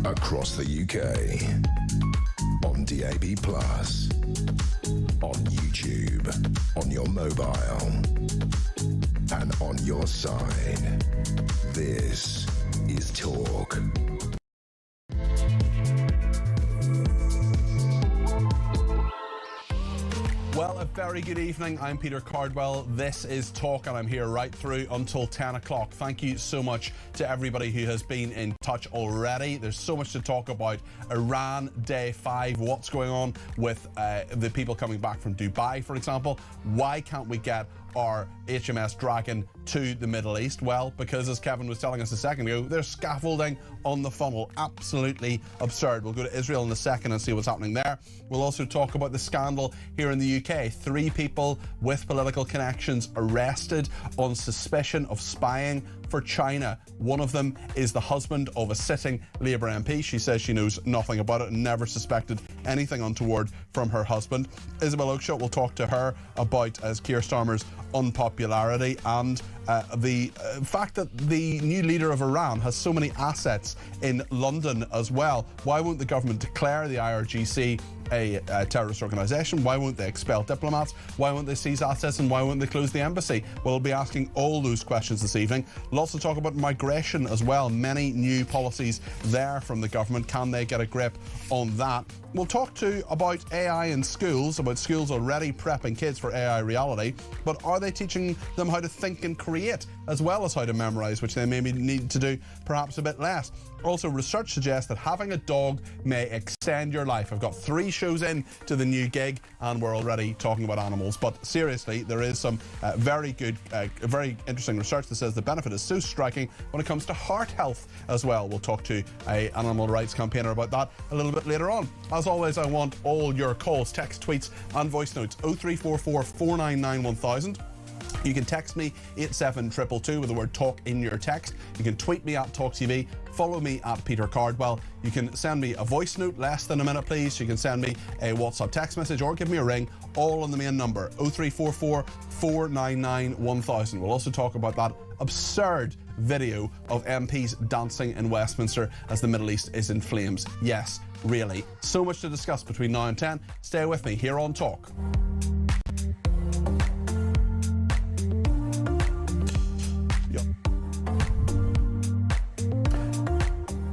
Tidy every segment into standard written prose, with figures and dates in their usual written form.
across the UK, on DAB+, on YouTube, on your mobile, and on your side. This is Talk. Well, a very good evening. I'm Peter Cardwell. This is Talk, and I'm here right through until 10 o'clock. Thank you so much to everybody who has been in touch already. There's so much to talk about. Iran, day 5, what's going on with the people coming back from Dubai, for example. Why can't we get our HMS Dragon to the Middle East? Well, because as Kevin was telling us a second ago, there's scaffolding on the funnel. Absolutely absurd. We'll go to Israel in a second and see what's happening there. We'll also talk about the scandal here in the UK. 3 people with political connections arrested on suspicion of spying for China. One of them is the husband of a sitting Labour MP. She says she knows nothing about it and never suspected anything untoward from her husband. Isabel Oakeshott will talk to her about Keir Starmer's unpopularity and the fact that the new leader of Iran has so many assets in London as well. Why won't the government declare the IRGC a terrorist organisation? Why won't they expel diplomats? Why won't they seize assets, and why won't they close the embassy? We'll be asking all those questions this evening. Lots to talk about migration as well. Many new policies there from the government. Can they get a grip on that? We'll talk about AI in schools, about schools already prepping kids for AI reality, but are they teaching them how to think and create as well as how to memorise, which they maybe need to do perhaps a bit less. Also, research suggests that having a dog may extend your life. I've got 3 shows in to the new gig and we're already talking about animals, but seriously, there is some very good, very interesting research that says the benefit is so striking when it comes to heart health as well. We'll talk to an animal rights campaigner about that a little bit later on. As always, I want all your calls, text, tweets and voice notes. 0344 499 1000. You can text me 87222 with the word talk in your text. You can tweet me at talkTV. Follow me at Peter Cardwell. You can send me a voice note, less than a minute, please. You can send me a WhatsApp text message or give me a ring, all on the main number, 0344 499 1000. We'll also talk about that absurd video of MPs dancing in Westminster as the Middle East is in flames. Yes, really. So much to discuss between now and 10. Stay with me here on Talk.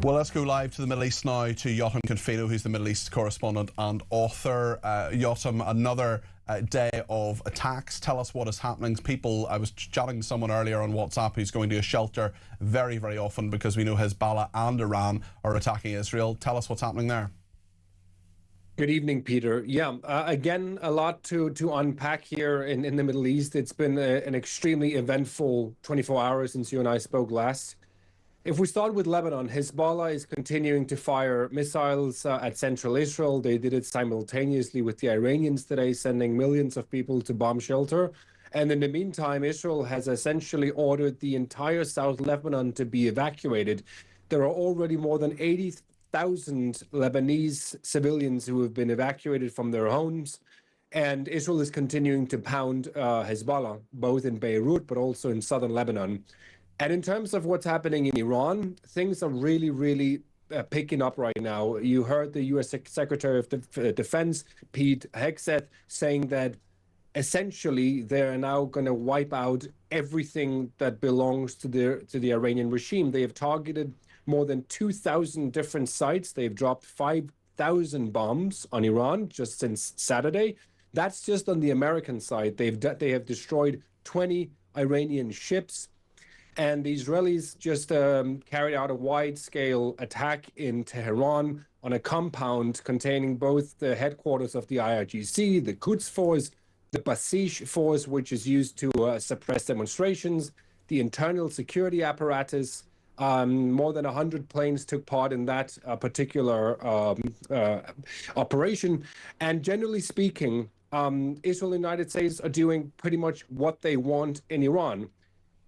Well, let's go live to the Middle East now to Yotam Confino, who's the Middle East correspondent and author. Yotam, another day of attacks. Tell us what is happening. I was chatting to someone earlier on WhatsApp who's going to a shelter very, very often because we know Hezbollah and Iran are attacking Israel. Tell us what's happening there. Good evening, Peter. Yeah, again, a lot to unpack here in the Middle East. It's been an extremely eventful 24 hours since you and I spoke last. If we start with Lebanon, Hezbollah is continuing to fire missiles at central Israel. They did it simultaneously with the Iranians today, sending millions of people to bomb shelter. And in the meantime, Israel has essentially ordered the entire South Lebanon to be evacuated. There are already more than 80,000 Lebanese civilians who have been evacuated from their homes. And Israel is continuing to pound Hezbollah, both in Beirut, but also in southern Lebanon. And in terms of what's happening in Iran, things are really, really picking up right now. You heard the U.S. Secretary of Defense, Pete Hegseth, saying that essentially they're now going to wipe out everything that belongs to the Iranian regime. They have targeted more than 2,000 different sites. They've dropped 5,000 bombs on Iran just since Saturday. That's just on the American side. They have destroyed 20 Iranian ships. And the Israelis just carried out a wide-scale attack in Tehran on a compound containing both the headquarters of the IRGC, the Quds Force, the Basij Force, which is used to suppress demonstrations, the internal security apparatus. More than 100 planes took part in that particular operation. And generally speaking, Israel and the United States are doing pretty much what they want in Iran.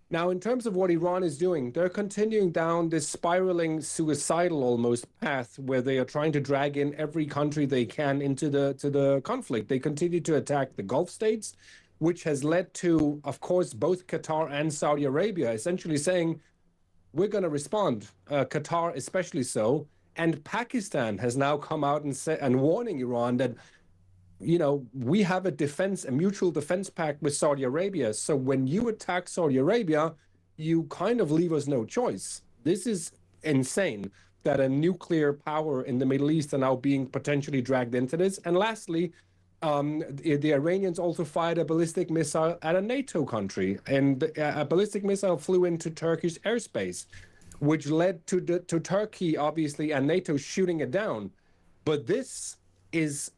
Now, in terms of what Iran is doing, they're continuing down this spiraling, suicidal almost path where they are trying to drag in every country they can into the conflict. They continue to attack the Gulf states, which has led to, of course, both Qatar and Saudi Arabia essentially saying, we're going to respond, Qatar especially so, And Pakistan has now come out and said, and warning Iran that, you know, we have a mutual defense pact with Saudi Arabia. So when you attack Saudi Arabia, you kind of leave us no choice. This is insane that a nuclear power in the Middle East are now being potentially dragged into this. And lastly, the Iranians also fired a ballistic missile at a NATO country, and a ballistic missile flew into Turkish airspace, which led to Turkey, obviously, and NATO shooting it down. But this is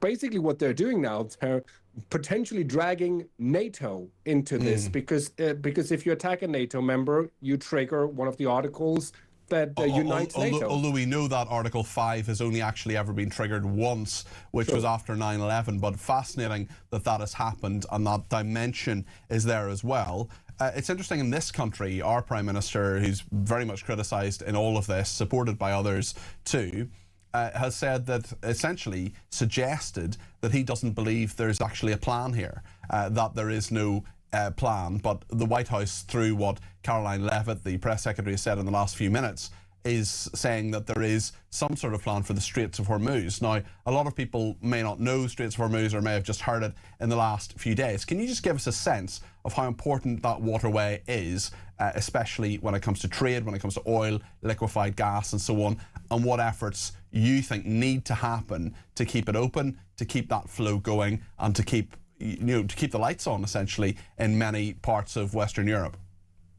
basically what they're doing now. They're potentially dragging NATO into this because if you attack a NATO member, you trigger one of the articles that unites NATO. Although we know that Article 5 has only actually ever been triggered once, which was after 9/11, but fascinating that that has happened and that dimension is there as well. It's interesting in this country, our Prime Minister, who's very much criticised in all of this, supported by others too, has said that, essentially suggested that he doesn't believe there's actually a plan here, that there is no plan. But the White House, through what Caroline Leavitt, the press secretary, has said in the last few minutes, is saying that there is some sort of plan for the Straits of Hormuz. Now, a lot of people may not know Straits of Hormuz or may have just heard it in the last few days. Can you just give us a sense of how important that waterway is, especially when it comes to trade, when it comes to oil, liquefied gas and so on, and what efforts you think need to happen to keep it open, to keep that flow going, and to keep, you know, to keep the lights on, essentially, in many parts of Western Europe?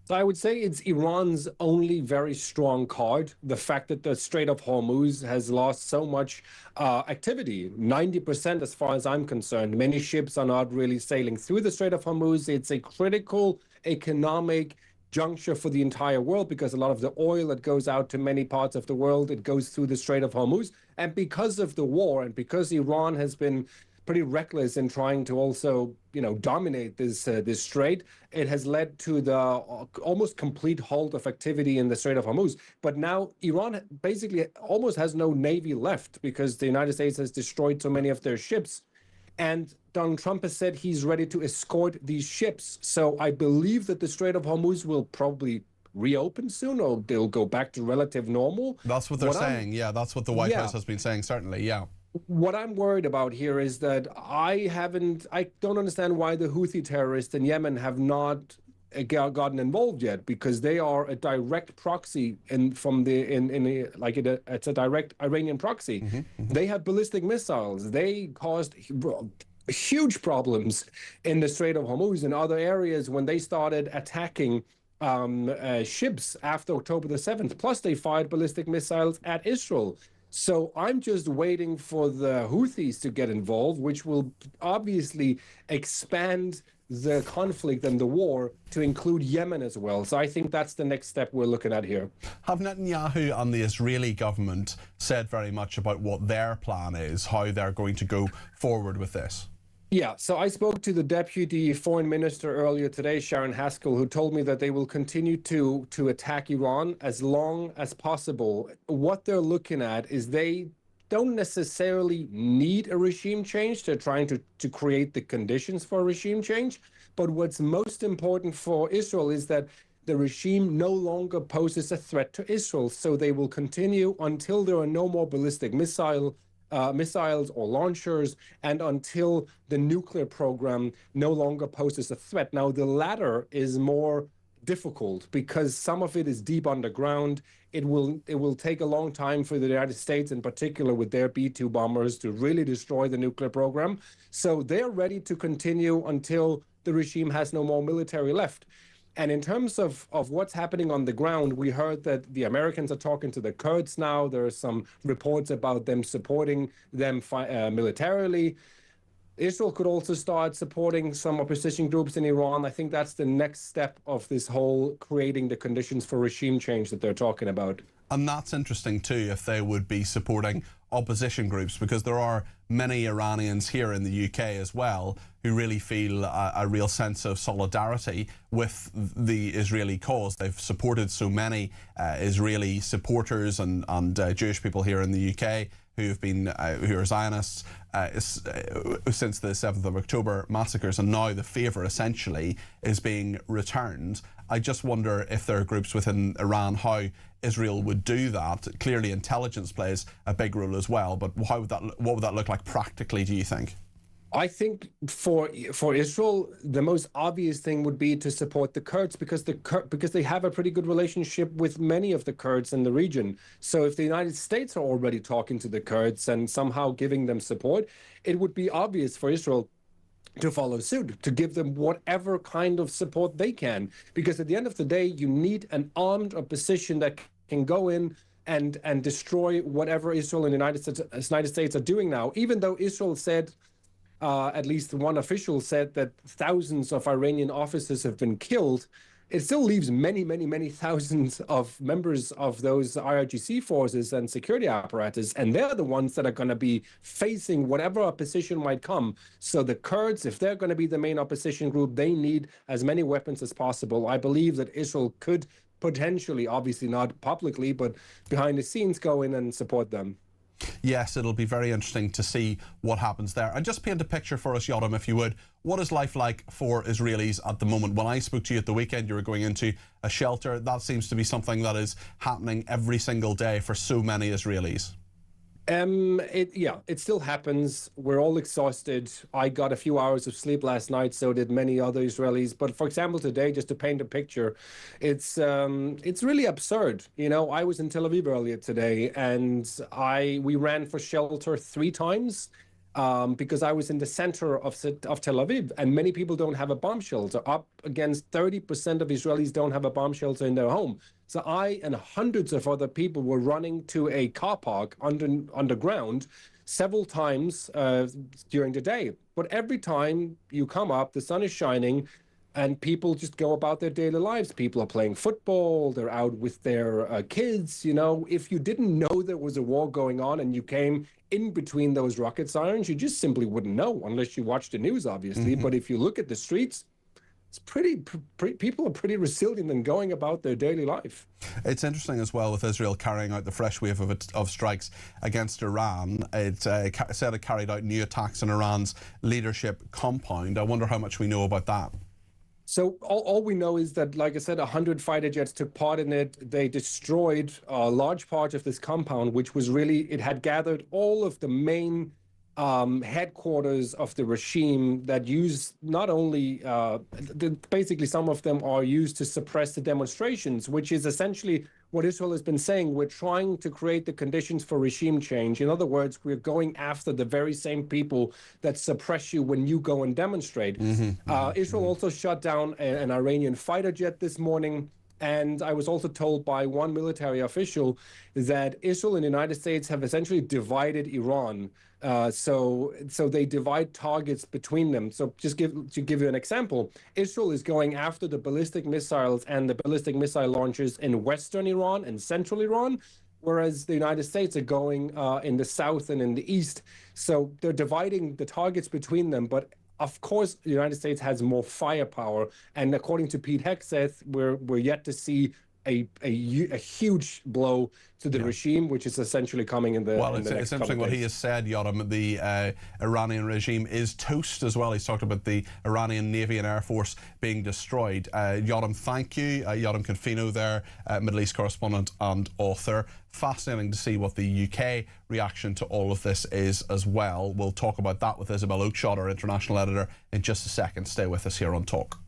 So I would say it's Iran's only very strong card, the fact that the Strait of Hormuz has lost so much activity, 90% as far as I'm concerned. Many ships are not really sailing through the Strait of Hormuz. It's a critical economic juncture for the entire world because a lot of the oil that goes out to many parts of the world, it goes through the Strait of Hormuz. And because of the war and because Iran has been pretty reckless in trying to also, you know, dominate this strait, it has led to the almost complete halt of activity in the Strait of Hormuz. But now Iran basically almost has no navy left because the United States has destroyed so many of their ships. And Donald Trump has said he's ready to escort these ships. So I believe that the Strait of Hormuz will probably reopen soon, or they'll go back to relative normal. That's what they're saying. Yeah, that's what the White House has been saying, certainly. Yeah. What I'm worried about here is that I don't understand why the Houthi terrorists in Yemen have not gotten involved yet, because they are a direct proxy it's a direct Iranian proxy. They have ballistic missiles. They caused huge problems in the Strait of Hormuz and other areas when they started attacking ships after October the 7th. Plus, they fired ballistic missiles at Israel. So I'm just waiting for the Houthis to get involved, which will obviously expand the conflict and the war to include Yemen as well. So I think that's the next step we're looking at here. Have Netanyahu and the Israeli government said very much about what their plan is, how they're going to go forward with this? Yeah, so I spoke to the Deputy Foreign Minister earlier today, Sharon Haskell, who told me that they will continue to attack Iran as long as possible. What they're looking at is they don't necessarily need a regime change. They're trying to create the conditions for a regime change. But what's most important for Israel is that the regime no longer poses a threat to Israel. So they will continue until there are no more ballistic missiles or launchers, and until the nuclear program no longer poses a threat. Now, the latter is more difficult because some of it is deep underground. It will take a long time for the United States, in particular with their B-2 bombers, to really destroy the nuclear program. So they're ready to continue until the regime has no more military left. And in terms of what's happening on the ground, we heard that the Americans are talking to the Kurds now. There are some reports about them supporting them militarily. Israel could also start supporting some opposition groups in Iran. I think that's the next step of this whole creating the conditions for regime change that they're talking about. And that's interesting too, if they would be supporting opposition groups, because there are many Iranians here in the UK as well who really feel a real sense of solidarity with the Israeli cause. They've supported so many Israeli supporters and Jewish people here in the UK who are Zionists since the 7th of October massacres, and now the favour essentially is being returned. I just wonder if there are groups within Iran, how Israel would do that. Clearly intelligence plays a big role as well, but what would that look like practically, do you think? I think for Israel, the most obvious thing would be to support the Kurds, because they have a pretty good relationship with many of the Kurds in the region. So if the United States are already talking to the Kurds and somehow giving them support, it would be obvious for Israel to follow suit, to give them whatever kind of support they can. Because at the end of the day, you need an armed opposition that can go in and destroy whatever Israel and the United States are doing now. Even though Israel said, at least one official said, that thousands of Iranian officers have been killed, it still leaves many, many, many thousands of members of those IRGC forces and security apparatus, and they're the ones that are going to be facing whatever opposition might come. So the Kurds, if they're going to be the main opposition group, they need as many weapons as possible. I believe that Israel could potentially, obviously not publicly, but behind the scenes, go in and support them. Yes, it'll be very interesting to see what happens there. And just paint a picture for us, Yoram, if you would. What is life like for Israelis at the moment? When I spoke to you at the weekend, you were going into a shelter. That seems to be something that is happening every single day for so many Israelis. It still happens. We're all exhausted. I got a few hours of sleep last night, so did many other Israelis. But for example, today, just to paint a picture, it's really absurd. You know, I was in Tel Aviv earlier today, and we ran for shelter 3 times. Because I was in the center of Tel Aviv, and many people don't have a bomb shelter. Up against 30% of Israelis don't have a bomb shelter in their home. So I and hundreds of other people were running to a car park underground several times during the day. But every time you come up, the sun is shining, and people just go about their daily lives. People are playing football, they're out with their kids. You know, if you didn't know there was a war going on and you came in between those rocket sirens, you just simply wouldn't know unless you watch the news, obviously. But if you look at the streets, it's people are pretty resilient and going about their daily life. It's interesting as well with Israel carrying out the fresh wave of strikes against Iran. It said it carried out new attacks on Iran's leadership compound. I wonder how much we know about that. So all we know is that, like I said, 100 fighter jets took part in it. They destroyed a large part of this compound, which was really, it had gathered all of the main headquarters of the regime that use not only, basically some of them are used to suppress the demonstrations, which is essentially what Israel has been saying. We're trying to create the conditions for regime change. In other words, we're going after the very same people that suppress you when you go and demonstrate. Israel also shot down an Iranian fighter jet this morning. And I was also told by one military official that Israel and the United States have essentially divided Iran. So they divide targets between them. So just to give you an example, Israel is going after the ballistic missiles and the ballistic missile launchers in western Iran and central Iran, whereas the United States are going in the south and in the east. So they're dividing the targets between them. But of course, the United States has more firepower. And according to Pete Hegseth, we're yet to see a huge blow to the regime, which is essentially coming in the well, in the it's interesting what he has said, Yoram. The Iranian regime is toast as well. He's talked about the Iranian Navy and Air Force being destroyed. Yoram, thank you. Yoram Confino there, Middle East correspondent and author. Fascinating to see what the UK reaction to all of this is as well. We'll talk about that with Isabel Oakeshott, our international editor, in just a second. Stay with us here on Talk.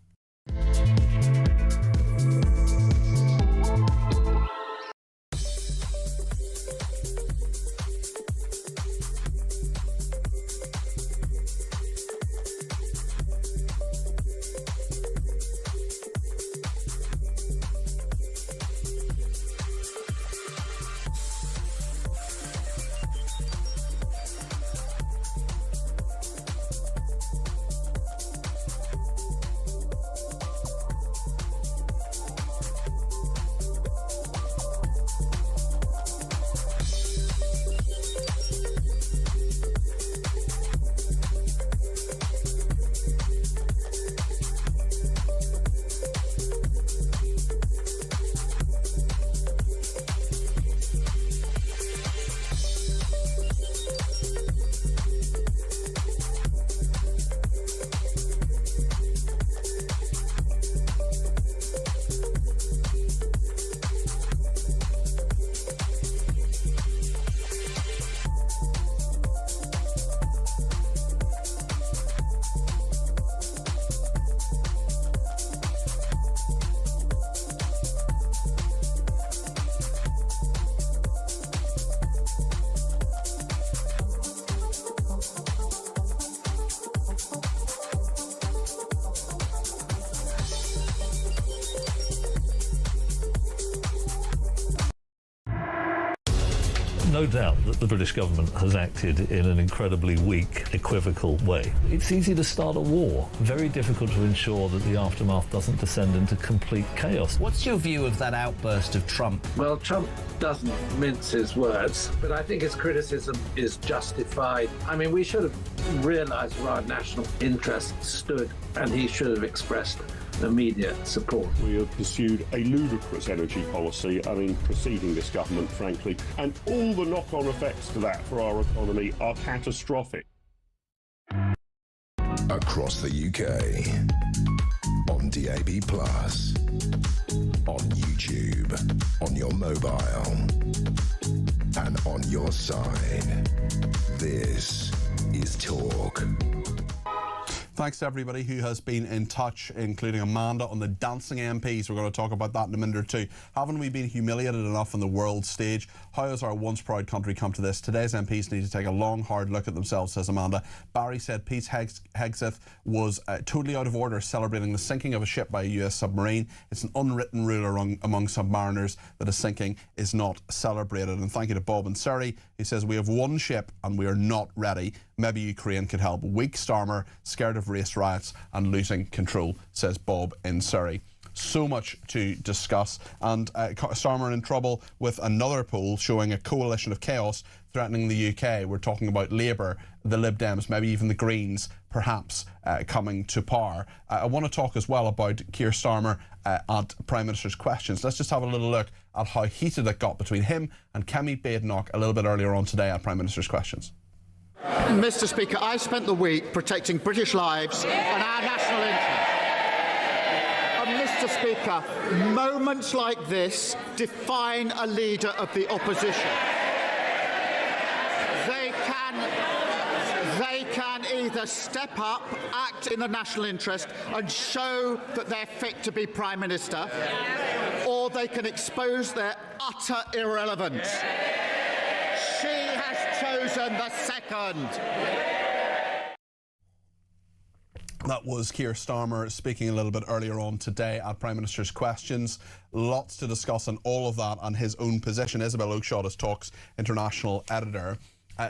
no doubt that the British government has acted in an incredibly weak, equivocal way. It's easy to start a war, very difficult to ensure that the aftermath doesn't descend into complete chaos. What's your view of that outburst of Trump? Well, Trump doesn't mince his words, but I think his criticism is justified. I mean, we should have realised where our national interests stood, and he should have expressed immediate support. We have pursued a ludicrous energy policy, preceding this government, frankly, and all the knock-on effects to that for our economy are catastrophic. Across the UK, on DAB+, on YouTube, on your mobile, and on your side. This is Talk. Thanks to everybody who has been in touch, including Amanda on the dancing MPs. We're going to talk about that in a minute or two. Haven't we been humiliated enough on the world stage? How has our once proud country come to this? Today's MPs need to take a long, hard look at themselves, says Amanda. Barry said Pete Hegseth was totally out of order celebrating the sinking of a ship by a US submarine. It's an unwritten rule among submariners that a sinking is not celebrated. And thank you to Bob in Surrey, who says we have one ship and we are not ready. Maybe Ukraine could help. Weak Starmer, scared of race riots and losing control, says Bob in Surrey. So much to discuss, and Starmer in trouble with another poll showing a coalition of chaos threatening the UK. We're talking about Labour, the Lib Dems, maybe even the Greens, perhaps coming to power. I want to talk as well about Keir Starmer at Prime Minister's Questions. Let's just have a little look at how heated it got between him and Kemi Badenoch a little bit earlier on today at Prime Minister's Questions. Mr. Speaker, I spent the week protecting British lives and our national interest. Mr. Speaker, moments like this define a leader of the opposition. They can either step up, act in the national interest and show that they're fit to be Prime Minister, or they can expose their utter irrelevance. She has chosen the second. That was Keir Starmer speaking a little bit earlier on today at Prime Minister's Questions. Lots to discuss on all of that and his own position. Isabel Oakeshott is Talk's international editor.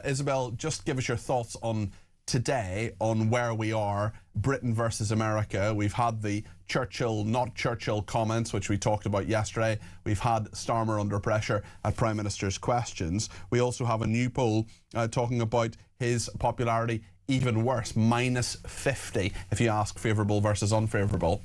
Isabel, just give us your thoughts on today, on where we are, Britain versus America. We've had the Churchill, not Churchill comments, which we talked about yesterday. We've had Starmer under pressure at Prime Minister's Questions. We also have a new poll talking about his popularity even worse, minus 50, if you ask favourable versus unfavourable.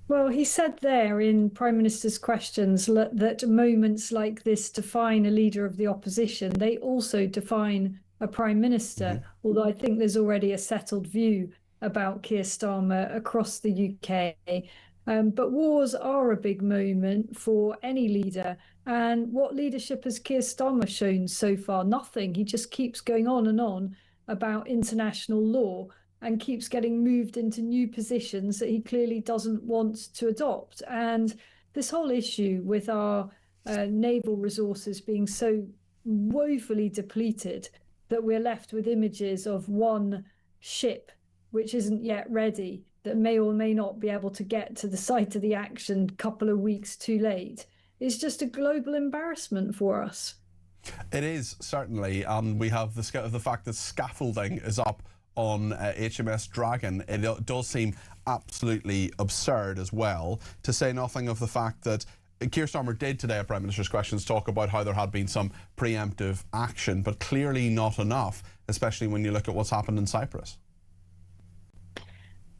Well, he said there in Prime Minister's Questions that moments like this define a leader of the opposition. They also define a Prime Minister, although I think there's already a settled view about Keir Starmer across the UK. But wars are a big moment for any leader. And what leadership has Keir Starmer shown so far? Nothing. He just keeps going on about international law and keeps getting moved into new positions that he clearly doesn't want to adopt. And this whole issue with our naval resources being so woefully depleted that we're left with images of one ship which isn't yet ready, that may or may not be able to get to the site of the action a couple of weeks too late, is just a global embarrassment for us. It is, certainly, and we have the fact that scaffolding is up on HMS Dragon. It does seem absolutely absurd as well, to say nothing of the fact that Keir Starmer did today at Prime Minister's Questions talk about how there had been some preemptive action, but clearly not enough, especially when you look at what's happened in Cyprus.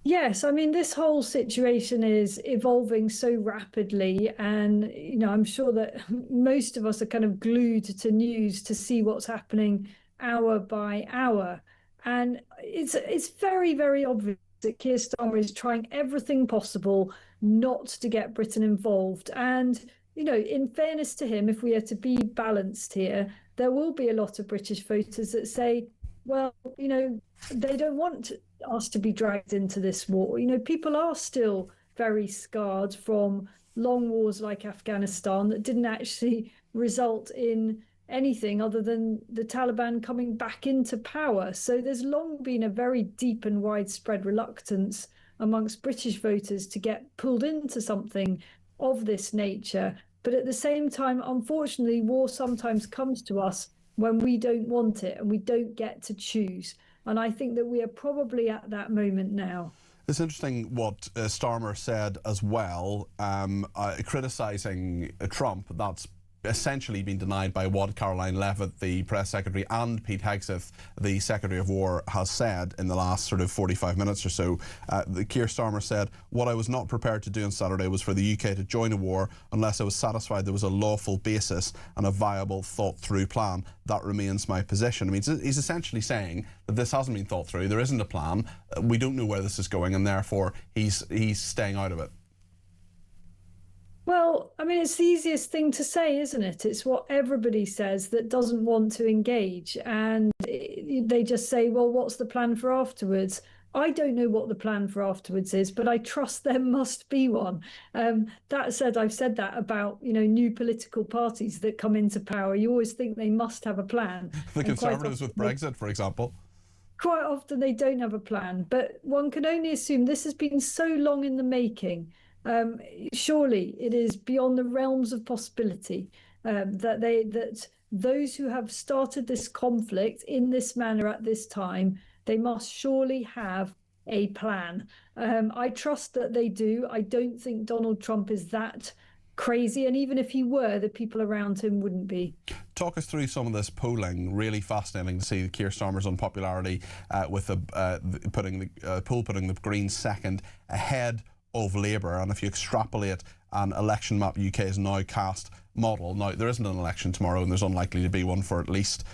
Yes, I mean, this whole situation is evolving so rapidly, and I'm sure that most of us are kind of glued to news to see what's happening hour by hour. And it's very, very obvious that Keir Starmer is trying everything possible not to get Britain involved. And, in fairness to him, if we are to be balanced here, there will be a lot of British voters that say, well, they don't want us to be dragged into this war. People are still very scarred from long wars like Afghanistan that didn't actually result in anything other than the Taliban coming back into power. So there's long been a very deep and widespread reluctance amongst British voters to get pulled into something of this nature. But at the same time, unfortunately, war sometimes comes to us when we don't want it and we don't get to choose. And I think that we are probably at that moment now. It's interesting what Starmer said as well, criticising Trump. That's essentially been denied by what Caroline Leavitt, the press secretary, and Pete Hegseth, the Secretary of War, has said in the last sort of 45 minutes or so. Keir Starmer said, "What I was not prepared to do on Saturday was for the UK to join a war unless I was satisfied there was a lawful basis and a viable, thought-through plan. That remains my position." I mean, he's essentially saying that this hasn't been thought through, there isn't a plan, we don't know where this is going, and therefore he's staying out of it. Well, I mean, it's the easiest thing to say, isn't it? It's what everybody says that doesn't want to engage. And they just say, well, what's the plan for afterwards? I don't know what the plan for afterwards is, but I trust there must be one. That said, I've said that about, new political parties that come into power. You always think they must have a plan. The Conservatives with Brexit, for example. Quite often they don't have a plan, but one can only assume this has been so long in the making. Surely it is beyond the realms of possibility that those who have started this conflict in this manner at this time, they must surely have a plan. I trust that they do. I don't think Donald Trump is that crazy, and even if he were, the people around him wouldn't be. Talk us through some of this polling. Really fascinating to see Keir Starmer's unpopularity with putting the Greens second ahead of Labour. And if you extrapolate an election map UK's now cast model, now there isn't an election tomorrow and there's unlikely to be one for at least,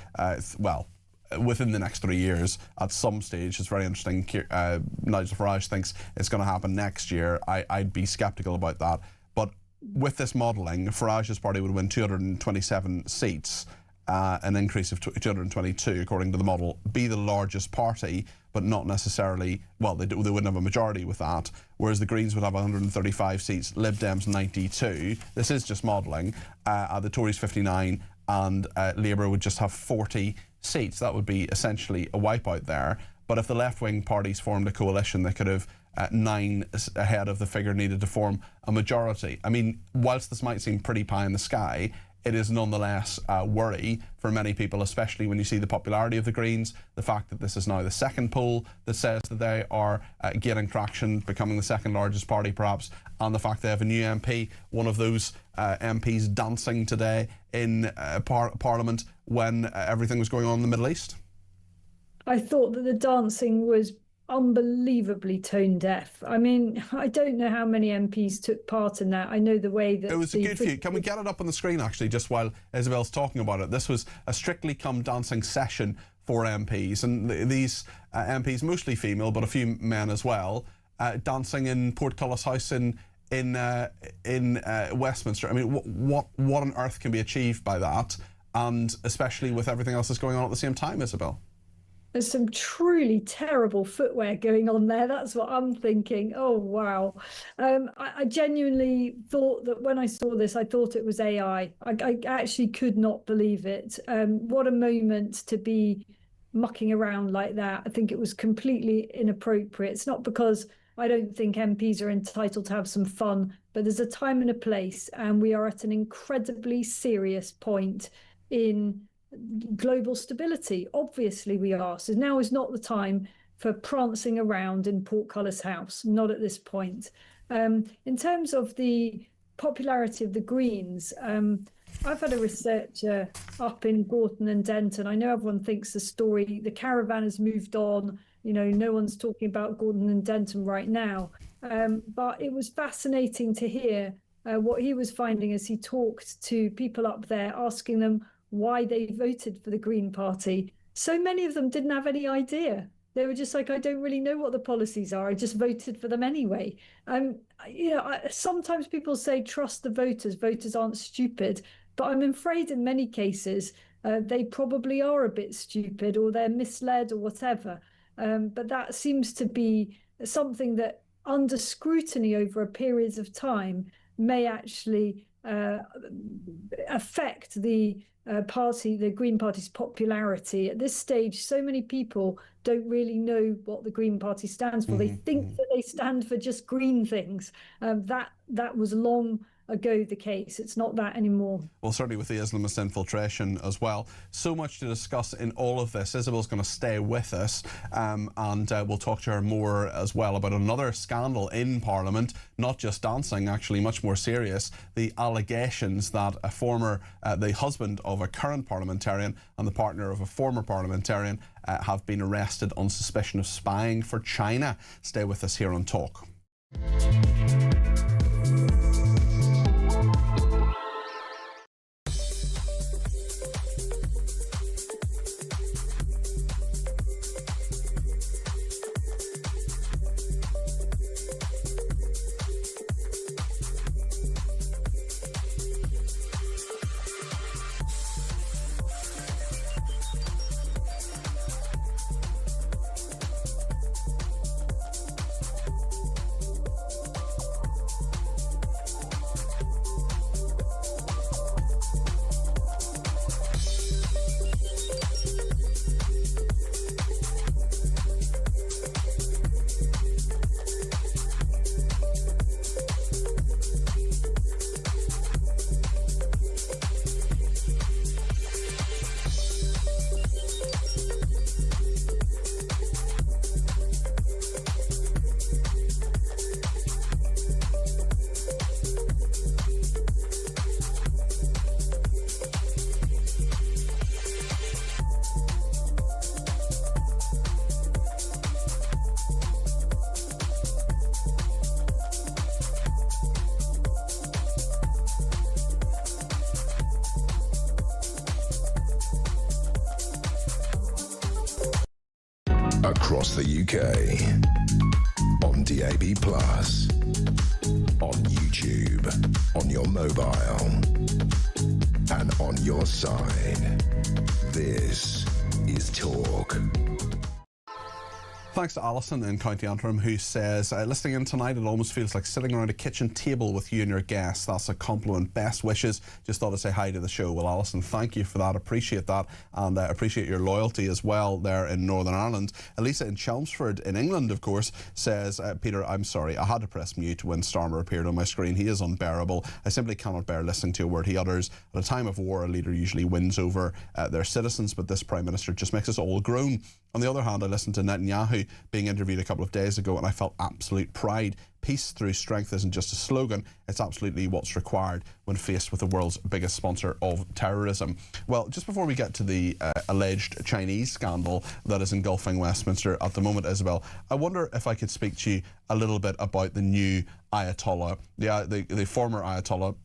within the next 3 years at some stage. It's very interesting. Nigel Farage thinks it's going to happen next year. I'd be sceptical about that. But with this modelling, Farage's party would win 227 seats, an increase of 222 according to the model, be the largest party, but not necessarily, well, they wouldn't have a majority with that, whereas the Greens would have 135 seats, Lib Dems 92. This is just modelling. The Tories 59, and Labour would just have 40 seats. That would be essentially a wipeout there. But if the left-wing parties formed a coalition, they could have 9 ahead of the figure needed to form a majority. I mean, whilst this might seem pretty pie in the sky, it is nonetheless a worry for many people, especially when you see the popularity of the Greens, the fact that this is now the second poll that says that they are gaining traction, becoming the second largest party perhaps, and the fact they have a new MP, one of those MPs dancing today in Parliament when everything was going on in the Middle East. I thought that the dancing was unbelievably tone deaf. I mean, I don't know how many MPs took part in that. I know the way that... It was a good few. Can we get it up on the screen, actually, just while Isabel's talking about it? This was a Strictly Come Dancing session for MPs, and these MPs, mostly female, but a few men as well, dancing in Portcullis House in Westminster. I mean, what on earth can be achieved by that? And especially with everything else that's going on at the same time, Isabel? There's some truly terrible footwear going on there. That's what I'm thinking. Oh, wow. I genuinely thought that when I saw this, I thought it was AI. I actually could not believe it. What a moment to be mucking around like that. I think it was completely inappropriate. It's not because I don't think MPs are entitled to have some fun, but there's a time and a place, and we are at an incredibly serious point in global stability. Obviously we are. So now is not the time for prancing around in Portcullis House, not at this point. In terms of the popularity of the Greens, I've had a researcher up in Gorton and Denton. I know everyone thinks the caravan has moved on. No one's talking about Gorton and Denton right now. But it was fascinating to hear what he was finding as he talked to people up there, asking them why they voted for the Green Party. So many of them didn't have any idea. They were just like, I don't really know what the policies are. I just voted for them anyway. Sometimes people say trust the voters. Voters aren't stupid. But I'm afraid in many cases, they probably are a bit stupid, or they're misled or whatever. But that seems to be something that under scrutiny over a period of time may actually affect the Green Party's popularity. At this stage, so many people don't really know what the Green Party stands for. They think that they stand for just green things. That that was long ago the case. It's not that anymore. Well, certainly with the Islamist infiltration as well. So much to discuss in all of this. Isabel's going to stay with us, and we'll talk to her more as well about another scandal in Parliament, not just dancing, actually much more serious. The allegations that a former, the husband of a current parliamentarian and the partner of a former parliamentarian have been arrested on suspicion of spying for China. Stay with us here on Talk. Across the UK, on DAB+, on YouTube, on your mobile, and on your side. This is Talk. Thanks to Alison in County Antrim, who says, listening in tonight, it almost feels like sitting around a kitchen table with you and your guests. That's a compliment. Best wishes. Just thought to say hi to the show. Well, Alison, thank you for that. Appreciate that, and appreciate your loyalty as well there in Northern Ireland. Elisa in Chelmsford in England, of course, says, Peter, I'm sorry, I had to press mute when Starmer appeared on my screen. He is unbearable. I simply cannot bear listening to a word he utters. At a time of war, a leader usually wins over their citizens, but this Prime Minister just makes us all groan. On the other hand, I listened to Netanyahu being interviewed a couple of days ago, and I felt absolute pride. Peace through strength isn't just a slogan, it's absolutely what's required when faced with the world's biggest sponsor of terrorism. Well, just before we get to the alleged Chinese scandal that is engulfing Westminster at the moment, Isabel, I wonder if I could speak to you a little bit about the new Ayatollah, the former Ayatollah,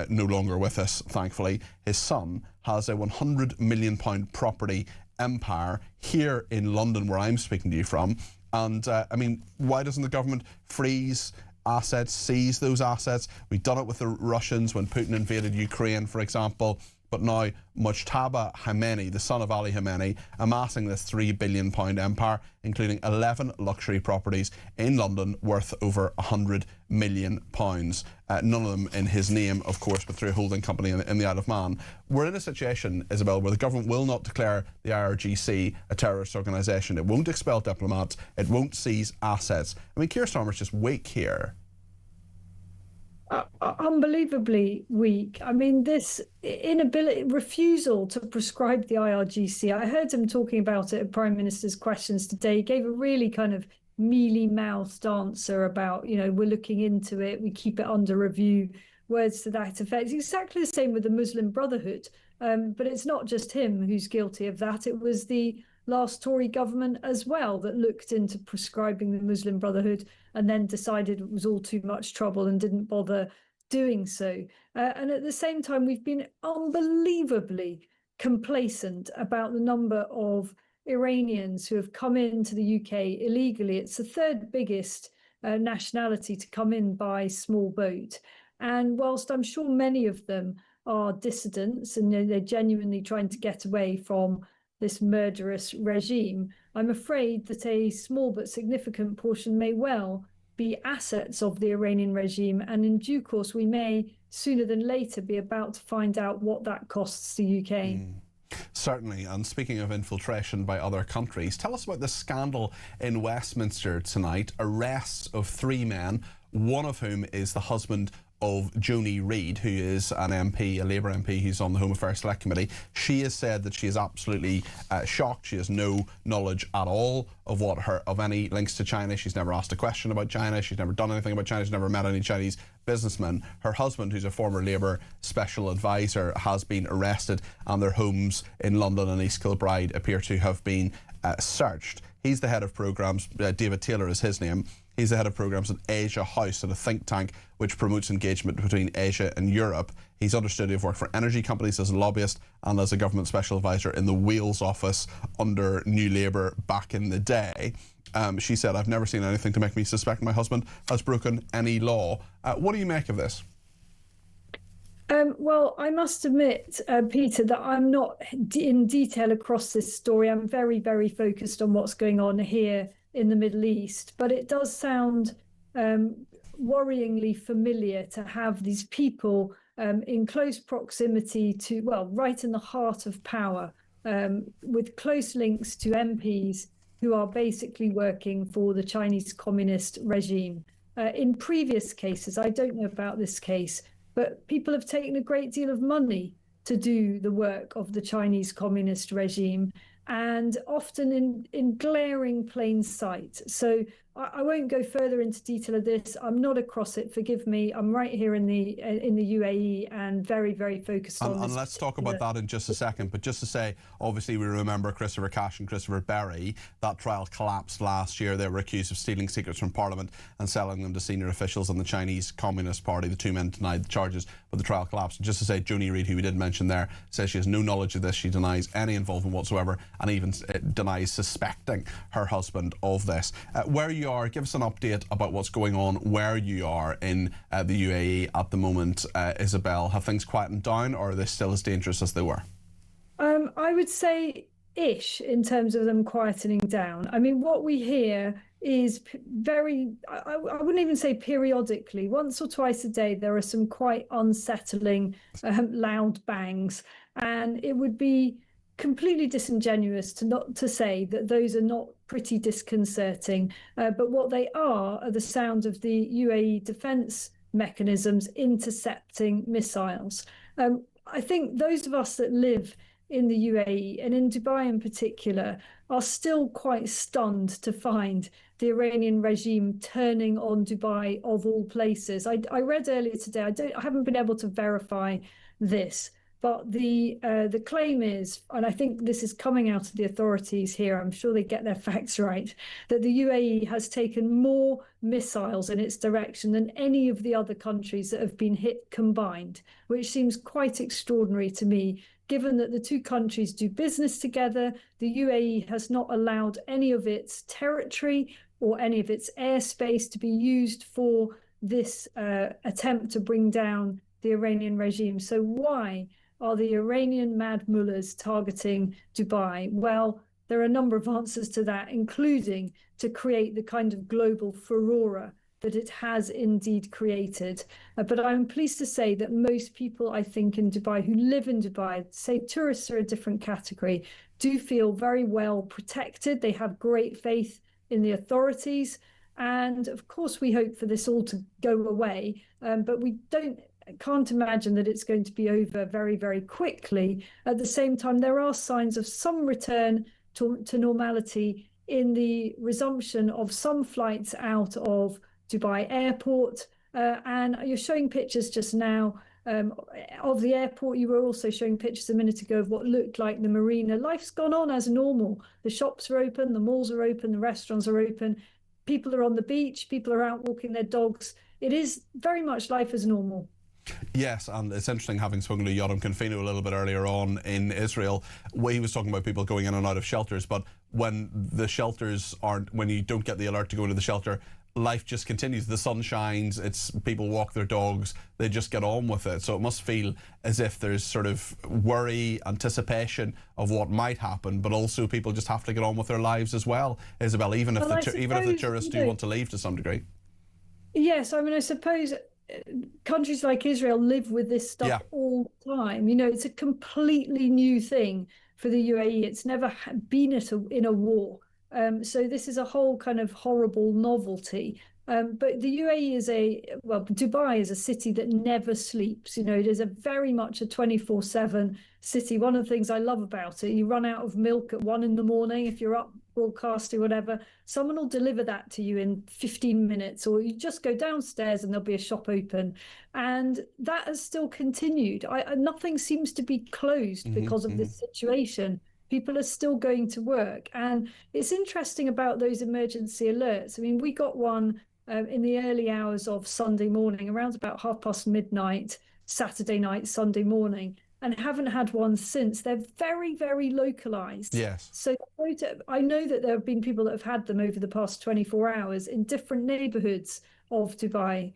no longer with us, thankfully. His son has a £100 million property empire here in London, where I'm speaking to you from. And I mean, why doesn't the government freeze assets, seize those assets? We've done it with the Russians when Putin invaded Ukraine, for example. But now Mujtaba Khamenei, the son of Ali Khamenei, amassing this £3 billion empire, including 11 luxury properties in London worth over £100 million. None of them in his name, of course, but through a holding company in the Isle of Man. We're in a situation, Isabel, where the government will not declare the IRGC a terrorist organisation. It won't expel diplomats. It won't seize assets. I mean, Keir Starmer's just weak here. Unbelievably weak. I mean, this refusal to prescribe the IRGC. I heard him talking about it at Prime Minister's Questions today. He gave a really kind of mealy-mouthed answer about, you know, we're looking into it, we keep it under review, words to that effect. It's exactly the same with the Muslim Brotherhood. But it's not just him who's guilty of that. It was the last Tory government as well that looked into prescribing the Muslim Brotherhood and then decided it was all too much trouble and didn't bother doing so. And at the same time, we've been unbelievably complacent about the number of Iranians who have come into the UK illegally. It's the third biggest nationality to come in by small boat. And whilst I'm sure many of them are dissidents and they're genuinely trying to get away from this murderous regime, I'm afraid that a small but significant portion may well be assets of the Iranian regime, and in due course we may sooner than later be about to find out what that costs the UK. Certainly. And speaking of infiltration by other countries, tell us about the scandal in Westminster tonight. Arrests of 3 men, one of whom is the husband of Joni Reid, who is an MP, a Labour MP, who's on the Home Affairs Select Committee. She has said that she is absolutely shocked. She has no knowledge at all of any links to China. She's never asked a question about China. She's never done anything about China. She's never met any Chinese businessmen. Her husband, who's a former Labour special advisor, has been arrested, and their homes in London and East Kilbride appear to have been searched. He's the head of programmes. David Taylor is his name. He's the head of programmes at Asia House, at a think tank which promotes engagement between Asia and Europe. He's understood to have worked for energy companies as a lobbyist and as a government special advisor in the Wales office under New Labour back in the day. She said, "I've never seen anything to make me suspect my husband has broken any law." What do you make of this? Well, I must admit, Peter, that I'm not in detail across this story. I'm very, very focused on what's going on here in the Middle East. But it does sound worryingly familiar to have these people in close proximity to, well, right in the heart of power, with close links to MPs who are basically working for the Chinese communist regime. In previous cases, I don't know about this case, but people have taken a great deal of money to do the work of the Chinese communist regime, and often in glaring plain sight. So I won't go further into detail of this. I'm not across it. Forgive me. I'm right here in the UAE and very, very focused on this. And let's talk about that in just a second. But just to say, obviously, we remember Christopher Cash and Christopher Berry. That trial collapsed last year. They were accused of stealing secrets from Parliament and selling them to senior officials in the Chinese Communist Party. The two men denied the charges, but the trial collapsed. And just to say, Joni Reid, who we did mention there, says she has no knowledge of this. She denies any involvement whatsoever, and even denies suspecting her husband of this. Where you are, give us an update about what's going on where you are in the UAE at the moment, Isabel. Have things quietened down, or are they still as dangerous as they were? I would say ish in terms of them quietening down. I mean, what we hear is very, I wouldn't even say periodically, once or twice a day, there are some quite unsettling loud bangs, and it would be completely disingenuous to say that those are not pretty disconcerting, but what they are the sound of the UAE defence mechanisms intercepting missiles. I think those of us that live in the UAE and in Dubai in particular are still quite stunned to find the Iranian regime turning on Dubai of all places. I read earlier today, I haven't been able to verify this, but the claim is, and I think this is coming out of the authorities here, I'm sure they get their facts right, that the UAE has taken more missiles in its direction than any of the other countries that have been hit combined, which seems quite extraordinary to me, given that the two countries do business together. The UAE has not allowed any of its territory or any of its airspace to be used for this attempt to bring down the Iranian regime. So why are the Iranian mad mullahs targeting Dubai? Well, there are a number of answers to that, including to create the kind of global furore that it has indeed created. But I'm pleased to say that most people, I think, in Dubai, who live in Dubai, say tourists are a different category, do feel very well protected. They have great faith in the authorities. And of course, we hope for this all to go away, but we can't imagine that it's going to be over very, very quickly. At the same time, there are signs of some return to normality in the resumption of some flights out of Dubai airport. And you're showing pictures just now of the airport. You were also showing pictures a minute ago of what looked like the marina. Life's gone on as normal. The shops are open, the malls are open, the restaurants are open. People are on the beach, people are out walking their dogs. It is very much life as normal. Yes, and it's interesting, having spoken to Yotam Confino a little bit earlier on in Israel, where he was talking about people going in and out of shelters, but when the shelters aren't, when you don't get the alert to go into the shelter, life just continues. The sun shines, it's people walk their dogs, they just get on with it. So it must feel as if there's sort of worry, anticipation of what might happen, but also people just have to get on with their lives as well, Isabel, even if the tourists do want to leave to some degree. Yes, I mean, I suppose countries like Israel live with this stuff all the time. You know, it's a completely new thing for the UAE. It's never been in a war. So this is a whole kind of horrible novelty. But the UAE is Dubai is a city that never sleeps. It is a very much a 24/7 city. One of the things I love about it, you run out of milk at 1 in the morning, if you're up broadcasting, whatever, someone will deliver that to you in 15 minutes, or you just go downstairs and there'll be a shop open. And that has still continued. Nothing seems to be closed because of this situation. People are still going to work. And it's interesting about those emergency alerts. I mean, we got one in the early hours of Sunday morning, around about midnight, Saturday night, Sunday morning, and haven't had one since. They're very, very localized. Yes. So I know that there have been people that have had them over the past 24 hours in different neighborhoods of Dubai.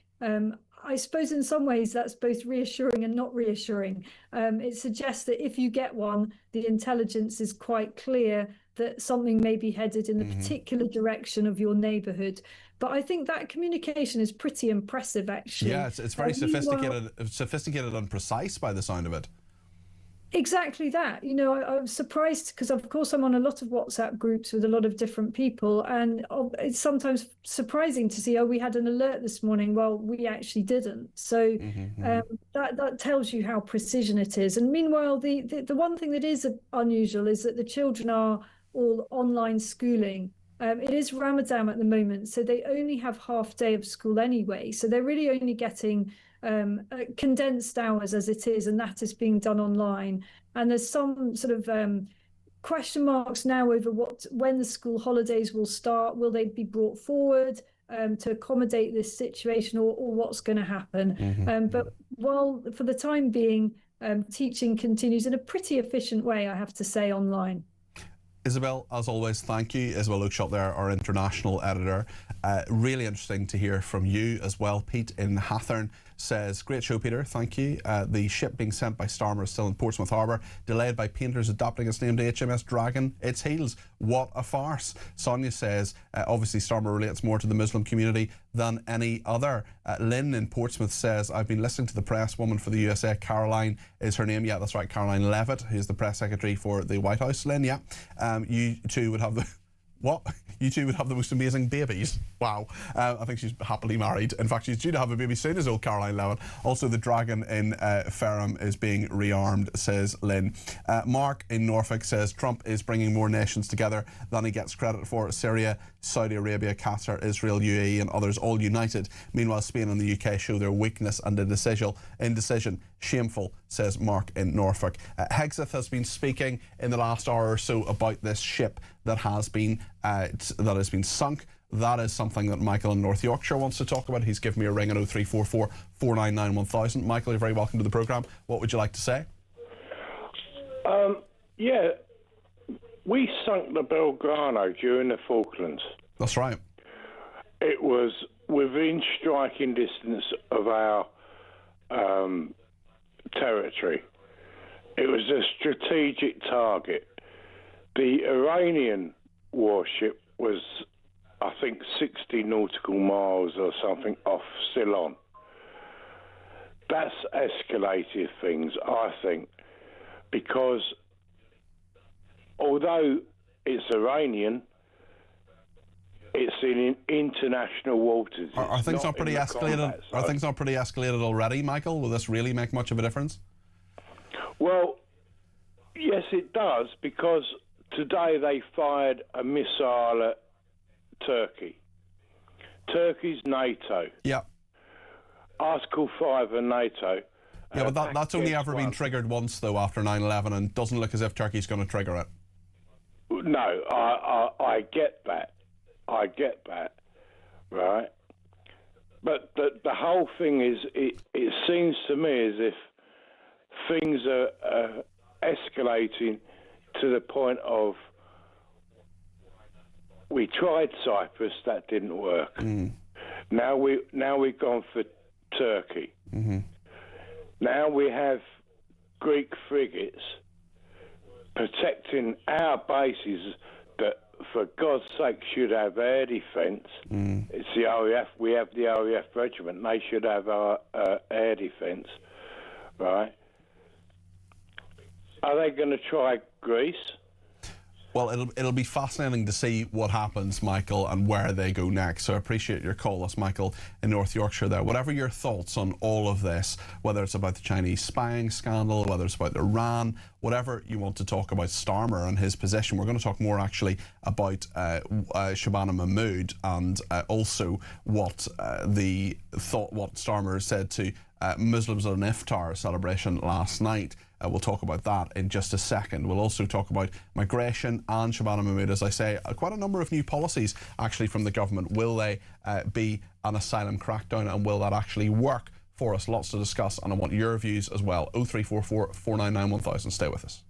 I suppose in some ways that's both reassuring and not reassuring. It suggests that if you get one, the intelligence is quite clear that something may be headed in the particular direction of your neighborhood. But I think that communication is pretty impressive, actually. Yeah, it's very sophisticated and precise by the sound of it. Exactly that. I'm surprised because, of course, I'm on a lot of WhatsApp groups with a lot of different people, and it's sometimes surprising to see, we had an alert this morning. Well, we actually didn't. So that tells you how precision it is. And meanwhile, the one thing that is unusual is that the children are all online schooling. It is Ramadan at the moment, so they only have half day of school anyway. So they're really only getting condensed hours as it is, and that is being done online. And there's some sort of question marks now over when the school holidays will start. Will they be brought forward to accommodate this situation, or what's going to happen? But while for the time being, teaching continues in a pretty efficient way, I have to say, online. Isabel, as always, thank you. Isabel Oakeshott there, our international editor. Really interesting to hear from you as well. Pete in Hathern says, great show, Peter, thank you. The ship being sent by Starmer is still in Portsmouth Harbour, delayed by painters adopting its name to HMS Dragon. Its heels. What a farce. Sonia says, obviously Starmer relates more to the Muslim community than any other. Lynn in Portsmouth says, I've been listening to the press woman for the USA. Caroline is her name. Yeah, that's right, Caroline Levitt, who's the press secretary for the White House. Lynn, yeah. You two would have the... What? You two would have the most amazing babies. Wow. I think she's happily married. In fact, she's due to have a baby soon, as old Caroline Levitt. Also, the Dragon in Ferrum is being rearmed, says Lynn. Mark in Norfolk says, Trump is bringing more nations together than he gets credit for. Syria, Saudi Arabia, Qatar, Israel, UAE and others all united. Meanwhile, Spain and the UK show their weakness and indecision. Shameful, says Mark in Norfolk. Hegseth has been speaking in the last hour or so about this ship that has been sunk. That is something that Michael in North Yorkshire wants to talk about. He's given me a ring at 0344 499 1000. Michael, you're very welcome to the programme. What would you like to say? Yeah, we sunk the Belgrano during the Falklands. That's right. It was within striking distance of our territory. It was a strategic target. The Iranian warship was, I think, 60 nautical miles or something off Ceylon. That's escalated things, I think, because although it's Iranian, it's in international waters. Are things not pretty escalated? Are things not pretty escalated already, Michael? Will this really make much of a difference? Well, yes, it does, because today they fired a missile at Turkey. Turkey's NATO. Yeah. Article 5 of NATO. Yeah, but that's only ever been triggered once, though, after 9/11, and doesn't look as if Turkey's going to trigger it. No, I get that. I get that, right? But the whole thing is, it seems to me as if things are escalating to the point of, we tried Cyprus, that didn't work. Now we've gone for Turkey. Now we have Greek frigates protecting our bases that, for God's sake, should have air defence. It's the RAF. We have the RAF regiment. They should have our air defence, right? Are they going to try Greece? Well, it'll be fascinating to see what happens, Michael, and where they go next. So I appreciate your call. That's Michael in North Yorkshire there. Whatever your thoughts on all of this, whether it's about the Chinese spying scandal, whether it's about Iran, whatever you want to talk about Starmer and his position. We're going to talk more actually about Shabana Mahmood and also what Starmer said to Muslims at an iftar celebration last night. We'll talk about that in just a second. We'll also talk about migration and Shabana Mahmood. As I say, quite a number of new policies actually from the government. Will they be an asylum crackdown, and will that actually work for us? Lots to discuss, and I want your views as well. 0344 499 1000. Stay with us.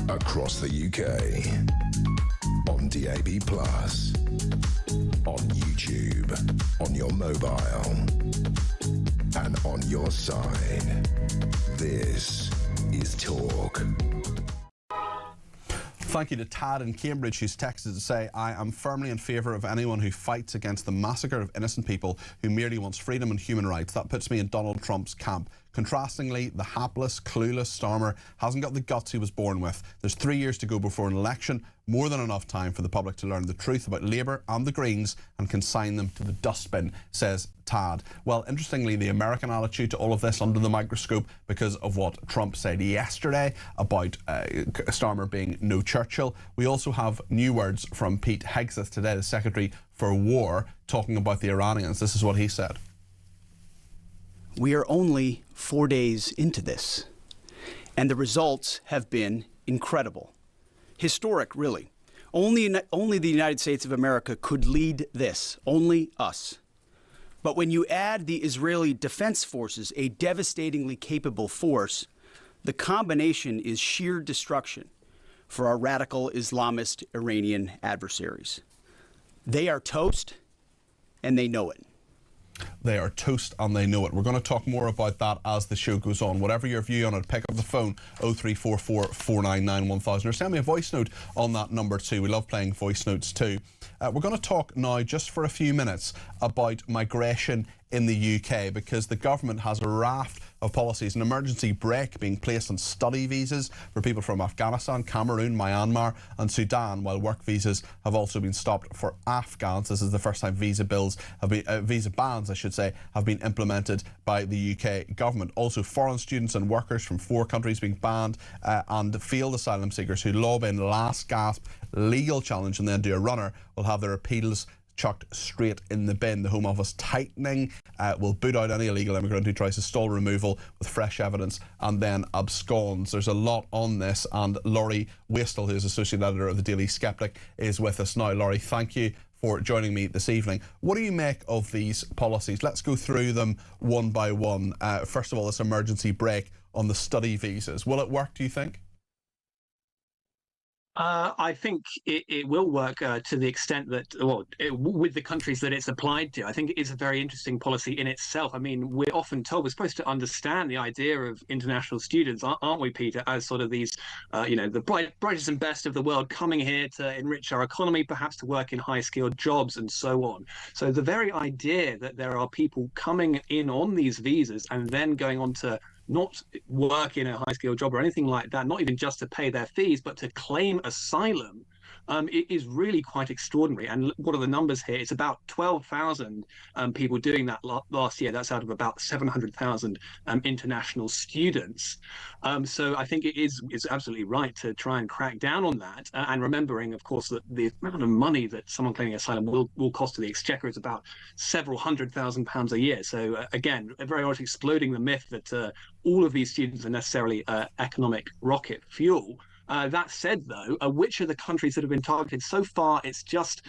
Across the UK, on DAB+, on YouTube, on your mobile, and on your side. This is Talk. Thank you to Tad in Cambridge, who's texted to say, I am firmly in favour of anyone who fights against the massacre of innocent people who merely wants freedom and human rights. That puts me in Donald Trump's camp. Contrastingly, the hapless, clueless Starmer hasn't got the guts he was born with. There's 3 years to go before an election, more than enough time for the public to learn the truth about Labour and the Greens and consign them to the dustbin, says Tad. Well, interestingly, the American attitude to all of this under the microscope, because of what Trump said yesterday about Starmer being no Churchill. We also have new words from Pete Hegseth today, the Secretary for War, talking about the Iranians. This is what he said. We are only 4 days into this, and the results have been incredible. Historic, really. Only the United States of America could lead this, only us. But when you add the Israeli Defense Forces, a devastatingly capable force, the combination is sheer destruction for our radical Islamist Iranian adversaries. They are toast, and they know it. They are toast and they know it. We're going to talk more about that as the show goes on. Whatever your view on it, pick up the phone 0344 499 1000 or send me a voice note on that number too. We love playing voice notes too. We're going to talk now just for a few minutes about migration in the UK, because the government has a raft of policies, an emergency brake being placed on study visas for people from Afghanistan, Cameroon, Myanmar and Sudan, while work visas have also been stopped for Afghans. This is the first time visa bans, I should say, have been implemented by the UK government. Also, foreign students and workers from 4 countries being banned, and failed asylum seekers who lob in last gasp legal challenge and then do a runner will have their appeals chucked straight in the bin. The Home Office tightening will boot out any illegal immigrant who tries to stall removal with fresh evidence and then absconds. There's a lot on this, and Laurie Wastel, who is Associate Editor of the Daily Skeptic, is with us now. Laurie, thank you for joining me this evening. What do you make of these policies? Let's go through them one by one. First of all, this emergency break on the study visas. Will it work, do you think? I think it will work to the extent that, with the countries that it's applied to. I think it is a very interesting policy in itself. I mean, we're often told we're supposed to understand the idea of international students, aren't we, Peter, as sort of these, the brightest and best of the world coming here to enrich our economy, perhaps to work in high-skilled jobs and so on. So the very idea that there are people coming in on these visas and then going on to not work in a high-skilled job or anything like that, not even just to pay their fees, but to claim asylum, it is really quite extraordinary. And what are the numbers here? It's about 12,000 people doing that last year. That's out of about 700,000 international students. So I think it's absolutely right to try and crack down on that. And remembering, of course, that the amount of money that someone claiming asylum will cost to the Exchequer is about several £100,000 a year. So again, very much exploding the myth that all of these students are necessarily economic rocket fuel. That said, though, which are the countries that have been targeted? So far, it's just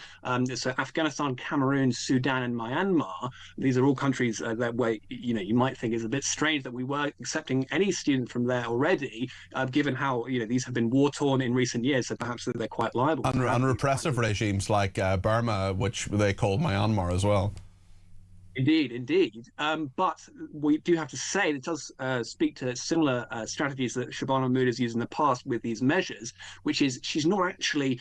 so Afghanistan, Cameroon, Sudan, and Myanmar. These are all countries that where you might think is a bit strange that we were accepting any student from there already, given how these have been war-torn in recent years. So perhaps they're quite liable. And repressive regimes like Burma, which they call Myanmar as well. Indeed. But we do have to say it does speak to similar strategies that Shabana Mahmood has used in the past with these measures, which is she's not actually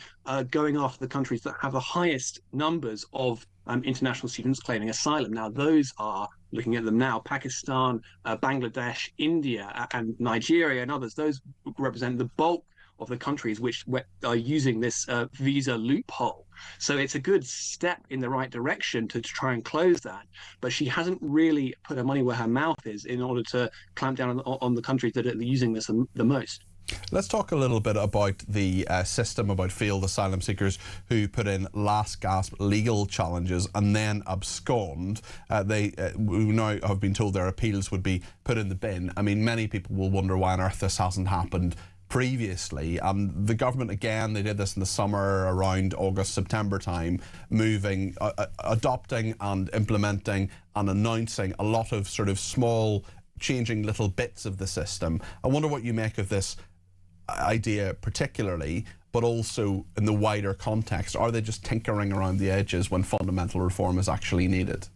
going after the countries that have the highest numbers of international students claiming asylum. Now, those are, looking at them now, Pakistan, Bangladesh, India, and Nigeria and others. Those represent the bulk of the countries which are using this visa loophole. So it's a good step in the right direction to try and close that. But she hasn't really put her money where her mouth is in order to clamp down on the countries that are using this the most. Let's talk a little bit about the system, about failed asylum seekers who put in last gasp legal challenges and then abscond. They now have been told their appeals would be put in the bin. I mean, many people will wonder why on earth this hasn't happened previously. The government, again, they did this in the summer around August, September time, adopting and implementing and announcing a lot of sort of small, changing little bits of the system. I wonder what you make of this idea particularly, but also in the wider context. Are they just tinkering around the edges when fundamental reform is actually needed?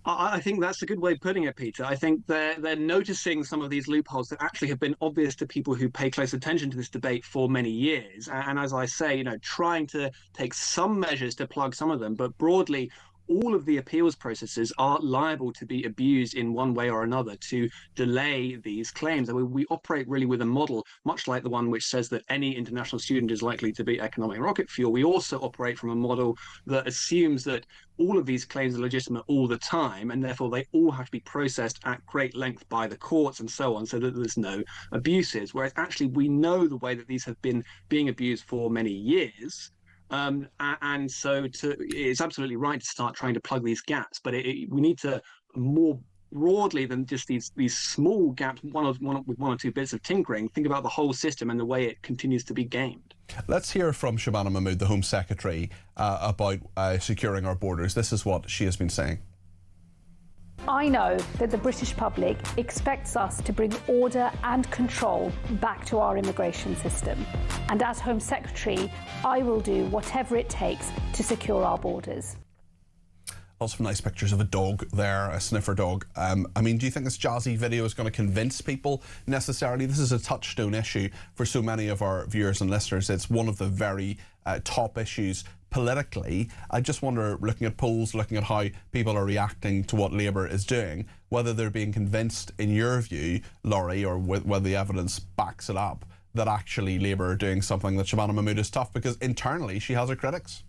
I think that's a good way of putting it, Peter. I think they're noticing some of these loopholes that actually have been obvious to people who pay close attention to this debate for many years. And as I say, trying to take some measures to plug some of them, but broadly, all of the appeals processes are liable to be abused in one way or another to delay these claims. And we operate really with a model, much like the one which says that any international student is likely to be economic rocket fuel. We also operate from a model that assumes that all of these claims are legitimate all the time, and therefore they all have to be processed at great length by the courts and so on, so that there's no abuses. Whereas actually we know the way that these have been being abused for many years. And so it's absolutely right to start trying to plug these gaps, but we need to more broadly than just these small gaps, with one or two bits of tinkering, think about the whole system and the way it continues to be gamed. Let's hear from Shabana Mahmood, the Home Secretary, about securing our borders. This is what she has been saying. I know that the British public expects us to bring order and control back to our immigration system. And as Home Secretary, I will do whatever it takes to secure our borders. Lots of nice pictures of a dog there, a sniffer dog. I mean, do you think this jazzy video is going to convince people necessarily? This is a touchstone issue for so many of our viewers and listeners. It's one of the very top issues politically. I just wonder, looking at polls, looking at how people are reacting to what Labour is doing, whether they're being convinced, in your view, Laurie, or whether the evidence backs it up, that actually Labour are doing something that Shabana Mahmood is tough, because internally she has her critics.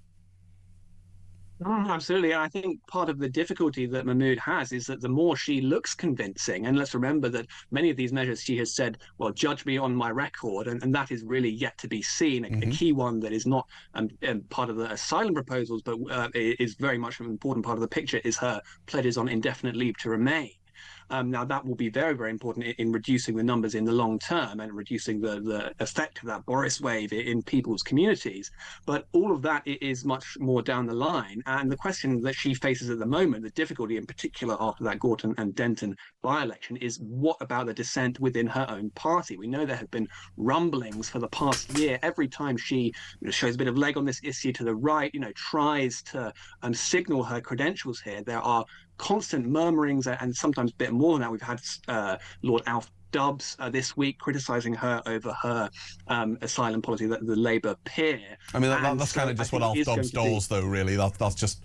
Absolutely. And I think part of the difficulty that Mahmoud has is that the more she looks convincing, and let's remember that many of these measures she has said, well, judge me on my record, and that is really yet to be seen. A key one that is not part of the asylum proposals, but is very much an important part of the picture, is her pledges on indefinite leave to remain. Now, that will be very, very important in reducing the numbers in the long term and reducing the effect of that Boris wave in people's communities. But all of that is much more down the line. And the question that she faces at the moment, the difficulty in particular after that Gorton and Denton by-election, is what about the dissent within her own party? We know there have been rumblings for the past year. Every time she shows a bit of leg on this issue to the right, tries to signal her credentials here, there are constant murmurings, and sometimes a bit more than that. We've had Lord Alf Dubs this week criticising her over her asylum policy, the Labour peer. I mean, that's kind of just what Alf Dubs does, though. Really, that's just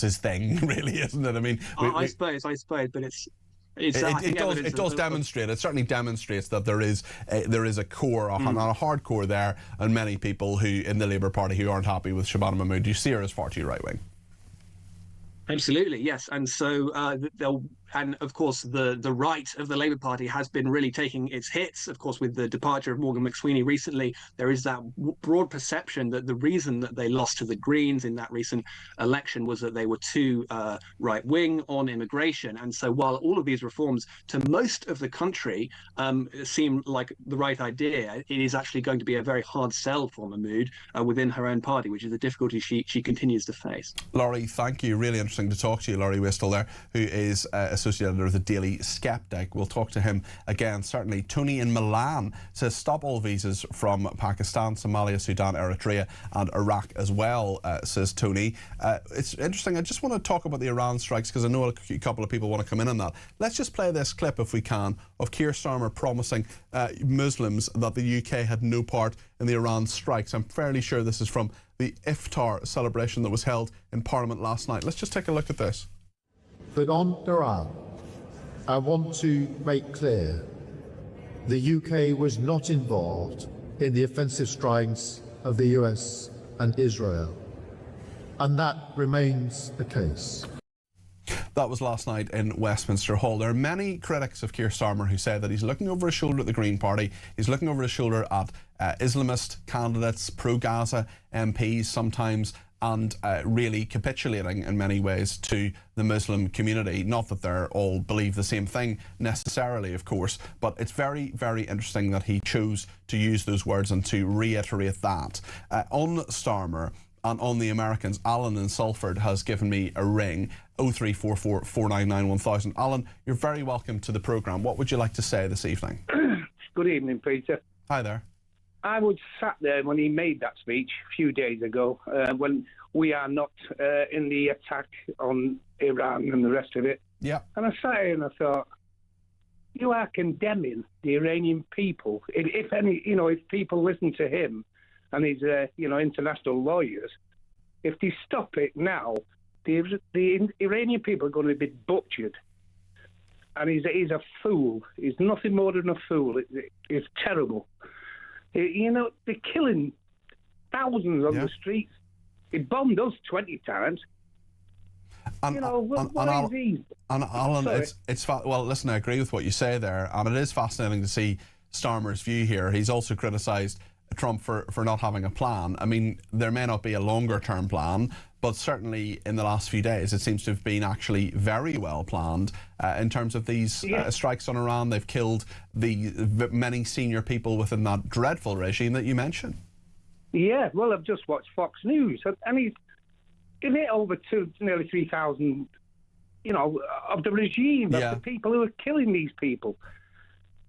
his thing, really, isn't it? I mean, I suppose, but it does demonstrate. It certainly demonstrates that there is a core, and a hardcore there, and many people who in the Labour Party who aren't happy with Shabana Mahmood. Do you see her as far too right wing? Absolutely, yes. And so and of course the right of the Labour Party has been really taking its hits. Of course, with the departure of Morgan McSweeney recently, there is that broad perception that the reason that they lost to the Greens in that recent election was that they were too right-wing on immigration. And so while all of these reforms to most of the country seem like the right idea, it is actually going to be a very hard sell for Mahmood within her own party, which is a difficulty she continues to face. Laurie, thank you. Really interesting to talk to you. Laurie Whistle there, who is associate editor of the Daily Skeptic. We'll talk to him again, certainly. Tony in Milan says stop all visas from Pakistan, Somalia, Sudan, Eritrea and Iraq as well, says Tony. It's interesting. I just want to talk about the Iran strikes because I know a couple of people want to come in on that. Let's just play this clip, if we can, of Keir Starmer promising Muslims that the UK had no part in the Iran strikes. I'm fairly sure this is from the Iftar celebration that was held in Parliament last night. Let's just take a look at this. But on Iran, I want to make clear the UK was not involved in the offensive strikes of the US and Israel, and that remains the case. That was last night in Westminster Hall. There are many critics of Keir Starmer who say that he's looking over his shoulder at the Green Party, he's looking over his shoulder at Islamist candidates, pro-Gaza MPs sometimes, and really capitulating in many ways to the Muslim community. Not that they're all believe the same thing necessarily, of course, but it's very, very interesting that he chose to use those words and to reiterate that. On Starmer and on the Americans, Alan in Salford has given me a ring, 0344 499 1000. Alan, you're very welcome to the programme. What would you like to say this evening? Good evening, Peter. Hi there. I was sat there when he made that speech a few days ago, when we are not in the attack on Iran and the rest of it. Yeah. And I sat here and I thought, you are condemning the Iranian people. If people listen to him and his, international lawyers, if they stop it now, the Iranian people are going to be butchered. And he's a fool. He's nothing more than a fool. It's terrible. They're killing thousands on the streets. He bombed us 20 times. And, what is he? And Alan, well, listen, I agree with what you say there, and it is fascinating to see Starmer's view here. He's also criticised Trump for not having a plan. I mean, there may not be a longer-term plan, but certainly in the last few days, it seems to have been actually very well planned in terms of these strikes on Iran. They've killed many senior people within that dreadful regime that you mentioned. Yeah, well, I've just watched Fox News, and he's hit over to nearly 3,000, of the regime, of the people who are killing these people.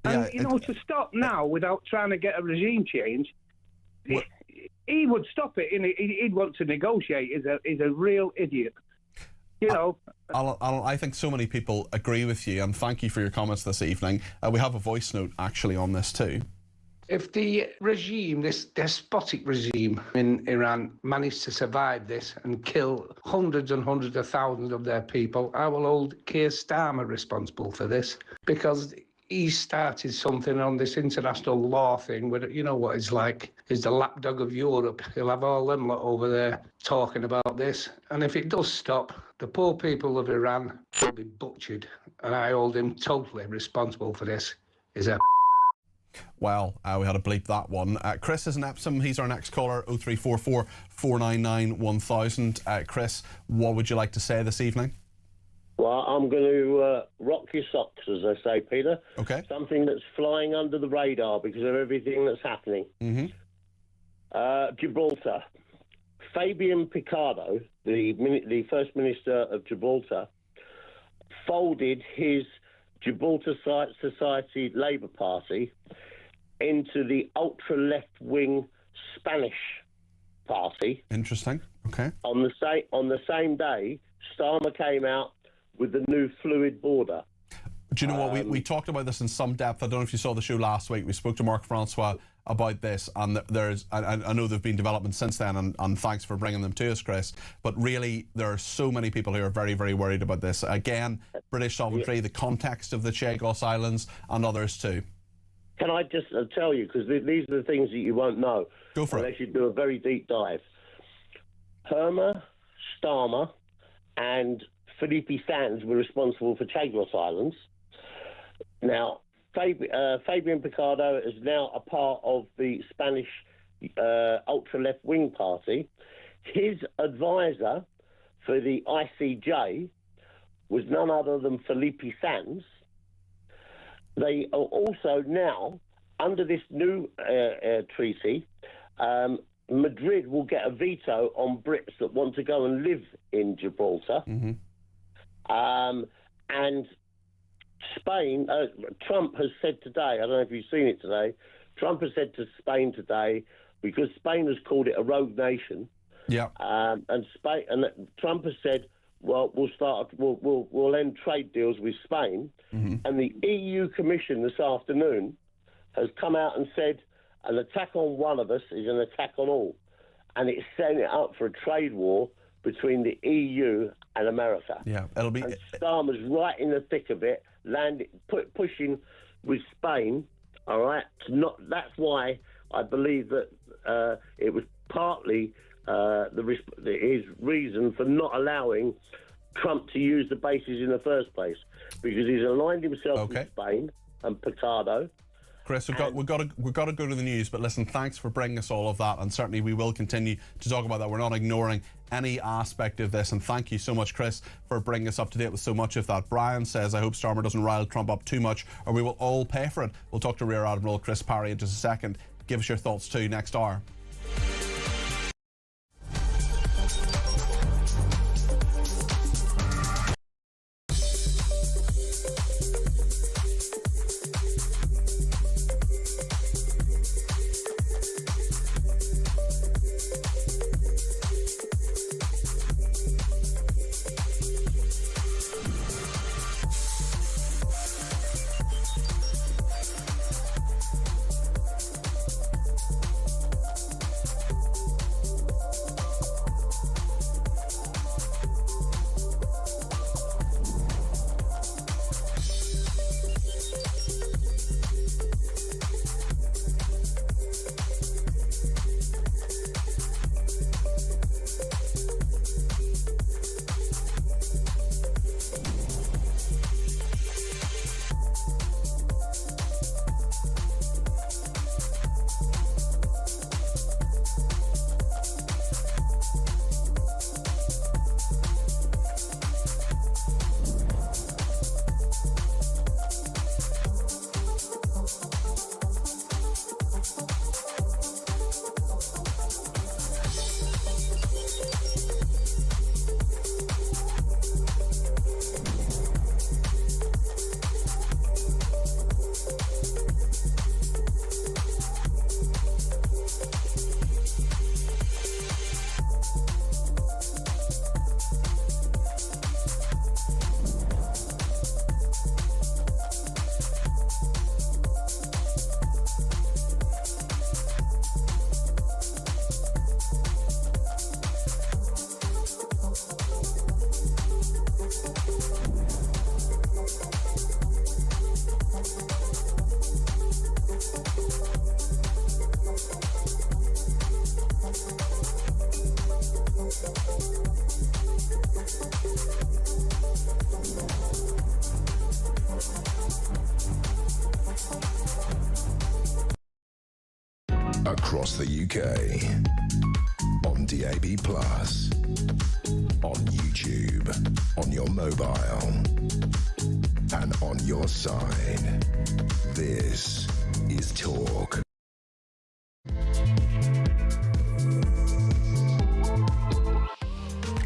And, to stop now without trying to get a regime change, he would stop it, and he'd want to negotiate. He's a real idiot. Alan, I think so many people agree with you, and thank you for your comments this evening. We have a voice note actually on this too. If the regime, this despotic regime in Iran, managed to survive this and kill hundreds and hundreds of thousands of their people, I will hold Keir Starmer responsible for this, because he started something on this international law thing, where you know what it's like. He's the lapdog of Europe. He'll have all them lot over there talking about this. And if it does stop, the poor people of Iran will be butchered. And I hold him totally responsible for this. He's a... Well, we had to bleep that one. Chris is in Epsom. He's our next caller, 0344 499 1000. Chris, what would you like to say this evening? Well, I'm going to rock your socks, as they say, Peter. Okay. Something that's flying under the radar because of everything that's happening. Gibraltar. Fabian Picardo, the First Minister of Gibraltar, folded his Gibraltar Society Labour Party into the ultra-left-wing Spanish party. Interesting. Okay. On the same day, Starmer came out with the new fluid border. Do you know what? We talked about this in some depth. I don't know if you saw the show last week. We spoke to Mark Francois about this, and I know there have been developments since then, and thanks for bringing them to us, Chris. But really, there are so many people who are very, very worried about this. Again, British sovereignty, the context of the Chagos Islands, and others too. Can I just tell you, because these are the things that you won't know. Go for it. Unless you do a very deep dive. Herma, Starmer, and Felipe Sands were responsible for Chagos Islands. Now, Fabian Picardo is now a part of the Spanish ultra-left-wing party. His advisor for the ICJ was none other than Felipe Sands. They are also now, under this new treaty, Madrid will get a veto on Brits that want to go and live in Gibraltar. And Spain, Trump has said today, I don't know if you've seen it today, Trump has said to Spain today, because Spain has called it a rogue nation. Yeah. And Trump has said, well, we'll end trade deals with Spain. And the EU Commission this afternoon has come out and said an attack on one of us is an attack on all. And it's setting it up for a trade war between the EU and America. Yeah, it'll be. And Starmer's right in the thick of it, pushing with Spain. All right, that's why I believe that it was partly his reason for not allowing Trump to use the bases in the first place, because he's aligned himself with Spain and Picardo. Chris, we've got to go to the news, but listen, thanks for bringing us all of that, and certainly we will continue to talk about that. We're not ignoring any aspect of this, and thank you so much, Chris, for bringing us up to date with so much of that. Brian says, I hope Starmer doesn't rile Trump up too much, or we will all pay for it. We'll talk to Rear Admiral Chris Parry in just a second. Give us your thoughts too next hour. across the UK, on DAB+, on YouTube, on your mobile, and on your side. This is Talk.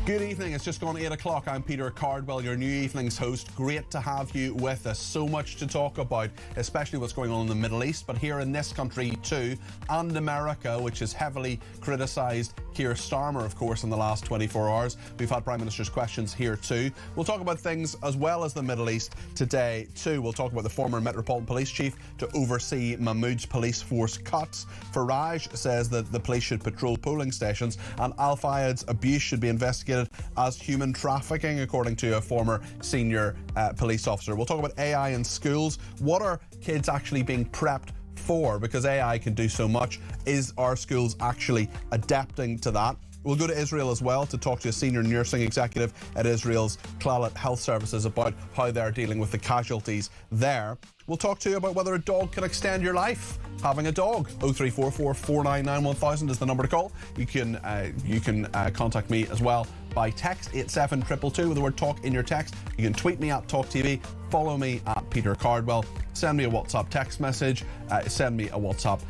Good evening, it's just gone 8 o'clock. I'm Peter Cardwell, your new evening's host. Great to have you with us. So much to talk about, especially what's going on in the Middle East, but here in this country too, and America, which has heavily criticised Keir Starmer, of course, in the last 24 hours. We've had Prime Minister's questions here too. We'll talk about things as well as the Middle East today too. We'll talk about the former Metropolitan Police Chief to oversee Mahmoud's police force cuts. Farage says that the police should patrol polling stations, and Al Fayed's abuse should be investigated as human trafficking, according to a former senior police officer. We'll talk about AI in schools. What are kids actually being prepped for? Because AI can do so much. Is our schools actually adapting to that? We'll go to Israel as well to talk to a senior nursing executive at Israel's Clalit Health Services about how they're dealing with the casualties there. We'll talk to you about whether a dog can extend your life. Having a dog. 0344 499 1000 is the number to call. You can contact me as well by text 87222 with the word talk in your text. You can tweet me at talkTV. Follow me at Peter Cardwell. Send me a WhatsApp text message. Send me a WhatsApp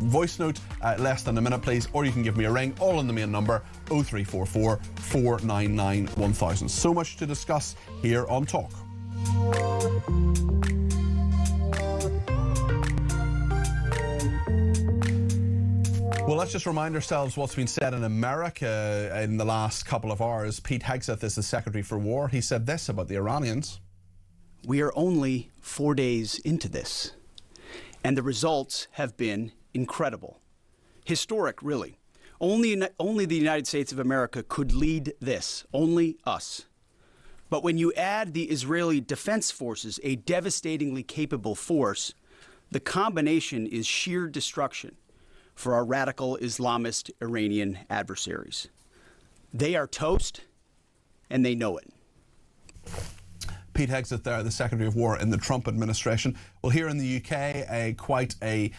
voice note, less than a minute please, or you can give me a ring, all on the main number 0344 499 1000. So much to discuss here on Talk. Well, let's just remind ourselves what's been said in America in the last couple of hours. Pete Hegseth is the Secretary for War. He said this about the Iranians. We are only 4 days into this, and the results have been incredible. Historic, really. Only the United States of America could lead this, only us. But when you add the Israeli Defense Forces, a devastatingly capable force, the combination is sheer destruction for our radical Islamist Iranian adversaries. They are toast, and they know it. Pete Hegseth there, the Secretary of War in the Trump administration. Well, here in the UK, quite a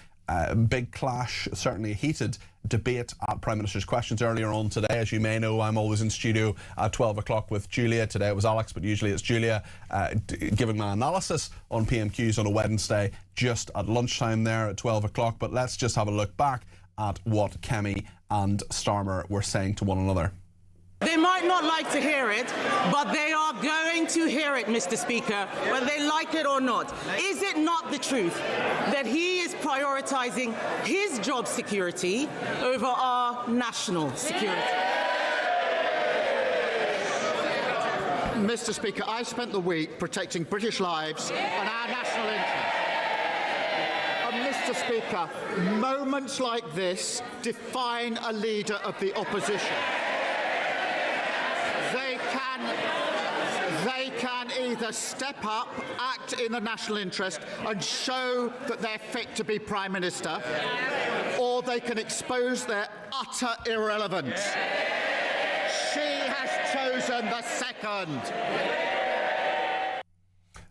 big clash, certainly a heated debate at Prime Minister's questions earlier on today. As you may know, I'm always in studio at 12 o'clock with Julia. Today it was Alex, but usually it's Julia giving my analysis on PMQs on a Wednesday just at lunchtime there at 12 o'clock. But let's just have a look back at what Kemi and Starmer were saying to one another. They might not like to hear it, but they are going to hear it, Mr. Speaker, whether they like it or not. Is it not the truth that he is prioritising his job security over our national security? Mr. Speaker, I spent the week protecting British lives and our national interest. Mr. Speaker, moments like this define a leader of the opposition. They can either step up, act in the national interest and show that they're fit to be Prime Minister, or they can expose their utter irrelevance. She has chosen the second.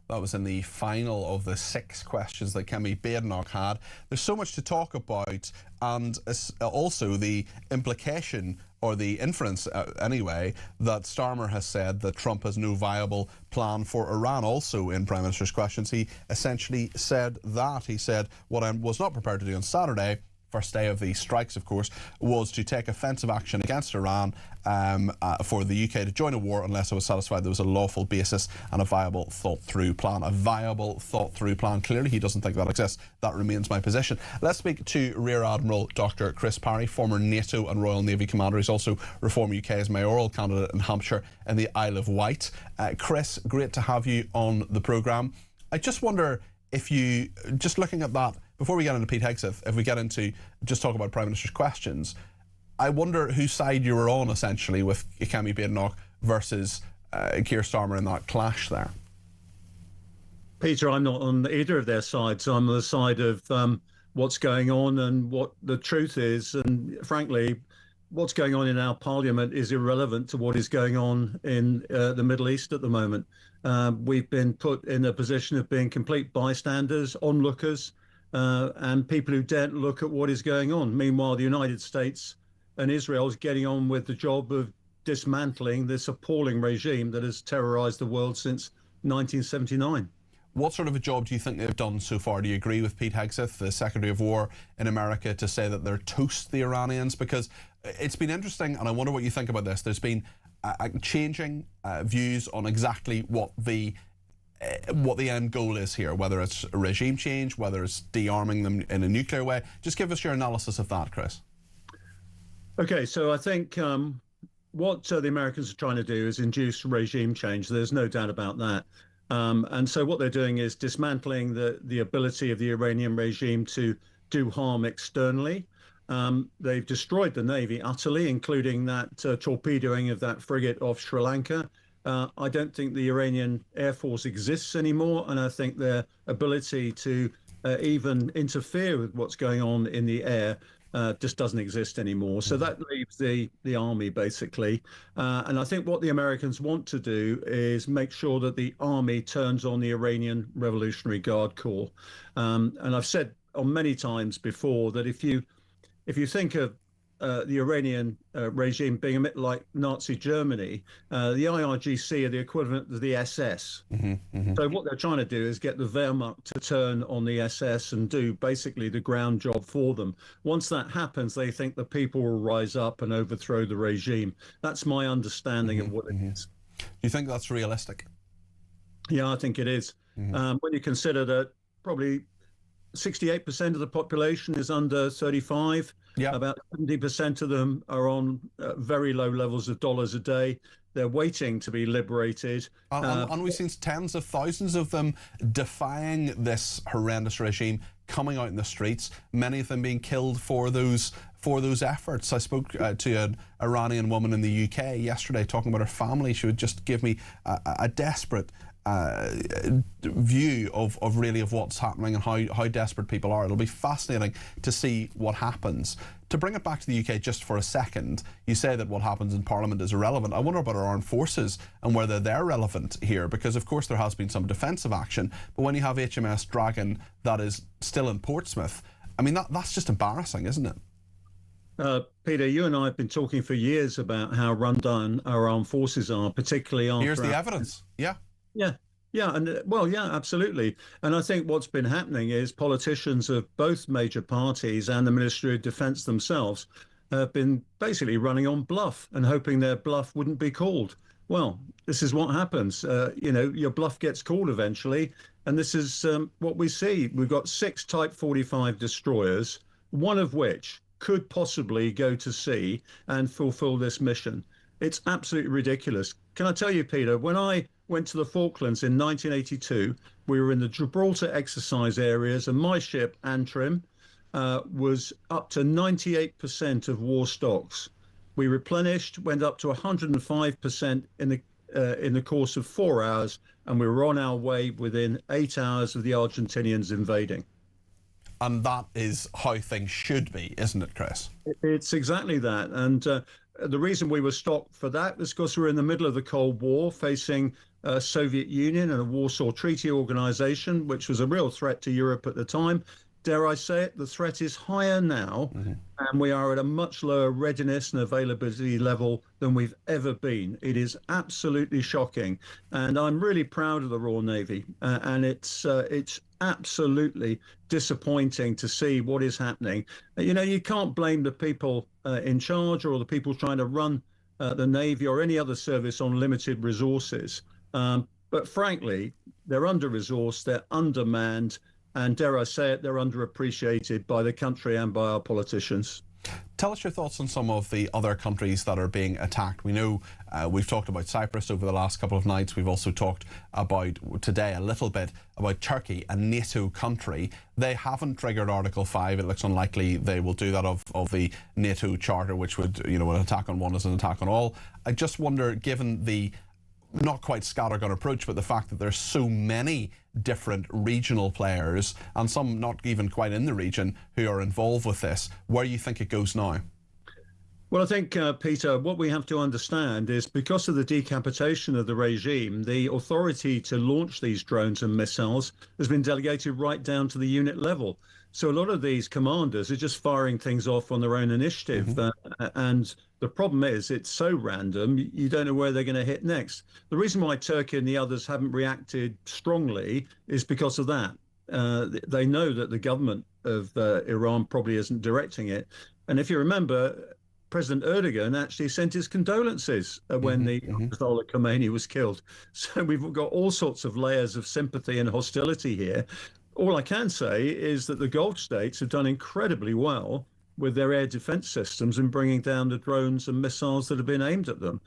That was in the final of the 6 questions that Kemi Badenoch had. There's so much to talk about, and also the implication, or the inference anyway, that Starmer has said that Trump has no viable plan for Iran. Also in Prime Minister's questions, he essentially said that. He said, what I was not prepared to do on Saturday, first day of the strikes, of course, was to take offensive action against Iran for the UK to join a war unless I was satisfied there was a lawful basis and a viable, thought-through plan. A viable, thought-through plan. Clearly, he doesn't think that exists. That remains my position. Let's speak to Rear Admiral Dr. Chris Parry, former NATO and Royal Navy commander. He's also Reform UK's mayoral candidate in Hampshire and the Isle of Wight. Chris, great to have you on the programme. I just wonder if you, just looking at that, before we get into Pete Hegseth, if we get into just talk about Prime Minister's questions, I wonder whose side you were on, essentially, with Kemi Badenoch versus Keir Starmer in that clash there. Peter, I'm not on either of their sides. I'm on the side of what's going on and what the truth is. And frankly, what's going on in our parliament is irrelevant to what is going on in the Middle East at the moment. We've been put in a position of being complete bystanders, onlookers, and people who daren't look at what is going on. Meanwhile, the United States and Israel is getting on with the job of dismantling this appalling regime that has terrorized the world since 1979. What sort of a job do you think they've done so far? Do you agree with Pete Hegseth, the Secretary of War in America, to say that they're toast, the Iranians? Because it's been interesting, and I wonder what you think about this. There's been changing views on exactly what the end goal is here, whether it's a regime change, whether it's de-arming them in a nuclear way. Just give us your analysis of that, Chris. Okay, so I think what the Americans are trying to do is induce regime change. There's no doubt about that. And so what they're doing is dismantling the ability of the Iranian regime to do harm externally. They've destroyed the Navy utterly, including that torpedoing of that frigate off Sri Lanka. I don't think the Iranian Air Force exists anymore, and I think their ability to even interfere with what's going on in the air just doesn't exist anymore. So that leaves the army, basically. And I think what the Americans want to do is make sure that the army turns on the Iranian Revolutionary Guard Corps. And I've said on many times before that if you think of the Iranian regime being a bit like Nazi Germany, the IRGC are the equivalent of the SS. So what they're trying to do is get the Wehrmacht to turn on the SS and do basically the ground job for them. Once that happens, they think the people will rise up and overthrow the regime. That's my understanding of what it is. Do you think that's realistic? Yeah, I think it is. When you consider that probably 68% of the population is under 35. Yeah. About 70% of them are on very low levels of dollars a day. They're waiting to be liberated. And we've seen tens of thousands of them defying this horrendous regime, coming out in the streets, many of them being killed for those efforts. I spoke to an Iranian woman in the UK yesterday talking about her family. She would just give me a desperate view of what's happening and how desperate people are. It'll be fascinating to see what happens. To bring it back to the UK just for a second, you say that what happens in Parliament is irrelevant. I wonder about our armed forces and whether they're relevant here, because of course there has been some defensive action, but when you have HMS Dragon that is still in Portsmouth, I mean that's just embarrassing, isn't it? Peter, you and I have been talking for years about how rundown our armed forces are, particularly after... Here's the evidence. Yeah. Yeah, and well, yeah, absolutely. And I think what's been happening is politicians of both major parties and the Ministry of Defence themselves have been basically running on bluff and hoping their bluff wouldn't be called. Well, this is what happens. Your bluff gets called eventually, and this is what we see. We've got 6 Type 45 destroyers, one of which could possibly go to sea and fulfill this mission. It's absolutely ridiculous. Can I tell you, Peter, when I went to the Falklands in 1982, we were in the Gibraltar exercise areas, and my ship, Antrim, was up to 98% of war stocks. We replenished, went up to 105% in the course of 4 hours, and we were on our way within 8 hours of the Argentinians invading. And that is how things should be, isn't it, Chris? It's exactly that. And the reason we were stocked for that was because we were in the middle of the Cold War, facing Soviet Union and a Warsaw Treaty Organization, which was a real threat to Europe at the time. Dare I say it, the threat is higher now, and we are at a much lower readiness and availability level than we've ever been. It is absolutely shocking, and I'm really proud of the Royal Navy, and it's absolutely disappointing to see what is happening. You can't blame the people in charge or the people trying to run the Navy or any other service on limited resources. But frankly, they're under-resourced, they're undermanned, and dare I say it, they're underappreciated by the country and by our politicians. Tell us your thoughts on some of the other countries that are being attacked. We know we've talked about Cyprus over the last couple of nights. We've also talked about today a little bit about Turkey, a NATO country. They haven't triggered Article 5. It looks unlikely they will do that of the NATO Charter, which would, an attack on one is an attack on all. I just wonder, given the not quite scattergun approach, but the fact that there's so many different regional players and some not even quite in the region who are involved with this, where you think it goes now? Well, I think, Peter, what we have to understand is because of the decapitation of the regime, the authority to launch these drones and missiles has been delegated right down to the unit level. So a lot of these commanders are just firing things off on their own initiative. And the problem is it's so random, you don't know where they're going to hit next. The reason why Turkey and the others haven't reacted strongly is because of that. They know that the government of Iran probably isn't directing it. And if you remember, President Erdogan actually sent his condolences when the Ayatollah Khomeini was killed. So we've got all sorts of layers of sympathy and hostility here. All I can say is that the Gulf states have done incredibly well with their air defense systems in bringing down the drones and missiles that have been aimed at them.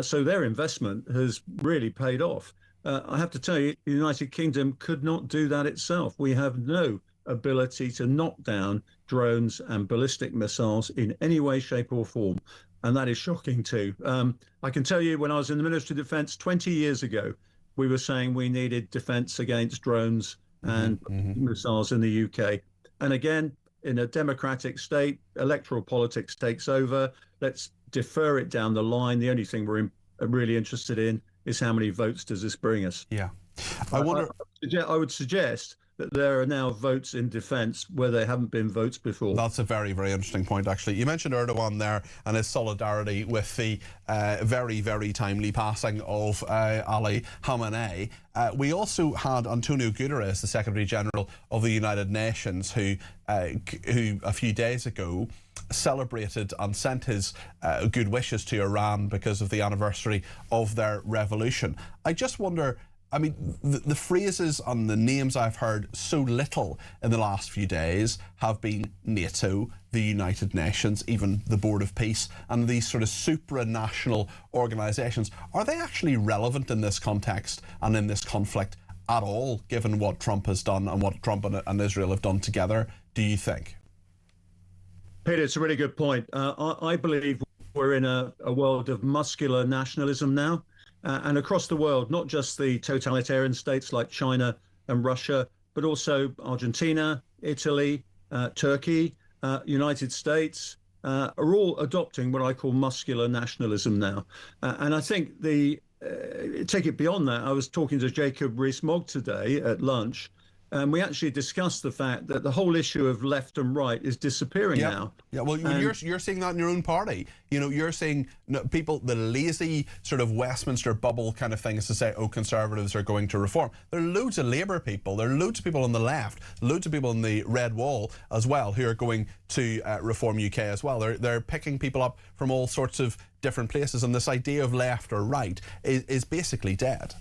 So their investment has really paid off. I have to tell you, the United Kingdom could not do that itself. We have no ability to knock down drones and ballistic missiles in any way, shape or form. And that is shocking too. I can tell you when I was in the Ministry of Defence 20 years ago, we were saying we needed defence against drones and missiles in the UK. And again, in a democratic state, electoral politics takes over. Let's defer it down the line. The only thing we're really interested in is how many votes does this bring us? Yeah. I would suggest that there are now votes in defence where there haven't been votes before. That's a very, very interesting point, actually. You mentioned Erdogan there and his solidarity with the very, very timely passing of Ali Khamenei. We also had Antonio Guterres, the Secretary General of the United Nations, who a few days ago celebrated and sent his good wishes to Iran because of the anniversary of their revolution. I just wonder, I mean, the phrases and the names I've heard so little in the last few days have been NATO, the United Nations, even the Board of Peace, and these sort of supranational organisations. Are they actually relevant in this context and in this conflict at all, given what Trump has done and what Trump and Israel have done together, do you think? Peter, it's a really good point. I believe we're in a world of muscular nationalism now. And across the world, not just the totalitarian states like China and Russia, but also Argentina, Italy, Turkey, United States, are all adopting what I call muscular nationalism now. And I think take it beyond that. I was talking to Jacob Rees-Mogg today at lunch, and we actually discussed the fact that the whole issue of left and right is disappearing now. Yeah, well, you're seeing that in your own party. You know, you're seeing people, the lazy sort of Westminster bubble kind of thing is to say, oh, Conservatives are going to reform. There are loads of Labour people, there are loads of people on the left, loads of people in the red wall as well who are going to reform UK as well. They're picking people up from all sorts of different places, and this idea of left or right is basically dead.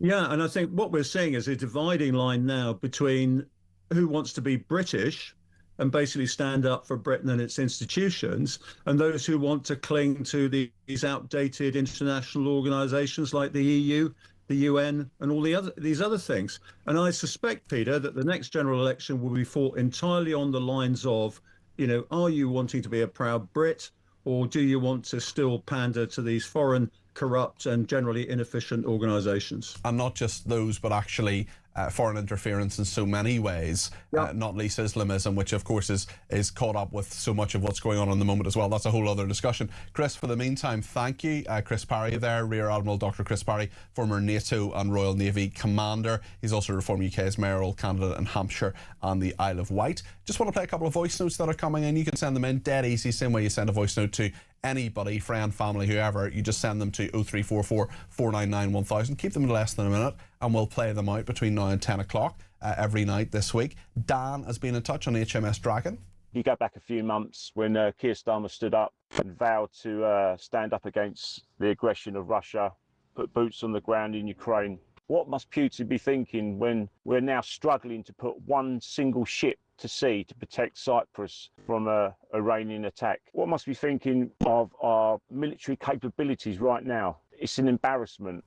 Yeah, and I think what we're seeing is a dividing line now between who wants to be British and basically stand up for Britain and its institutions, and those who want to cling to these outdated international organisations like the EU, the UN, and all these other things. And I suspect, Peter, that the next general election will be fought entirely on the lines of, you know, are you wanting to be a proud Brit, or do you want to still pander to these foreign, corrupt and generally inefficient organisations? And not just those, but actually foreign interference in so many ways, not least Islamism, which of course is caught up with so much of what's going on in the moment as well. That's a whole other discussion. Chris, for the meantime, thank you. Chris Parry there, Rear Admiral Dr. Chris Parry, former NATO and Royal Navy commander. He's also Reform UK's mayoral candidate in Hampshire and the Isle of Wight. Just want to play a couple of voice notes that are coming in. You can send them in dead easy, same way you send a voice note to anybody, friend, family, whoever. You just send them to 0344 499 1000. Keep them less than a minute and we'll play them out between now and 10 o'clock every night this week. Dan has been in touch on HMS Dragon. You go back a few months when Keir Starmer stood up and vowed to stand up against the aggression of Russia, put boots on the ground in Ukraine. What must Putin be thinking when we're now struggling to put one single ship to sea to protect Cyprus from an Iranian attack? What must be thinking of our military capabilities right now? It's an embarrassment.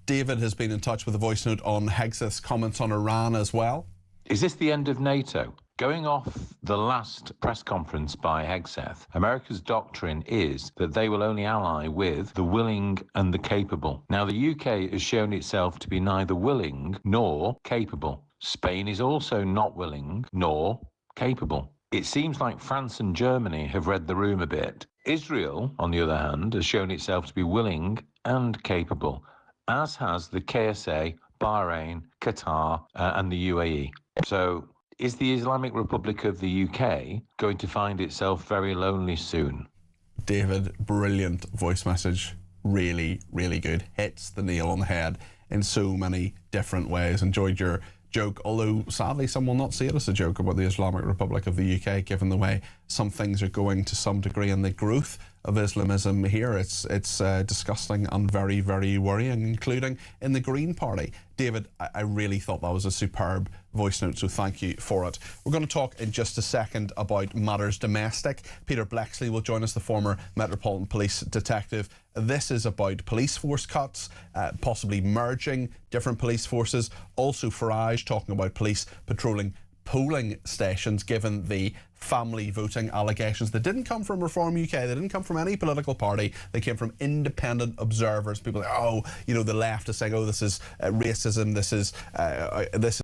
David has been in touch with a voice note on Hegseth's comments on Iran as well. Is this the end of NATO? Going off the last press conference by Hegseth, America's doctrine is that they will only ally with the willing and the capable. Now, the UK has shown itself to be neither willing nor capable. Spain is also not willing nor capable. It seems like France and Germany have read the room a bit. Israel, on the other hand, has shown itself to be willing and capable, as has the KSA, Bahrain, Qatar, and the UAE. So is the Islamic Republic of the UK going to find itself very lonely soon? David, brilliant voice message. Really, really good. Hits the nail on the head in so many different ways. Enjoyed your joke, although sadly some will not see it as a joke about the Islamic Republic of the UK, given the way some things are going to some degree and the growth of Islamism here. It's disgusting and very, very worrying, including in the Green Party. David, I really thought that was a superb voice note, so thank you for it. We're going to talk in just a second about matters domestic. Peter Blexley will join us, the former Metropolitan Police detective. This is about police force cuts, possibly merging different police forces. Also Farage talking about police patrolling polling stations, given the family voting allegations that didn't come from Reform UK, they didn't come from any political party, they came from independent observers. People like, oh, you know, the left is saying, oh, this is racism, this is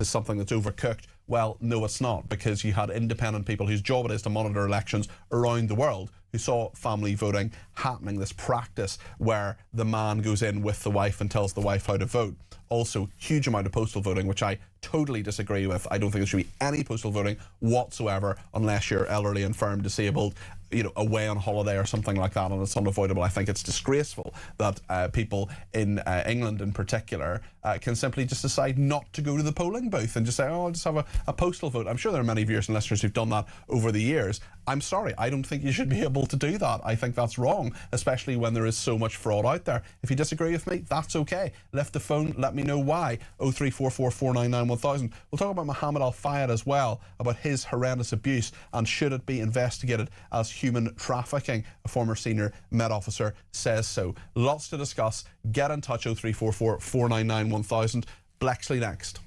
something that's overcooked. Well, no, it's not, because you had independent people whose job it is to monitor elections around the world who saw family voting happening, this practice where the man goes in with the wife and tells the wife how to vote. Also, huge amount of postal voting, which I totally disagree with. I don't think there should be any postal voting whatsoever unless you're elderly, infirm, disabled, you know, away on holiday or something like that, and it's unavoidable. I think it's disgraceful that people in England in particular can simply just decide not to go to the polling booth and just say, oh, I'll just have a postal vote. I'm sure there are many viewers and listeners who've done that over the years. I'm sorry, I don't think you should be able to do that. I think that's wrong, especially when there is so much fraud out there. If you disagree with me, that's okay. Lift the phone, let me know why. 0344 499 1000. We'll talk about Mohammed Al-Fayed as well, about his horrendous abuse and should it be investigated as human trafficking. A former senior Met officer says so. Lots to discuss. Get in touch, 0344 499 1000. Blexley next.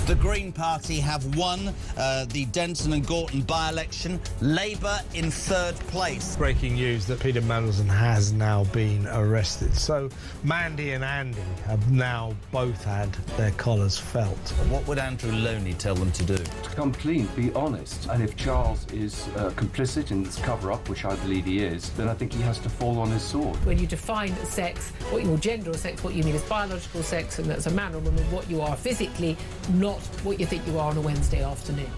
The Green Party have won the Denton and Gorton by-election. Labour in third place. Breaking news that Peter Mandelson has now been arrested. So Mandy and Andy have now both had their collars felt. What would Andrew Loney tell them to do? To come clean, be honest. And if Charles is complicit in this cover-up, which I believe he is, then I think he has to fall on his sword. When you define sex, what your gender or sex, what you mean is biological sex, and that's a man or woman, what you are physically, not what you think you are on a Wednesday afternoon.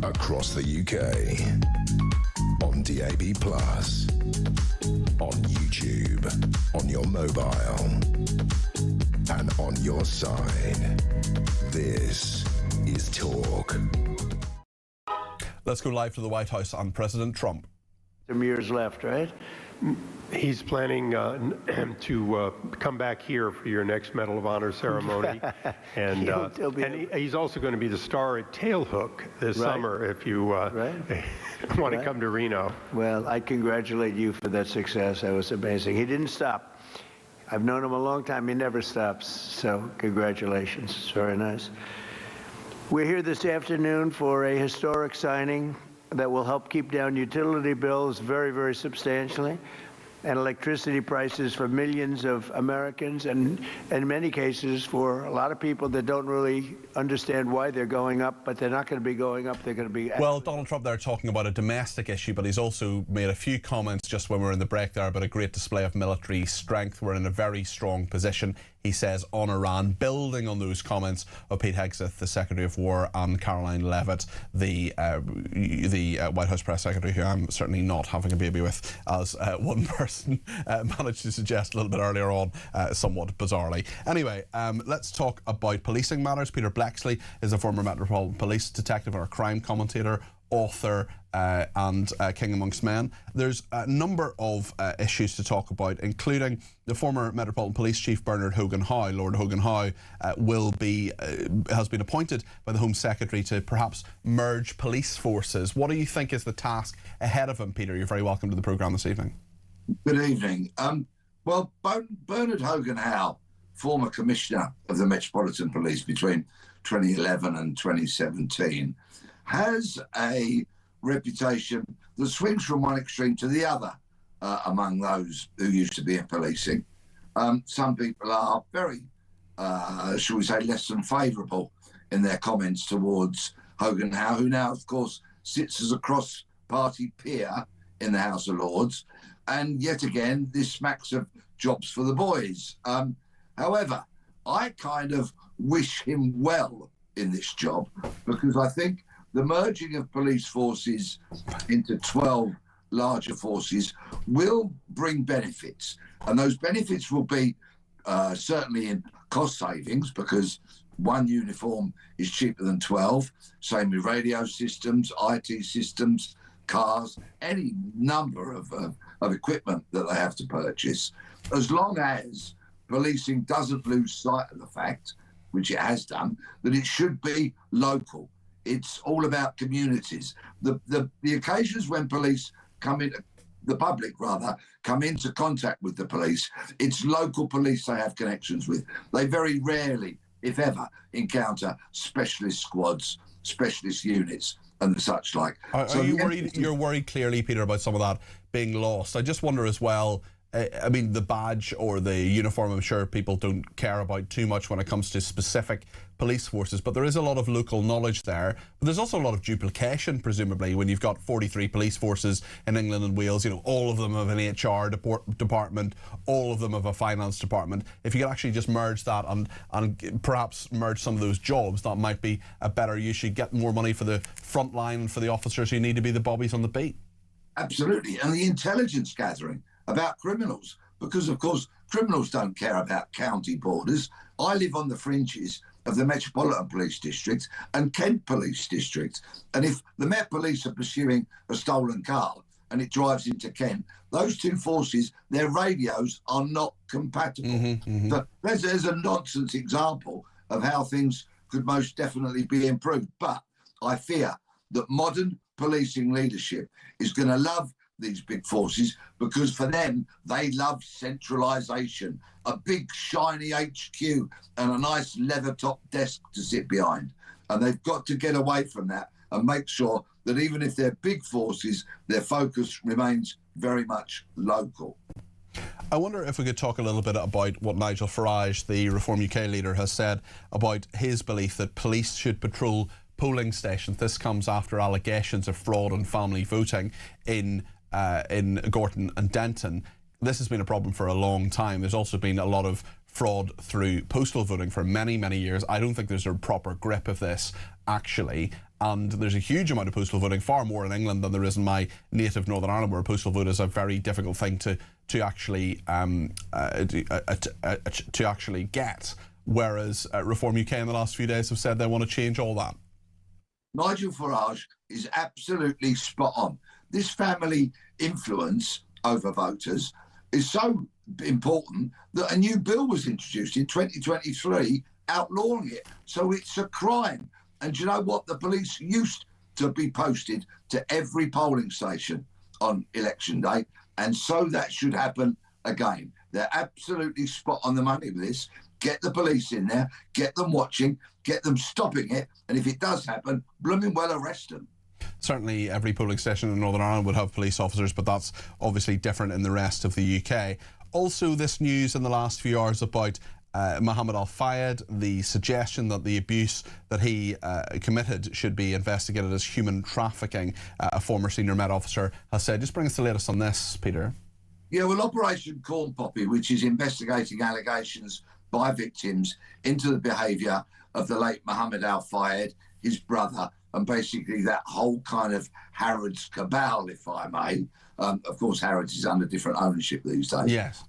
Across the UK on DAB+, on YouTube, on your mobile, and on your side. This is Talk. Let's go live to the White House and President Trump. Some years left, right? He's planning to come back here for your next Medal of Honor ceremony. And, he's also going to be the star at Tailhook this summer if you want to come to Reno. Well, I congratulate you for that success. That was amazing. He didn't stop. I've known him a long time. He never stops. So congratulations. It's very nice. We're here this afternoon for a historic signing that will help keep down utility bills very, very substantially, and electricity prices for millions of Americans, and in many cases for a lot of people that don't really understand why they're going up, but they're not going to be going up, they're going to be... Well, Donald Trump there talking about a domestic issue, but he's also made a few comments just when we were in the break there about a great display of military strength. We're in a very strong position, he says, on Iran, building on those comments of Pete Hegseth, the Secretary of War, and Caroline Leavitt, the White House press secretary, who I'm certainly not having a baby with, as one person managed to suggest a little bit earlier on, somewhat bizarrely. Anyway, let's talk about policing matters. Peter Blexley is a former Metropolitan Police detective and a crime commentator, author, and king amongst men. There's a number of issues to talk about, including the former Metropolitan Police Chief Bernard Hogan-Howe. Lord Hogan-Howe has been appointed by the Home Secretary to perhaps merge police forces. What do you think is the task ahead of him, Peter? You're very welcome to the programme this evening. Good evening. Well, Bernard Hogan-Howe, former Commissioner of the Metropolitan Police between 2011 and 2017, has a reputation that swings from one extreme to the other among those who used to be in policing. Some people are very, shall we say, less than favourable in their comments towards Hogan-Howe, who now, of course, sits as a cross-party peer in the House of Lords. And yet again, this smacks of jobs for the boys. However, I kind of wish him well in this job, because I think the merging of police forces into 12 larger forces will bring benefits. And those benefits will be certainly in cost savings, because one uniform is cheaper than 12. Same with radio systems, IT systems, cars, any number of equipment that they have to purchase. As long as policing doesn't lose sight of the fact, which it has done, that it should be local. It's all about communities. The occasions when police come in, the public rather, come into contact with the police, it's local police they have connections with. They very rarely, if ever, encounter specialist squads, specialist units, and such like. You're worried clearly, Peter, about some of that being lost. I just wonder as well, I mean, the badge or the uniform, I'm sure people don't care about too much when it comes to specific police forces, but there is a lot of local knowledge there. But there's also a lot of duplication, presumably, when you've got 43 police forces in England and Wales. You know, all of them have an HR department, all of them have a finance department. If you could actually just merge that and perhaps merge some of those jobs, that might be a better use. You get more money for the front line and for the officers who need to be the bobbies on the beat. Absolutely. And the intelligence gathering about criminals, because of course criminals don't care about county borders. I live on the fringes of the Metropolitan Police District and Kent Police District, and if the Met Police are pursuing a stolen car and it drives into Kent, those two forces, their radios are not compatible. So there's a nonsense example of how things could most definitely be improved. But I fear that modern policing leadership is going to love these big forces, because for them, they love centralisation, a big shiny HQ and a nice leather-top desk to sit behind. And they've got to get away from that and make sure that even if they're big forces, their focus remains very much local. I wonder if we could talk a little bit about what Nigel Farage, the Reform UK leader, has said about his belief that police should patrol polling stations. This comes after allegations of fraud and family voting in Gorton and Denton. This has been a problem for a long time. There's also been a lot of fraud through postal voting for many, many years. I don't think there's a proper grip of this, actually. And there's a huge amount of postal voting, far more in England than there is in my native Northern Ireland, where postal vote is a very difficult thing to actually get. Whereas Reform UK in the last few days have said they want to change all that. Nigel Farage is absolutely spot on. This family influence over voters is so important that a new bill was introduced in 2023 outlawing it. So it's a crime. And you know what? The police used to be posted to every polling station on election day. And so that should happen again. They're absolutely spot on the money with this. Get the police in there, get them watching, get them stopping it. And if it does happen, blooming well arrest them. Certainly every polling station in Northern Ireland would have police officers, but that's obviously different in the rest of the UK. Also, this news in the last few hours about Mohammed Al-Fayed, the suggestion that the abuse that he committed should be investigated as human trafficking. A former senior Met officer has said. Just bring us the latest on this, Peter. Yeah, well, Operation Corn Poppy, which is investigating allegations by victims into the behaviour of the late Mohammed Al-Fayed, his brother, and basically that whole kind of Harrods cabal, if I may. Of course, Harrods is under different ownership these days. Yes.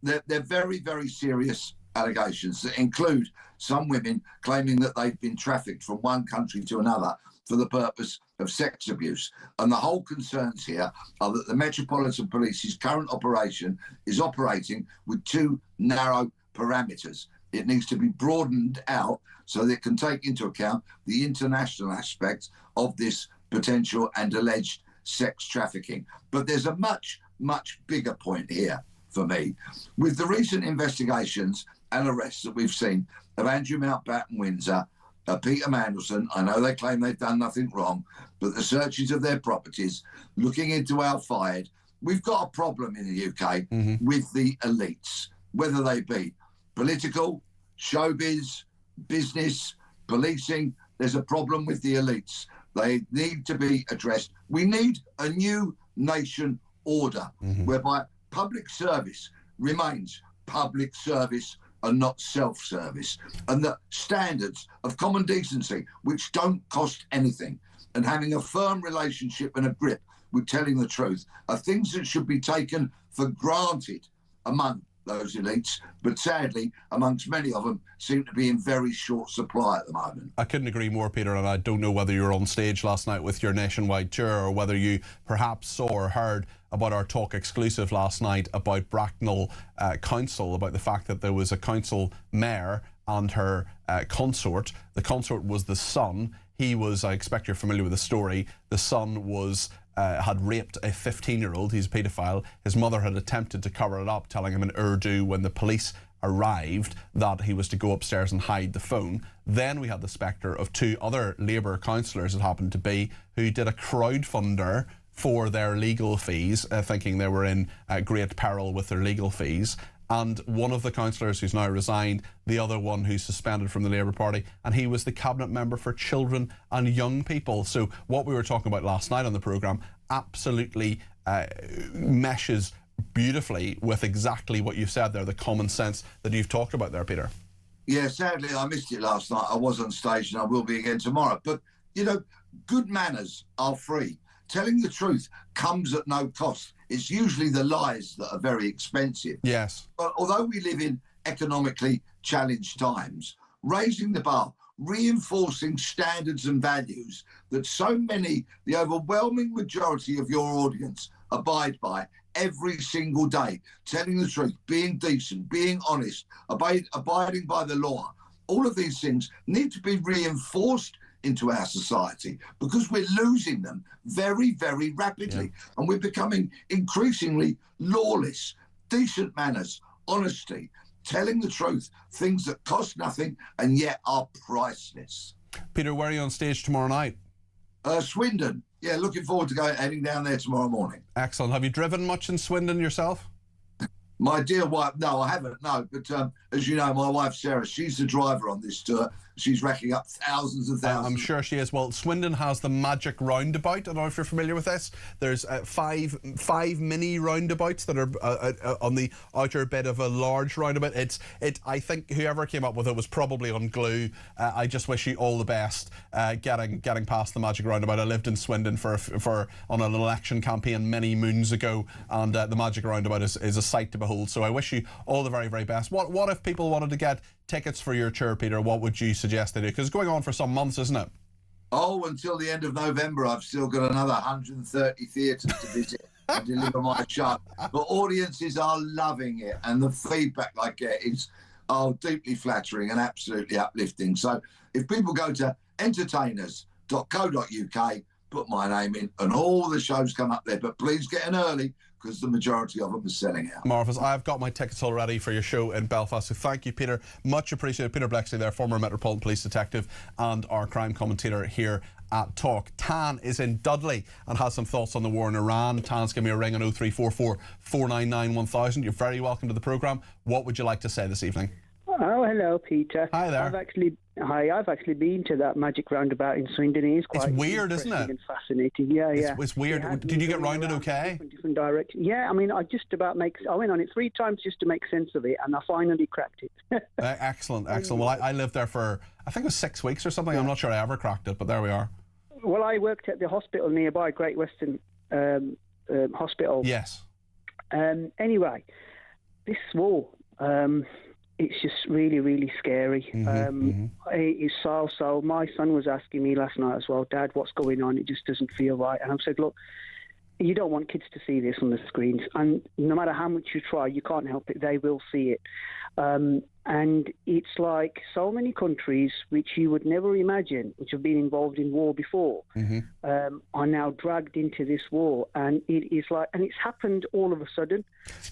They're very, very serious allegations that include some women claiming that they've been trafficked from one country to another for the purpose of sex abuse. And the whole concerns here are that the Metropolitan Police's current operation is operating with too narrow parameters. It needs to be broadened out so that it can take into account the international aspects of this potential and alleged sex trafficking. But there's a much, much bigger point here for me. With the recent investigations and arrests that we've seen of Andrew Mountbatten Windsor, Peter Mandelson, I know they claim they've done nothing wrong, but the searches of their properties, looking into Al-Fayed, we've got a problem in the UK with the elites, whether they be political, showbiz, business, policing. There's a problem with the elites. They need to be addressed. We need a new nation order whereby public service remains public service and not self-service, and the standards of common decency, which don't cost anything, and having a firm relationship and a grip with telling the truth, are things that should be taken for granted among those elites, but sadly, amongst many of them, seem to be in very short supply at the moment. I couldn't agree more, Peter, and I don't know whether you were on stage last night with your nationwide tour or whether you perhaps saw or heard about our Talk exclusive last night about Bracknell Council, about the fact that there was a council mayor and her consort. The consort was the son. He was, I expect you're familiar with the story, the son was had raped a 15-year-old. He's a paedophile. His mother had attempted to cover it up, telling him in Urdu when the police arrived that he was to go upstairs and hide the phone. Then we had the spectre of two other Labour councillors, it happened to be, who did a crowdfunder for their legal fees, thinking they were in great peril with their legal fees. And one of the councillors who's now resigned, the other one who's suspended from the Labour Party, and he was the cabinet member for children and young people. So what we were talking about last night on the programme absolutely meshes beautifully with exactly what you've said there, the common sense that you've talked about there, Peter. Yeah, sadly, I missed it last night. I was on stage and I will be again tomorrow. But, you know, good manners are free. Telling the truth comes at no cost. It's usually the lies that are very expensive. Yes. But although we live in economically challenged times, raising the bar, reinforcing standards and values that so many, the overwhelming majority of your audience, abide by every single day, telling the truth, being decent, being honest, abiding by the law, all of these things need to be reinforced into our society because we're losing them very, very rapidly. Yeah. And we're becoming increasingly lawless. Decent manners, honesty, telling the truth, things that cost nothing and yet are priceless. Peter, where are you on stage tomorrow night? Swindon. Yeah, looking forward to heading down there tomorrow morning. Excellent. Have you driven much in Swindon yourself? My dear wife, no, I haven't, no. But as you know, my wife, Sarah, she's the driver on this tour. she's racking up thousands and thousands. I'm sure she is. Well, Swindon has the magic roundabout. I don't know if you're familiar with this. There's five mini roundabouts that are on the outer bit of a large roundabout. I think whoever came up with it was probably on glue. I just wish you all the best getting past the magic roundabout. I lived in Swindon on an election campaign many moons ago, and the magic roundabout is a sight to behold. So I wish you all the very, very best. What if people wanted to get tickets for your tour, Peter? What would you suggest they do? Because it's going on for some months, isn't it? Oh, until the end of November. I've still got another 130 theatres to visit and deliver my show. But audiences are loving it, and the feedback I get is deeply flattering and absolutely uplifting. So if people go to entertainers.co.uk, put my name in, and all the shows come up there. But please get in early, because the majority of them are selling out. Marvellous. I've got my tickets already for your show in Belfast, so thank you, Peter. Much appreciated. Peter Blexley there, former Metropolitan Police detective and our crime commentator here at Talk. Tan is in Dudley and has some thoughts on the war in Iran. Tan's give me a ring on 0344 499 1000. You're very welcome to the programme. What would you like to say this evening? Oh, hello, Peter. Hi there. I've actually been to that magic roundabout in Swindon. It is quite weird, isn't it? And fascinating. Yeah, yeah. It's weird. Did you get round it okay? Different directions. Yeah, I mean, I went on it 3 times just to make sense of it, and I finally cracked it. Excellent. Well, I lived there for, I think it was 6 weeks or something. I'm not sure I ever cracked it, but there we are. Well, I worked at the hospital nearby, Great Western Hospital. Yes. Anyway, this war. It's just really, really scary. It's so. My son was asking me last night as well, Dad, what's going on? It just doesn't feel right. And I said, look, you don't want kids to see this on the screens. And no matter how much you try, you can't help it. They will see it. And it's like so many countries which you would never imagine, which have been involved in war before, are now dragged into this war. And it's happened all of a sudden.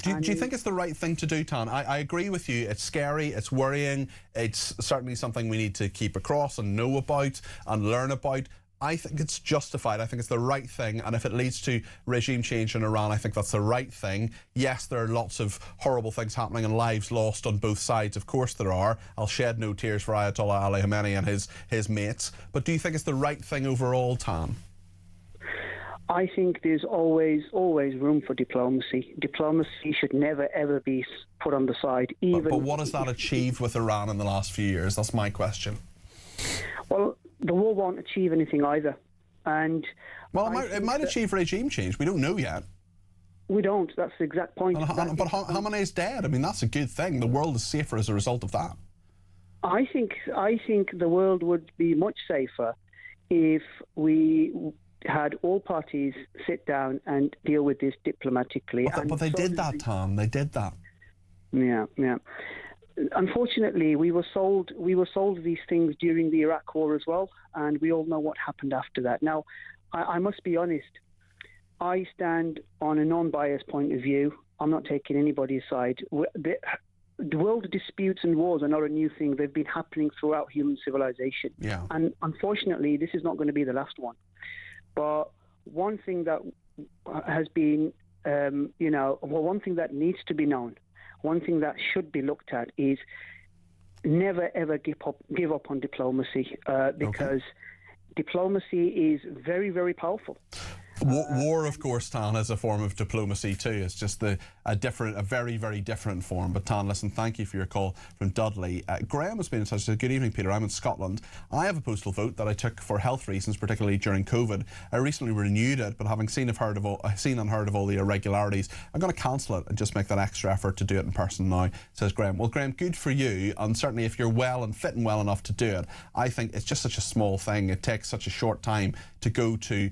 Do you think it's the right thing to do, Tan? I agree with you. It's scary, it's worrying, it's certainly something we need to keep across and know about and learn about. I think it's justified. I think it's the right thing. And if it leads to regime change in Iran, I think that's the right thing. Yes, there are lots of horrible things happening and lives lost on both sides. Of course there are. I'll shed no tears for Ayatollah Ali Khamenei and his mates. But do you think it's the right thing overall, Tan? I think there's always room for diplomacy. Diplomacy should never, ever be put on the side. But what has that achieved with Iran in the last few years? That's my question. Well, the war won't achieve anything either. And it might achieve regime change. We don't know yet. We don't. That's the exact point. But Khamenei is dead. I mean, that's a good thing. The world is safer as a result of that. I think the world would be much safer if we had all parties sit down and deal with this diplomatically. But they did that, Tom. They did that. Yeah. Unfortunately, we were sold these things during the Iraq War as well, and we all know what happened after that. Now, I must be honest. I stand on a non-biased point of view. I'm not taking anybody's side. The world disputes and wars are not a new thing. They've been happening throughout human civilization. Yeah. And unfortunately, this is not going to be the last one. But one thing that has been, one thing that needs to be known, one thing that should be looked at is never, ever give up on diplomacy because diplomacy is very, very powerful. War, of course, Tan, is a form of diplomacy too. It's just a very, very different form. But Tan, listen, thank you for your call from Dudley. Graham has been in touch. Said, good evening, Peter. I'm in Scotland. I have a postal vote that I took for health reasons, particularly during COVID. I recently renewed it, but having seen and heard of all the irregularities, I'm going to cancel it and just make that extra effort to do it in person now, says Graham. Well, Graham, good for you. And certainly if you're well and fit and well enough to do it, I think it's just such a small thing. It takes such a short time to go to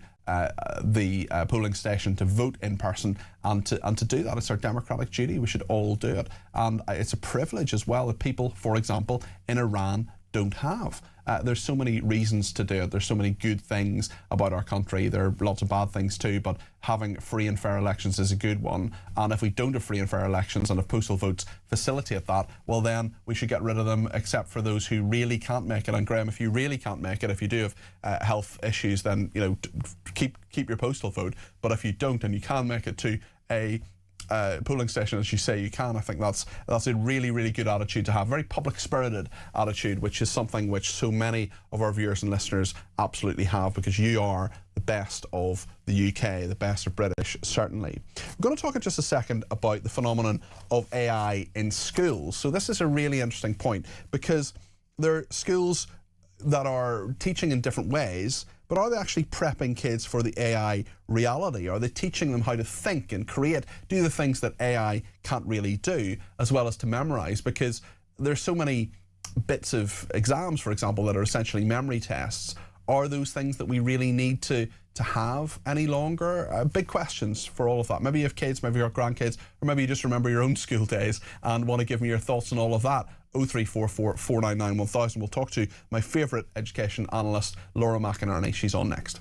the polling station to vote in person, and to do that. It's our democratic duty. We should all do it, and it's a privilege as well that people, for example, in Iran don't have. There's so many reasons to do it. There's so many good things about our country. There are lots of bad things too, but having free and fair elections is a good one. And if we don't have free and fair elections, and if postal votes facilitate that, well then we should get rid of them, except for those who really can't make it. And Graham, if you really can't make it, if you do have health issues, then keep your postal vote. But if you don't and you can make it to a polling station as you say you can. I think that's a really, really good attitude to have, very public-spirited attitude, which is something which so many of our viewers and listeners absolutely have, because you are the best of the UK, the best of British, certainly. I'm going to talk in just a second about the phenomenon of AI in schools. So this is a really interesting point, because there are schools that are teaching in different ways, but are they actually prepping kids for the AI reality? Are they teaching them how to think and create, do the things that AI can't really do, as well as to memorize? Because there's so many bits of exams, for example, that are essentially memory tests. Are those things that we really need to have any longer? Big questions for all of that. Maybe you have kids, maybe you have grandkids, or maybe you just remember your own school days and want to give me your thoughts on all of that. 0344 499 1000. We'll talk to my favourite education analyst, Laura McInerney. She's on next.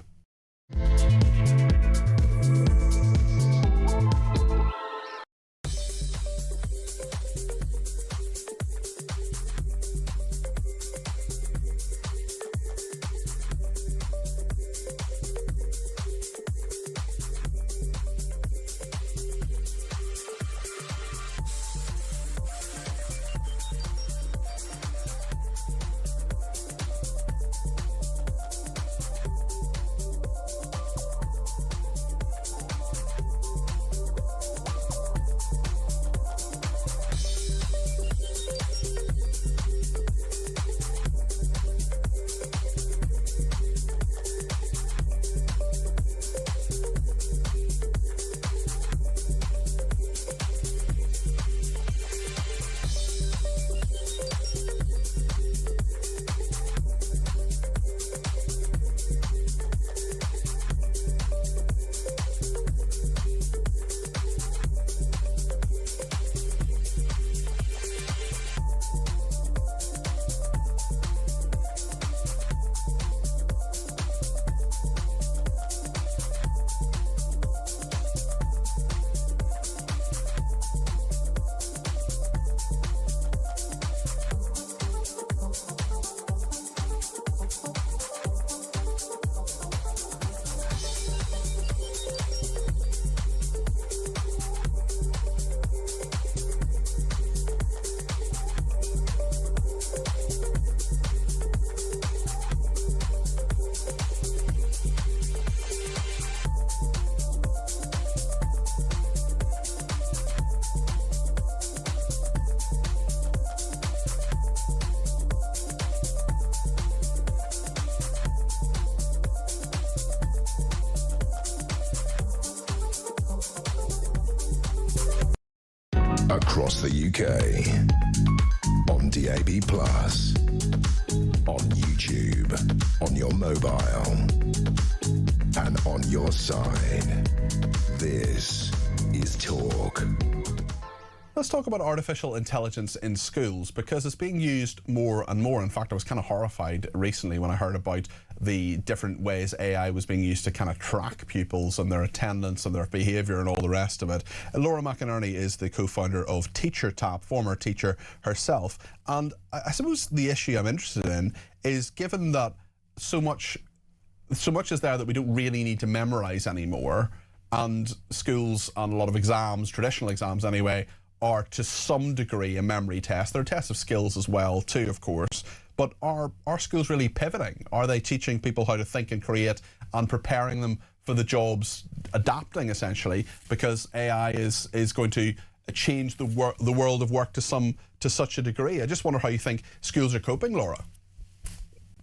Across the UK, on DAB+, on YouTube, on your mobile, and on your side. This is Talk. Let's talk about artificial intelligence in schools, because it's being used more and more. In fact, I was kind of horrified recently when I heard about the different ways AI was being used to kind of track pupils and their attendance and their behaviour and all the rest of it. Laura McInerney is the co-founder of TeacherTap, former teacher herself. And I suppose the issue I'm interested in is, given that so much is there that we don't really need to memorise anymore, and schools and a lot of exams, traditional exams anyway, are to some degree a memory test. They're tests of skills as well too, of course. But are schools really pivoting? Are they teaching people how to think and create and preparing them for the jobs, adapting essentially, because AI is going to change the world of work to such a degree? I just wonder how you think schools are coping, Laura.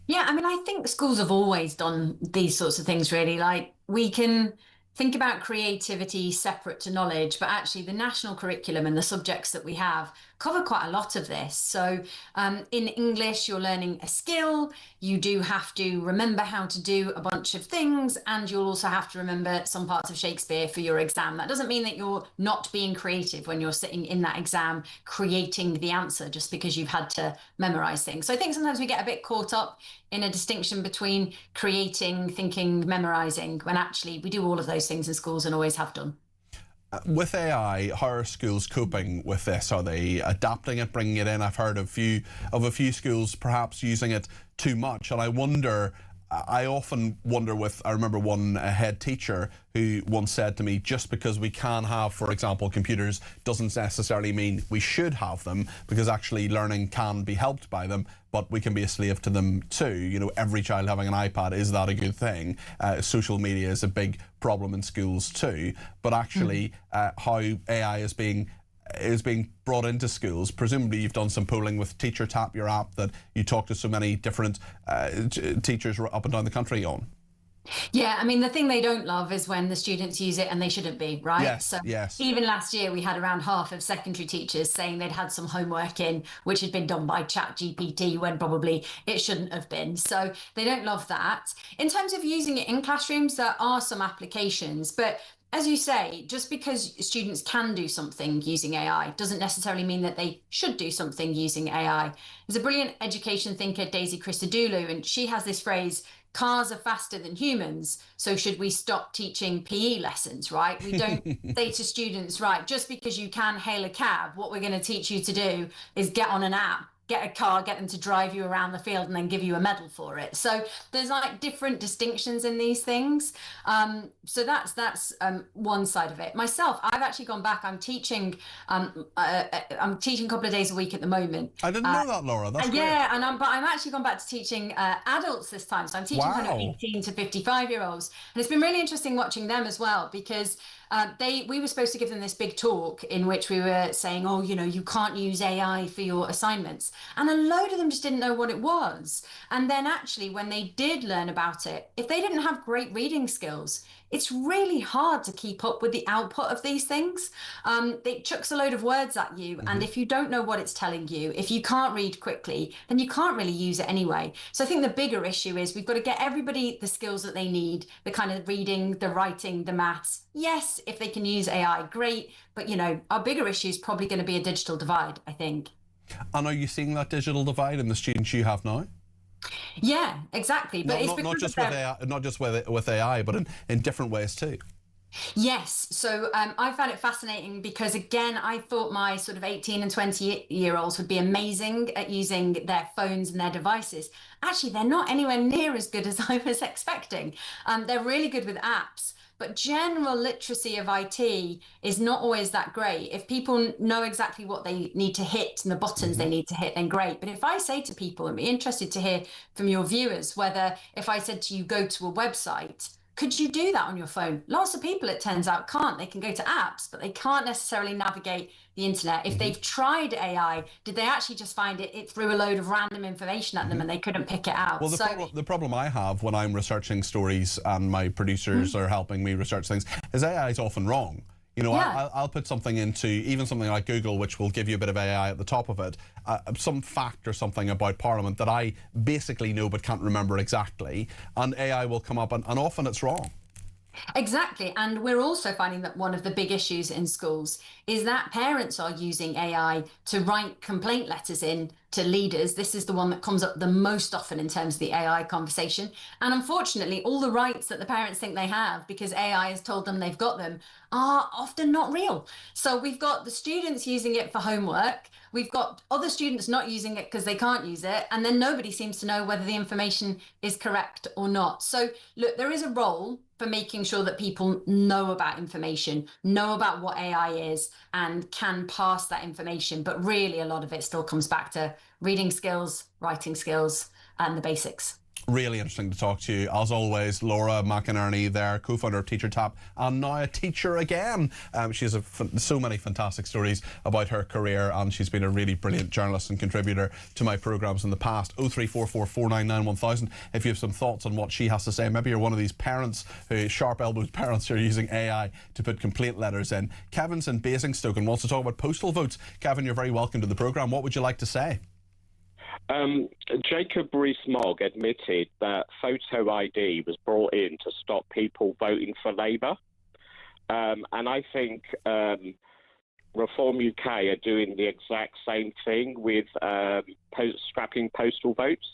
Yeah, I mean, I think schools have always done these sorts of things, really. Like, we can think about creativity separate to knowledge, but actually the national curriculum and the subjects that we have cover quite a lot of this. So in English, you're learning a skill, you do have to remember how to do a bunch of things, and you'll also have to remember some parts of Shakespeare for your exam. That doesn't mean that you're not being creative when you're sitting in that exam creating the answer just because you've had to memorize things. So I think sometimes we get a bit caught up in a distinction between creating, thinking, memorizing, when actually we do all of those things in schools and always have done. With AI, how are schools coping with this? Are they adapting it, bringing it in? I've heard of a few schools perhaps using it too much, and I wonder, I often wonder I remember one head teacher who once said to me, just because we can have, for example, computers doesn't necessarily mean we should have them, because actually learning can be helped by them, but we can be a slave to them too. You know, every child having an iPad, is that a good thing? Social media is a big problem in schools too, but actually how AI is being brought into schools. Presumably you've done some polling with Teacher Tap, your app that you talk to so many different teachers up and down the country on. Yeah, I mean, the thing they don't love is when the students use it and they shouldn't be, right? Yes, so yes. Even last year, we had around half of secondary teachers saying they'd had some homework in, which had been done by ChatGPT when probably it shouldn't have been. So they don't love that. In terms of using it in classrooms, there are some applications, but as you say, just because students can do something using AI doesn't necessarily mean that they should do something using AI. There's a brilliant education thinker, Daisy Christodoulou, and she has this phrase, cars are faster than humans, so should we stop teaching PE lessons, right? We don't say to students, right, just because you can hail a cab, what we're going to teach you to do is get on an app, get a car, get them to drive you around the field and then give you a medal for it. So there's like different distinctions in these things. So that's one side of it. Myself, I've actually gone back. I'm teaching a couple of days a week at the moment. I didn't know that, Laura. That's great. Yeah, but I'm actually gone back to teaching adults this time. So I'm teaching kind of 18 to 55-year-olds. And it's been really interesting watching them as well, because we were supposed to give them this big talk in which we were saying, oh, you know, you can't use AI for your assignments. And a load of them just didn't know what it was. And then actually, when they did learn about it, if they didn't have great reading skills, it's really hard to keep up with the output of these things. It chucks a load of words at you. And if you don't know what it's telling you, if you can't read quickly, then you can't really use it anyway. So I think the bigger issue is we've got to get everybody the skills that they need, the kind of reading, the writing, the maths. Yes, if they can use AI, great. But, you know, our bigger issue is probably going to be a digital divide, I think. And are you seeing that digital divide in the students you have now? Yeah, exactly. But not just with AI, but in different ways too. Yes. So I found it fascinating because, again, I thought my sort of 18 and 20-year-olds would be amazing at using their phones and their devices. Actually, they're not anywhere near as good as I was expecting. They're really good with apps. But general literacy of IT is not always that great. If people know exactly what they need to hit and the buttons they need to hit, then great. But if I say to people, and be interested to hear from your viewers, whether if I said to you, go to a website, could you do that on your phone? Lots of people, it turns out, can't. They can go to apps, but they can't necessarily navigate the internet. If they've tried AI, did they actually just find it threw a load of random information at them and they couldn't pick it out? Well, the problem I have when I'm researching stories and my producers are helping me research things is AI is often wrong. You know, I'll put something into even something like Google, which will give you a bit of AI at the top of it, some fact or something about Parliament that I basically know but can't remember exactly, and AI will come up and often it's wrong. Exactly. And we're also finding that one of the big issues in schools is that parents are using AI to write complaint letters in to leaders. This is the one that comes up the most often in terms of the AI conversation. And unfortunately, all the rights that the parents think they have because AI has told them they've got them are often not real. So we've got the students using it for homework. We've got other students not using it because they can't use it. And then nobody seems to know whether the information is correct or not. So look, there is a role for making sure that people know about information, know about what AI is, and can pass that information. But really, a lot of it still comes back to reading skills, writing skills, and the basics. Really interesting to talk to you. As always, Laura McInerney there, co-founder of Teacher Tap, and now a teacher again. She has so many fantastic stories about her career, and she's been a really brilliant journalist and contributor to my programmes in the past. 0344 499 1000 if you have some thoughts on what she has to say. Maybe you're one of these parents, sharp-elbowed parents who are using AI to put complaint letters in. Kevin's in Basingstoke and wants to talk about postal votes. Kevin, you're very welcome to the programme. What would you like to say? Jacob Rees-Mogg admitted that photo ID was brought in to stop people voting for Labour. And I think Reform UK are doing the exact same thing with scrapping postal votes.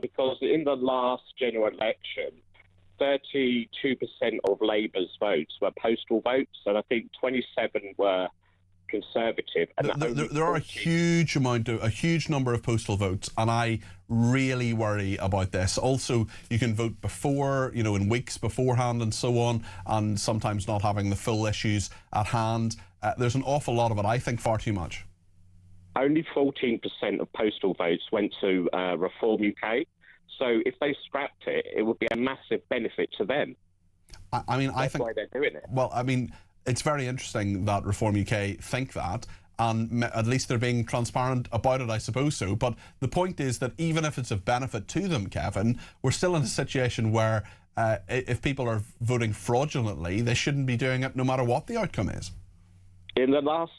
Because in the last general election, 32% of Labour's votes were postal votes, and I think 27 were Conservative. And there are a huge number of postal votes, and I really worry about this. Also, you can vote before, in weeks beforehand and so on, and sometimes not having the full issues at hand. There's an awful lot of it. I think far too much. Only 14% of postal votes went to Reform UK. So if they scrapped it, it would be a massive benefit to them. I think why they're doing it. Well, it's very interesting that Reform UK think that, and at least they're being transparent about it, I suppose so. But the point is that even if it's of benefit to them, Kevin, we're still in a situation where if people are voting fraudulently, they shouldn't be doing it no matter what the outcome is. In the last,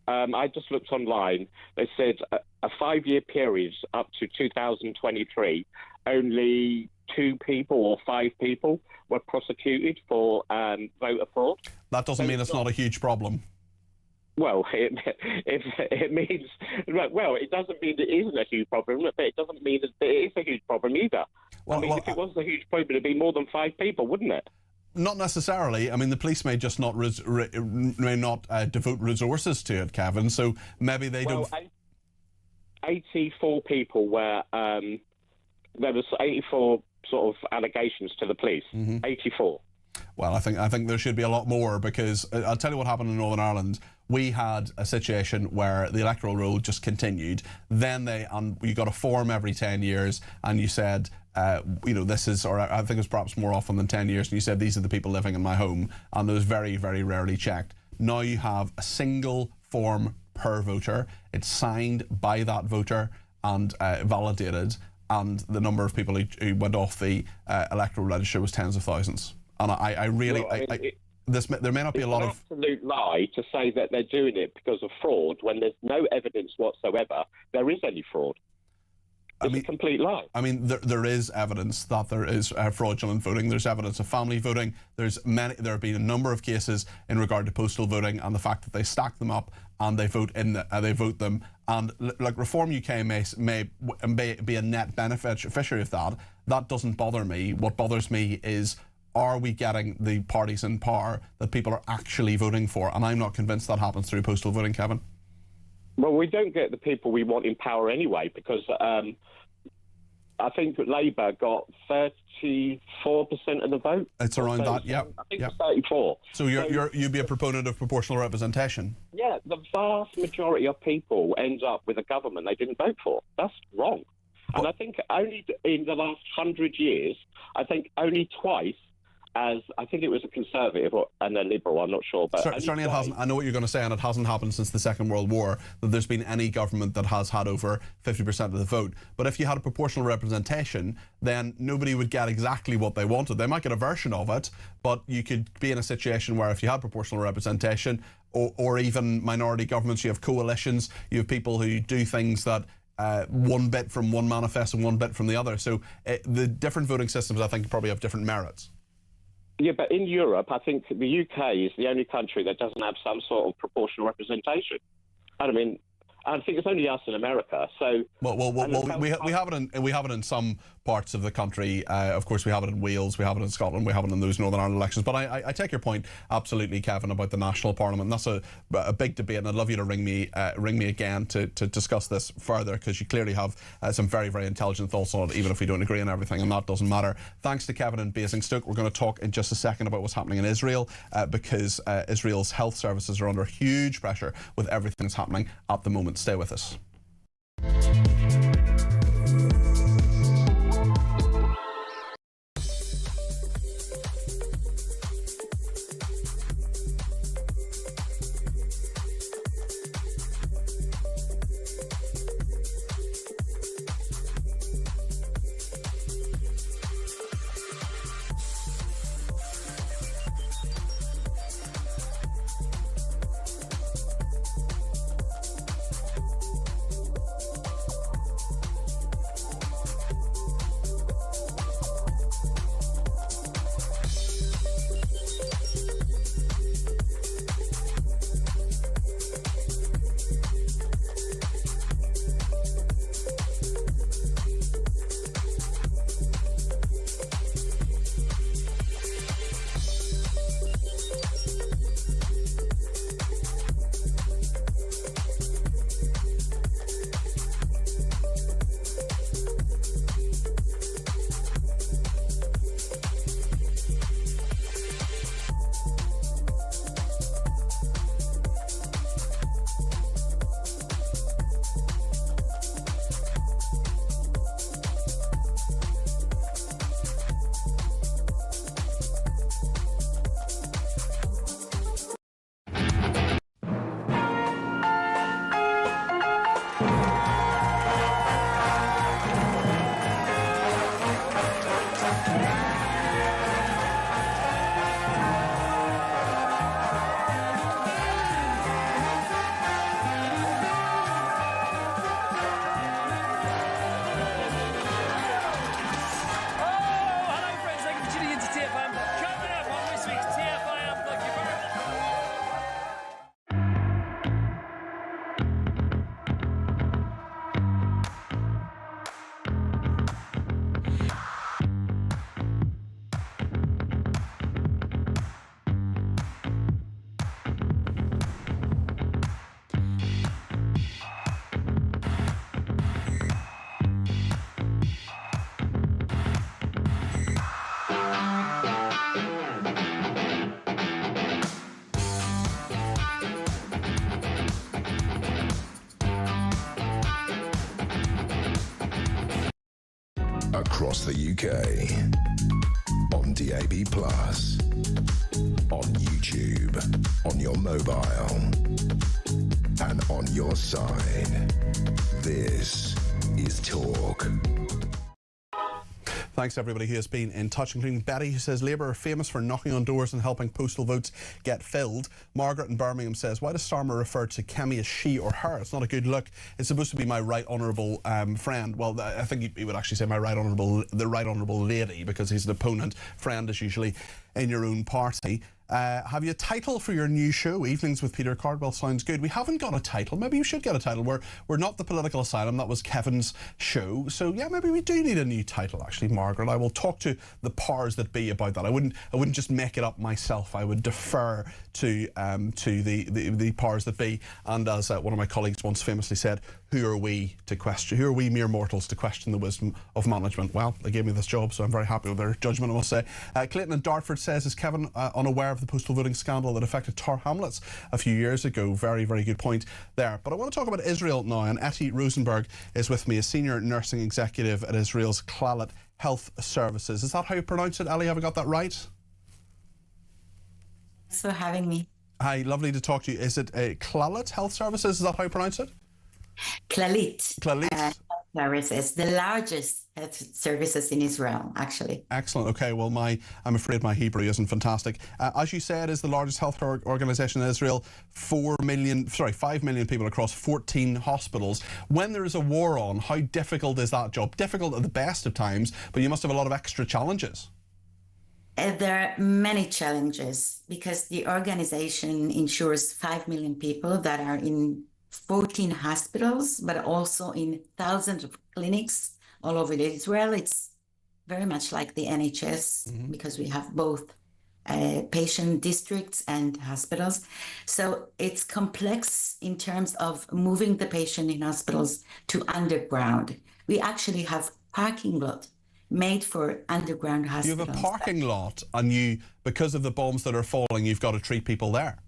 I just looked online, they said a 5-year period up to 2023, only 2 people or 5 people were prosecuted for voter fraud. That doesn't mean it's not a huge problem. Well, it means, well, it doesn't mean it isn't a huge problem, but it doesn't mean that it is a huge problem either. If it wasn't a huge problem, it'd be more than 5 people, wouldn't it? Not necessarily. The police may just not devote resources to it, Kevin. So maybe they don't. 84 people were. There was 84 sort of allegations to the police. 84. Well, I think there should be a lot more, because I'll tell you what happened in Northern Ireland. We had a situation where the electoral roll just continued. Then you got a form every 10 years, and you said, this is, or I think it was perhaps more often than 10 years, and you said, these are the people living in my home, and it was very, very rarely checked. Now you have a single form per voter. It's signed by that voter and validated, and the number of people who went off the electoral register was tens of thousands. And there may not be a lot of... It's an absolute lie to say that they're doing it because of fraud when there's no evidence whatsoever there is any fraud. It's a complete lie. There is evidence that there is fraudulent voting. There's evidence of family voting. There have been a number of cases in regard to postal voting and the fact that they stack them up and they vote them. And like Reform UK may be a net beneficiary of that. That doesn't bother me. What bothers me is, are we getting the parties in power that people are actually voting for? And I'm not convinced that happens through postal voting, Kevin. Well, we don't get the people we want in power anyway, because I think Labour got 34% of the vote. It's around that, yeah. I think it's 34. So you'd be a proponent of proportional representation? Yeah, the vast majority of people end up with a government they didn't vote for. That's wrong. And I think only in the last 100 years, I think only twice, as I think it was a Conservative and a Liberal, I'm not sure. But certainly it hasn't. I know what you're going to say, and it hasn't happened since the Second World War, that there's been any government that has had over 50% of the vote. But if you had a proportional representation, then nobody would get exactly what they wanted. They might get a version of it, but you could be in a situation where if you had proportional representation, or even minority governments, you have coalitions, you have people who do things that one bit from one manifesto and one bit from the other. So the different voting systems, I think, probably have different merits. Yeah, but in Europe, I think the UK is the only country that doesn't have some sort of proportional representation. I think it's only us in America. So we have it in some parts of the country. Of course, we have it in Wales, we have it in Scotland, we have it in those Northern Ireland elections. But I take your point absolutely, Kevin, about the national parliament. And that's a big debate, and I'd love you to ring me again to discuss this further, because you clearly have some very, very intelligent thoughts on it, even if we don't agree on everything, and that doesn't matter. Thanks to Kevin in Basingstoke. We're going to talk in just a second about what's happening in Israel, because Israel's health services are under huge pressure with everything that's happening at the moment. Stay with us. across the UK. On DAB+, on YouTube, on your mobile, and on your side. This is Talk. Thanks to everybody who has been in touch, including Betty, who says Labour are famous for knocking on doors and helping postal votes get filled. Margaret in Birmingham says, why does Starmer refer to Kemi as she or her? It's not a good look. It's supposed to be my right honourable friend. Well, I think he would actually say the right honourable lady, because he's an opponent. Friend is usually in your own party. Have you a title for your new show? Evenings with Peter Cardwell sounds good. We haven't got a title. Maybe you should get a title. We're not the political asylum. That was Kevin's show. So yeah, maybe we do need a new title. Actually, Margaret, I will talk to the powers that be about that. I wouldn't just make it up myself. I would defer to the powers that be. And as one of my colleagues once famously said, who are we to question? Who are we mere mortals to question the wisdom of management? Well, they gave me this job, so I'm very happy with their judgment, I must say. Clayton in Dartford says, is Kevin unaware of the postal voting scandal that affected Tar Hamlets a few years ago? Very, very good point there. But I want to talk about Israel now, and Etty Rosenberg is with me, a senior nursing executive at Israel's Clalit Health Services. Is that how you pronounce it, Ali? Have I got that right? Thanks for having me. Hi, lovely to talk to you. Is it Clalit Health Services? Is that how you pronounce it? Clalit. Clalit. Services, the largest health services in Israel, actually. Excellent. Okay, well, I'm afraid my Hebrew isn't fantastic. As you said, is the largest health organisation in Israel. 5 million people across 14 hospitals. When there is a war on, how difficult is that job? Difficult at the best of times, but you must have a lot of extra challenges. There are many challenges because the organization insures 5 million people that are in 14 hospitals, but also in thousands of clinics all over Israel. It's very much like the NHS because we have both patient districts and hospitals. So it's complex in terms of moving the patient in hospitals to underground. We actually have parking lot made for underground hospitals. You have a parking lot, and because of the bombs that are falling, you've got to treat people there.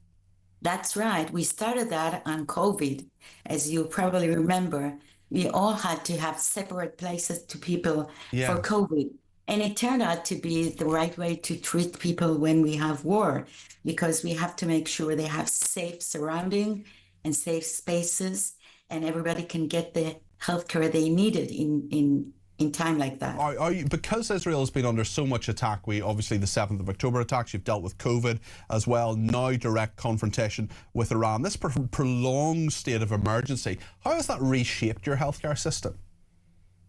That's right. We started that on COVID. As you probably remember, we all had to have separate places to people for COVID. And it turned out to be the right way to treat people when we have war, because we have to make sure they have safe surrounding and safe spaces, and everybody can get the healthcare they needed in time like that. Because Israel has been under so much attack, obviously the 7th of October attacks, you've dealt with COVID as well, now direct confrontation with Iran, this prolonged state of emergency, how has that reshaped your healthcare system?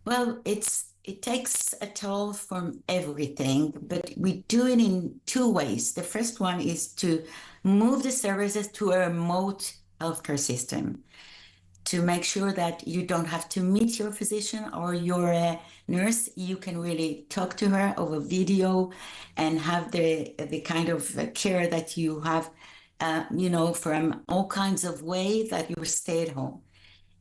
Well, it takes a toll from everything, but we do it in two ways. The first one is to move the services to a remote healthcare system, to make sure that you don't have to meet your physician or your nurse. You can really talk to her over video and have the kind of care that you have, from all kinds of ways that you stay at home.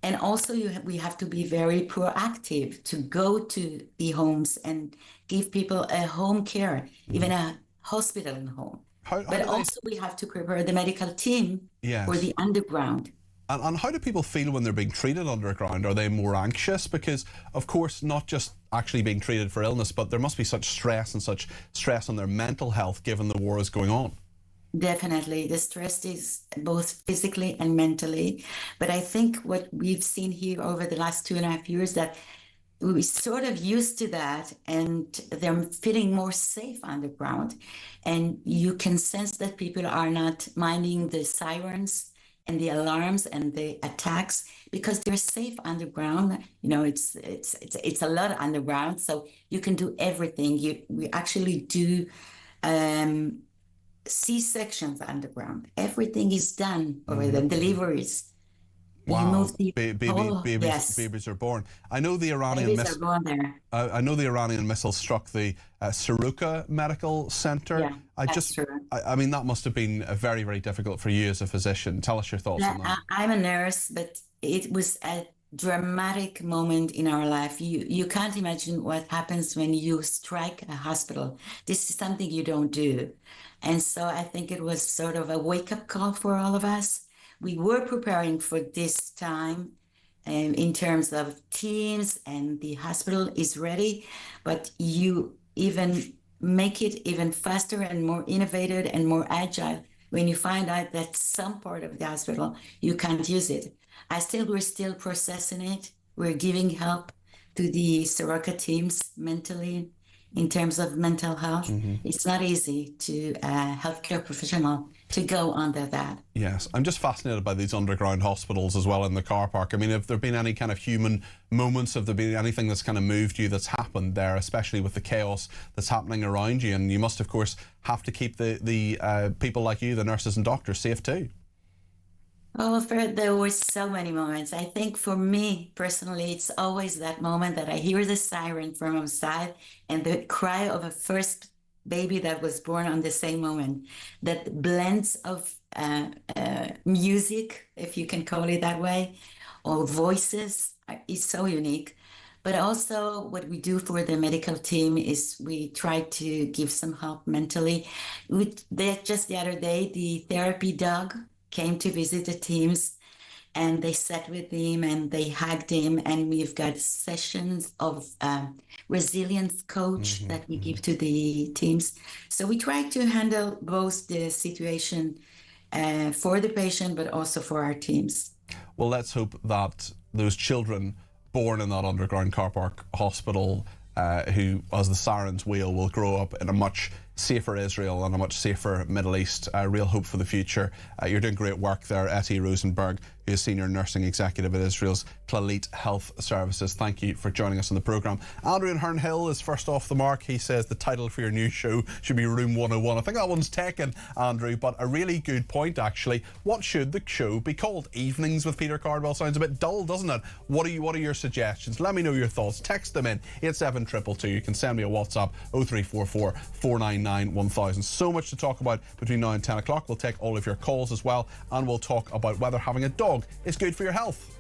And also we have to be very proactive to go to the homes and give people a home care, even a hospital in home. But also we have to prepare the medical team for the underground. And how do people feel when they're being treated underground? Are they more anxious? Because, of course, not just actually being treated for illness, but there must be such stress on their mental health given the war is going on. Definitely. The stress is both physically and mentally. But I think what we've seen here over the last 2.5 years, that we sort of used to that, and they're feeling more safe underground. And you can sense that people are not minding the sirens and the alarms and the attacks because they're safe underground. It's a lot underground, so you can do everything. We actually do C-sections underground. Everything is done over the deliveries. Wow, babies are born. I know the Iranian I know the Iranian missile struck the Saruka Medical Center. Yeah, I mean, that must have been very, very difficult for you as a physician. Tell us your thoughts on that. I'm a nurse, but it was a dramatic moment in our life. You can't imagine what happens when you strike a hospital. This is something you don't do. And so I think it was sort of a wake-up call for all of us. We were preparing for this time in terms of teams, and the hospital is ready, but you even make it even faster and more innovative and more agile when you find out that some part of the hospital you can't use it. We're still processing it. We're giving help to the Soroka teams mentally in terms of mental health. It's not easy to healthcare professional to go under that. Yes, I'm just fascinated by these underground hospitals as well in the car park. I mean, have there been any kind of human moments? Have there been anything that's kind of moved you that's happened there, especially with the chaos that's happening around you? And you must, of course, have to keep the people like you, the nurses and doctors, safe too. Oh, there were so many moments. I think for me personally, it's always that moment that I hear the siren from outside and the cry of a first baby that was born on the same moment. That blends of music, if you can call it that way, or voices is so unique. But also what we do for the medical team is we try to give some help mentally. Just the other day, the therapy dog came to visit the teams, and they sat with him and they hugged him, and we've got sessions of resilience coach that we give to the teams. So we try to handle both the situation for the patient, but also for our teams. Well, let's hope that those children born in that underground car park hospital who, as the sirens wail, will grow up in a much safer Israel and a much safer Middle East. Real hope for the future. You're doing great work there, Etty Rosenberg, who is Senior Nursing Executive at Israel's Clalit Health Services. Thank you for joining us on the programme. Andrew in Herne Hill is first off the mark. He says the title for your new show should be Room 101. I think that one's taken, Andrew, but a really good point, actually. What should the show be called? Evenings with Peter Cardwell sounds a bit dull, doesn't it? What are your suggestions? Let me know your thoughts. Text them in 87222. You can send me a WhatsApp 0344 499 1000. So much to talk about between now and 10 o'clock. We'll take all of your calls as well, and we'll talk about whether having a dog is good for your health.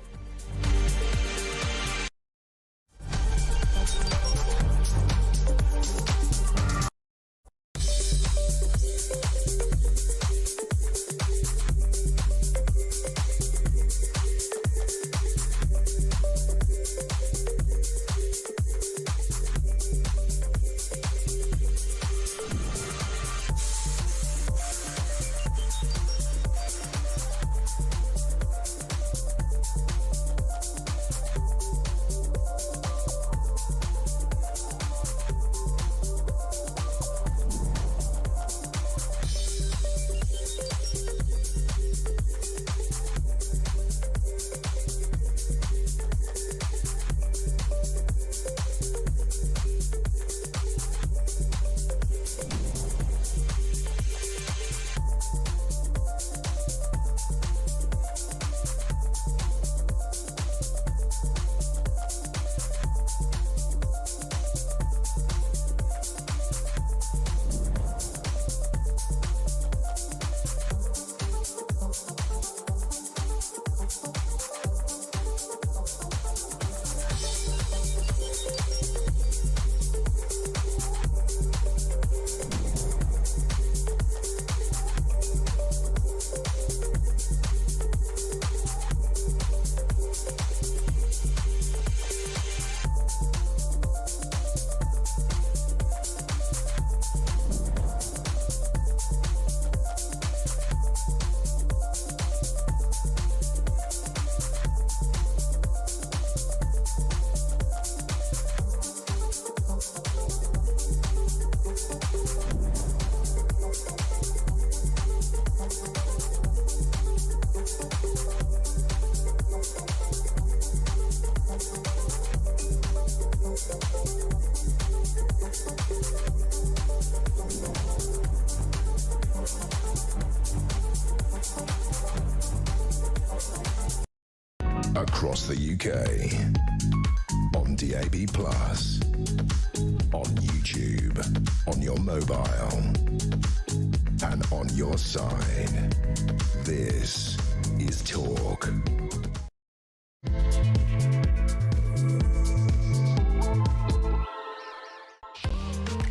Across the UK, on DAB+, on YouTube, on your mobile, and on your side. This is Talk.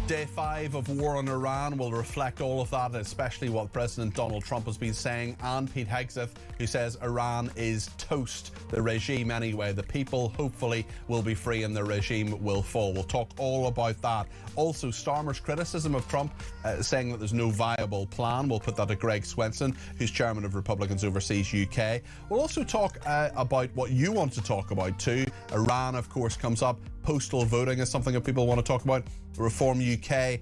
Day 5 of war on Iran will reflect all of that, especially what President Donald Trump has been saying, and Pete Hegseth, who says Iran is toast. The regime anyway. The people hopefully will be free and the regime will fall. We'll talk all about that. Also, Starmer's criticism of Trump, saying that there's no viable plan. We'll put that to Greg Swenson, who's chairman of Republicans Overseas UK. We'll also talk about what you want to talk about too. Iran, of course, comes up. Postal voting is something that people want to talk about. Reform UK,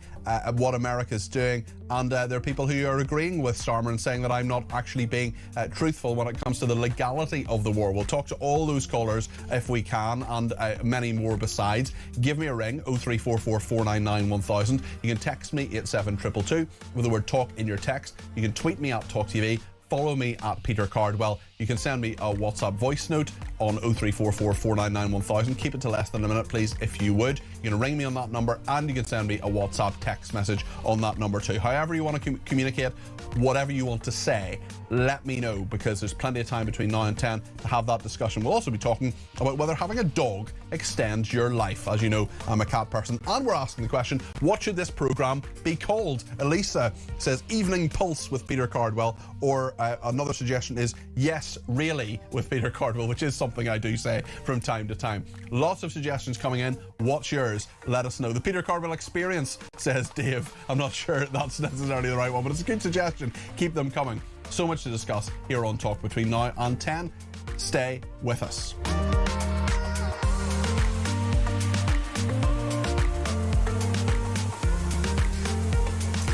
what America's doing, and there are people who are agreeing with Starmer and saying that I'm not actually being truthful when it comes to the legality of the war. We'll talk to all those callers if we can, and many more besides. Give me a ring, 0344 499 1000. You can text me 87222 with the word talk in your text. You can tweet me at talkTV. Follow me at Peter Cardwell. You can send me a WhatsApp voice note on 0344 499 1000. Keep it to less than a minute, please, if you would. You can ring me on that number, and you can send me a WhatsApp text message on that number too. However you want to communicate, whatever you want to say, let me know, because there's plenty of time between now and 10 to have that discussion. We'll also be talking about whether having a dog extends your life. As you know, I'm a cat person, and we're asking the question, what should this programme be called? Elisa says Evening Pulse with Peter Cardwell, or another suggestion is Yes, Really with Peter Cardwell, which is something I do say from time to time. Lots of suggestions coming in. What's yours? Let us know. The Peter Cardwell Experience, says Dave. I'm not sure that's necessarily the right one, but it's a good suggestion. Keep them coming. So much to discuss here on Talk between now and 10. Stay with us.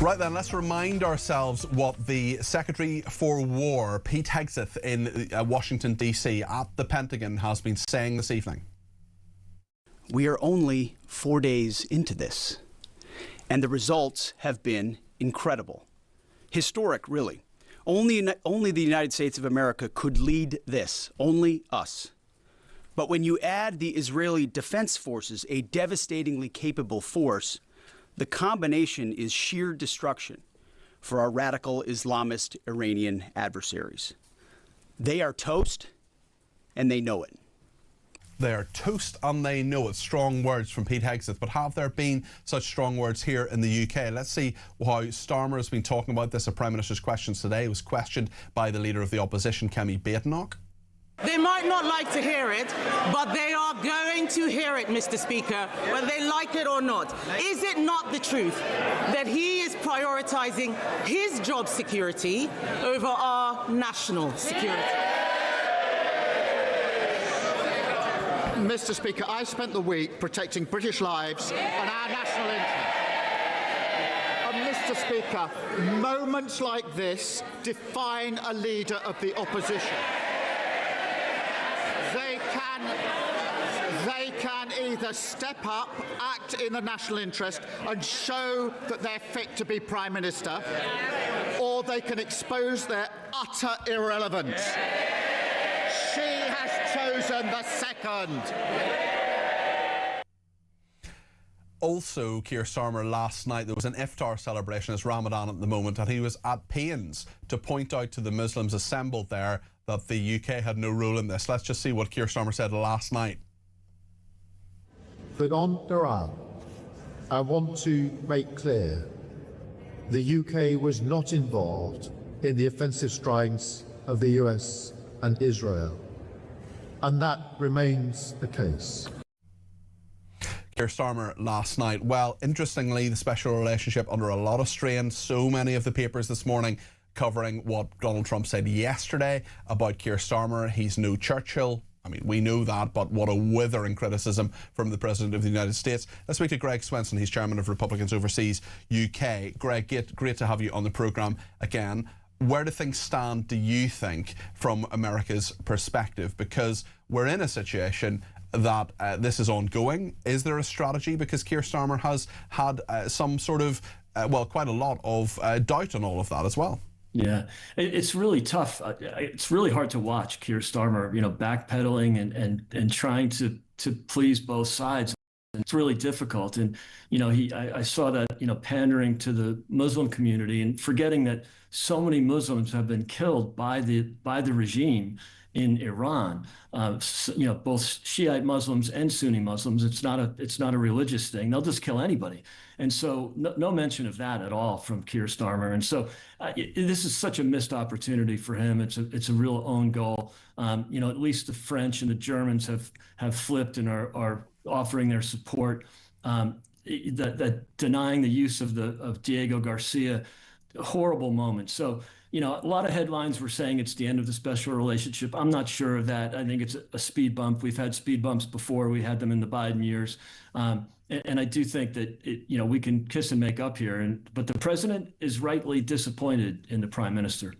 Right then, let's remind ourselves what the Secretary for War, Pete Hegseth, in Washington, D.C. at the Pentagon has been saying this evening. We are only 4 days into this, and the results have been incredible. Historic, really. Only the United States of America could lead this, only us. But when you add the Israeli Defense Forces, a devastatingly capable force, the combination is sheer destruction for our radical Islamist Iranian adversaries. They are toast, and they know it. They are toast and they know it. Strong words from Pete Hegseth, but have there been such strong words here in the UK? Let's see how Starmer has been talking about this at Prime Minister's Questions today. He was questioned by the Leader of the Opposition, Kemi Badenoch. They might not like to hear it, but they are going to hear it, Mr. Speaker, whether they like it or not. Is it not the truth that he is prioritising his job security over our national security? Mr. Speaker, I spent the week protecting British lives and our national interest. Mr. Speaker, moments like this define a leader of the opposition. They can either step up, act in the national interest and show that they're fit to be Prime Minister, or they can expose their utter irrelevance. She has chosen the second. Also, Keir Starmer last night, there was an iftar celebration. It's Ramadan at the moment, and he was at pains to point out to the Muslims assembled there that the UK had no role in this. Let's just see what Keir Starmer said last night. But on Iran, I want to make clear the UK was not involved in the offensive strikes of the US and Israel, and that remains the case. Keir Starmer last night. Well, interestingly, the special relationship under a lot of strain. So many of the papers this morning covering what Donald Trump said yesterday about Keir Starmer. He's no Churchill. I mean, we know that, but what a withering criticism from the President of the United States. Let's speak to Greg Swenson. He's chairman of Republicans Overseas UK. Greg, great to have you on the programme again. Where do things stand, do you think, from America's perspective? Because we're in a situation that this is ongoing. Is there a strategy? Because Keir Starmer has had some sort of, well, quite a lot of doubt on all of that as well. Yeah, it's really tough. It's really hard to watch Keir Starmer, backpedaling and trying to please both sides. It's really difficult. And, I saw that, pandering to the Muslim community and forgetting that so many Muslims have been killed by the regime in Iran, both Shiite Muslims and Sunni Muslims. It's not a religious thing. They'll just kill anybody. And so no mention of that at all from Keir Starmer. And so this is such a missed opportunity for him. It's a real own goal. At least the French and the Germans have flipped and are offering their support. That denying the use of Diego Garcia, horrible moment. So, a lot of headlines were saying it's the end of the special relationship. I'm not sure of that. I think it's a speed bump. We've had speed bumps before. We had them in the Biden years. And I do think that, we can kiss and make up here. But the president is rightly disappointed in the prime minister.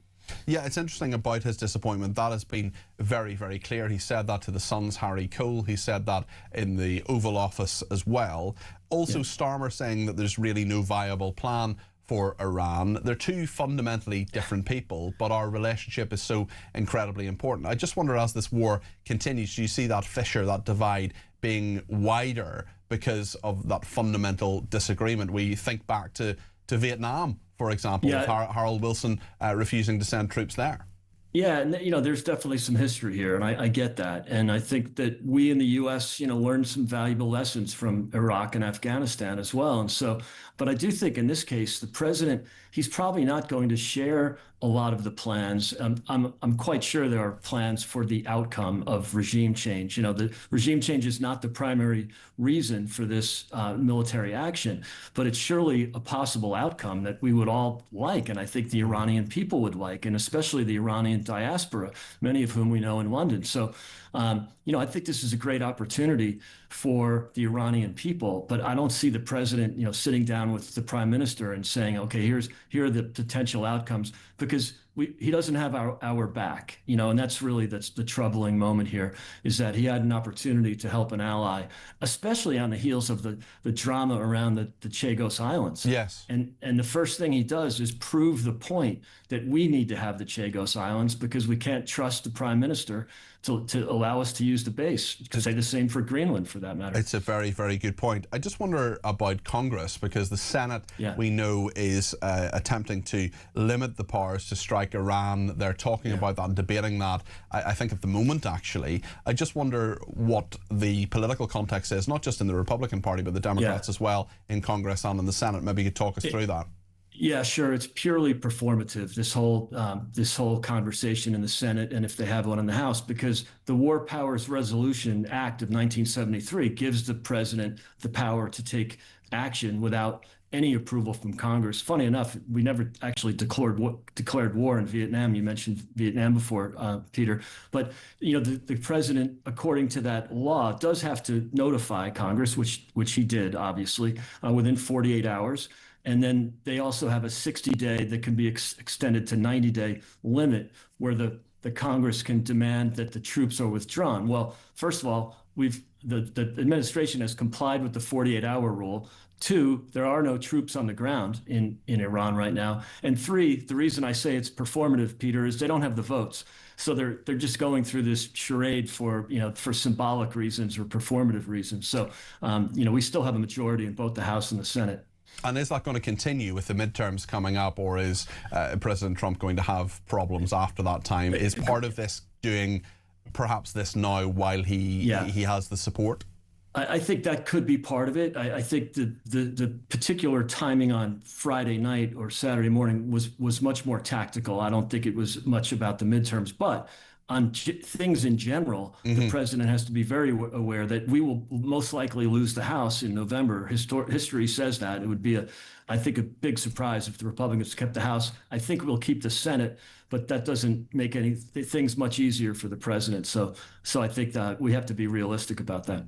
Yeah, it's interesting about his disappointment. That has been very, very clear. He said that to the Sun's Harry Cole. He said that in the Oval Office as well. Also, Starmer saying that there's really no viable plan for Iran. They're two fundamentally different people, but our relationship is so incredibly important. I just wonder, as this war continues, do you see that fissure, that divide being wider because of that fundamental disagreement? We think back to Vietnam, for example, with Harold Wilson refusing to send troops there. Yeah, and there's definitely some history here, and I get that. And I think that we in the U.S., learned some valuable lessons from Iraq and Afghanistan as well. And so, but I do think in this case, the president, he's probably not going to share a lot of the plans. I'm quite sure there are plans for the outcome of regime change. The regime change is not the primary reason for this military action, but it's surely a possible outcome that we would all like, and I think the Iranian people would like, and especially the Iranian diaspora, many of whom we know in London. So, I think this is a great opportunity for the Iranian people, but I don't see the president, sitting down with the prime minister and saying, okay, here are the potential outcomes, because he doesn't have our back, and that's the troubling moment here, is that he had an opportunity to help an ally, especially on the heels of the drama around the Chagos Islands. Yes. And the first thing he does is prove the point that we need to have the Chagos Islands because we can't trust the prime minister to allow us to use the base. You could say the same for Greenland, for that matter. It's a very, very good point. I just wonder about Congress, because the Senate, we know, is attempting to limit the powers to strike Iran. They're talking about that and debating that, I think, at the moment, actually. I just wonder what the political context is, not just in the Republican Party, but the Democrats as well, in Congress and in the Senate. Maybe you could talk us through that. Yeah, sure. It's purely performative, this whole conversation in the Senate, and if they have one in the House, because the War Powers Resolution Act of 1973 gives the president the power to take action without any approval from Congress. Funny enough, we never actually declared war in Vietnam. You mentioned Vietnam before, Peter. But the president, according to that law, does have to notify Congress, which he did, obviously, within 48 hours. And then they also have a 60-day that can be extended to 90-day limit where the Congress can demand that the troops are withdrawn. Well, first of all, the administration has complied with the 48-hour rule. 2, there are no troops on the ground in Iran right now. And 3, the reason I say it's performative, Peter, is they don't have the votes. So they're just going through this charade for symbolic reasons or performative reasons. So, we still have a majority in both the House and the Senate. And is that going to continue with the midterms coming up, or is President Trump going to have problems after that time? Is part of this doing perhaps this now while he has the support? I think that could be part of it. I think the particular timing on Friday night or Saturday morning was much more tactical. I don't think it was much about the midterms, but on things in general, the president has to be very aware that we will most likely lose the House in November. History says that. It would be, I think, a big surprise if the Republicans kept the House. I think we'll keep the Senate, but that doesn't make things much easier for the president. So I think that we have to be realistic about that.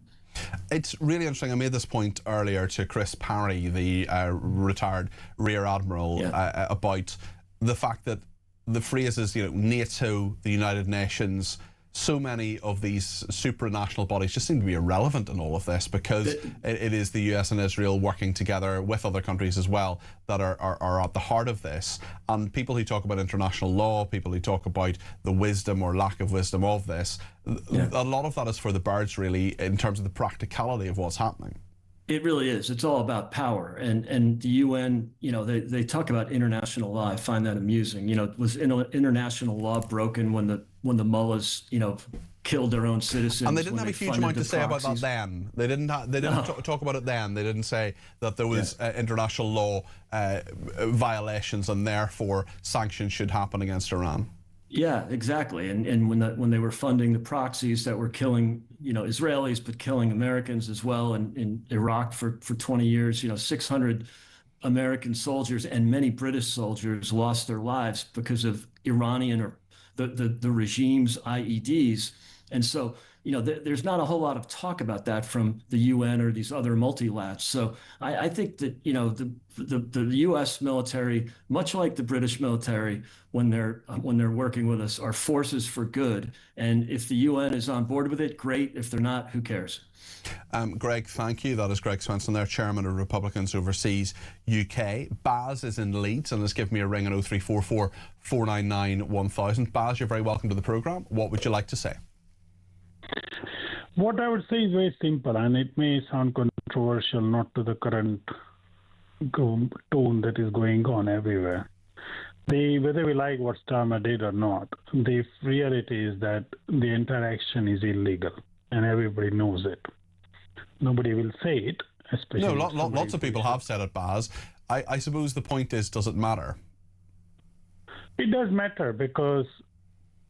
It's really interesting. I made this point earlier to Chris Parry, the retired Rear Admiral, about the fact that the phrases, NATO, the United Nations, so many of these supranational bodies just seem to be irrelevant in all of this, because it is the US and Israel working together with other countries as well that are at the heart of this. And people who talk about international law, people who talk about the wisdom or lack of wisdom of this, a lot of that is for the birds, really, in terms of the practicality of what's happening. It really is. It's all about power. And the UN, they talk about international law. I find that amusing. Was international law broken when the mullahs, killed their own citizens? And they didn't have a huge amount to say about that then. They didn't talk about it then. They didn't say that there was international law violations and therefore sanctions should happen against Iran. Yeah, exactly. And when they were funding the proxies that were killing, Israelis, but killing Americans as well in Iraq for 20 years, 600 American soldiers and many British soldiers lost their lives because of Iranian or the regime's IEDs. And so, there's not a whole lot of talk about that from the UN or these other multilaterals. So I think that, the U.S. military, much like the British military, when they're working with us, are forces for good. And if the UN is on board with it, great. If they're not, who cares? Greg, thank you. That is Greg Swenson there, Chairman of Republicans Overseas UK. Baz is in Leeds and has given me a ring on 0344 499 1000. Baz, you're very welcome to the programme. What would you like to say? What I would say is very simple, and it may sound controversial, not to the current tone that is going on everywhere. Whether we like what Starmer did or not, the reality is that the entire action is illegal, and everybody knows it. Nobody will say it, especially... No, lots of people have said it, Baz. I suppose the point is, does it matter? It does matter, because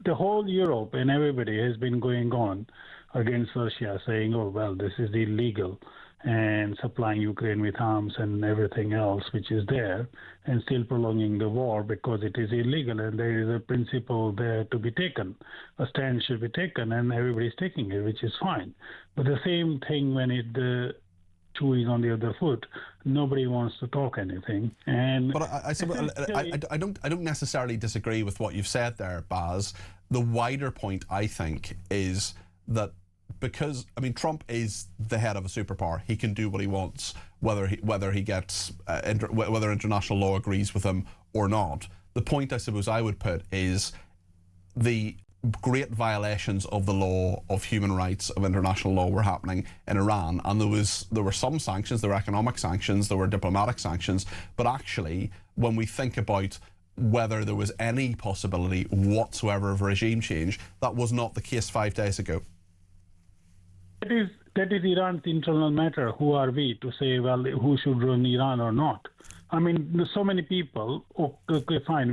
the whole Europe and everybody has been going on against Russia, saying, oh, well, this is illegal, and supplying Ukraine with arms and everything else which is there, and still prolonging the war because it is illegal, and there is a principle there to be taken. A stand should be taken, and everybody's taking it, which is fine. But the same thing when the shoe is on the other foot, nobody wants to talk anything. But I don't necessarily disagree with what you've said there, Baz. The wider point, I think, is that because, I mean, Trump is the head of a superpower. He can do what he wants, whether international law agrees with him or not. The point I suppose I would put is the great violations of the law, of human rights, of international law were happening in Iran, and there were some sanctions, there were economic sanctions, there were diplomatic sanctions, but actually when we think about whether there was any possibility whatsoever of regime change, that was not the case 5 days ago. That is Iran's internal matter. Who are we to say, well, who should run Iran or not? I mean, so many people, okay, fine,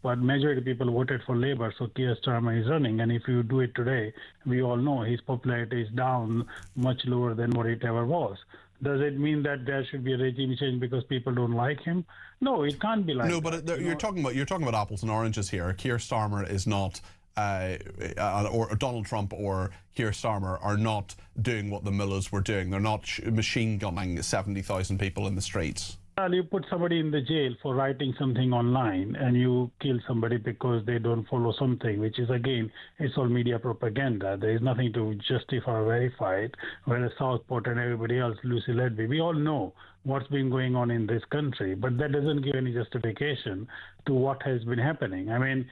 but majority of people voted for Labour, so Keir Starmer is running, and if you do it today, we all know his popularity is down much lower than what it ever was. Does it mean that there should be a regime change because people don't like him? No, it can't be like that. No, but you're talking about apples and oranges here. Keir Starmer is not... or Donald Trump or Keir Starmer are not doing what the mullahs were doing. They're not machine gunning 70,000 people in the streets. Well, you put somebody in the jail for writing something online, and you kill somebody because they don't follow something, which is, again, it's all media propaganda. There is nothing to justify or verify it. Whereas Southport and everybody else, Lucy Ledby, we all know what's been going on in this country, but that doesn't give any justification to what has been happening. I mean,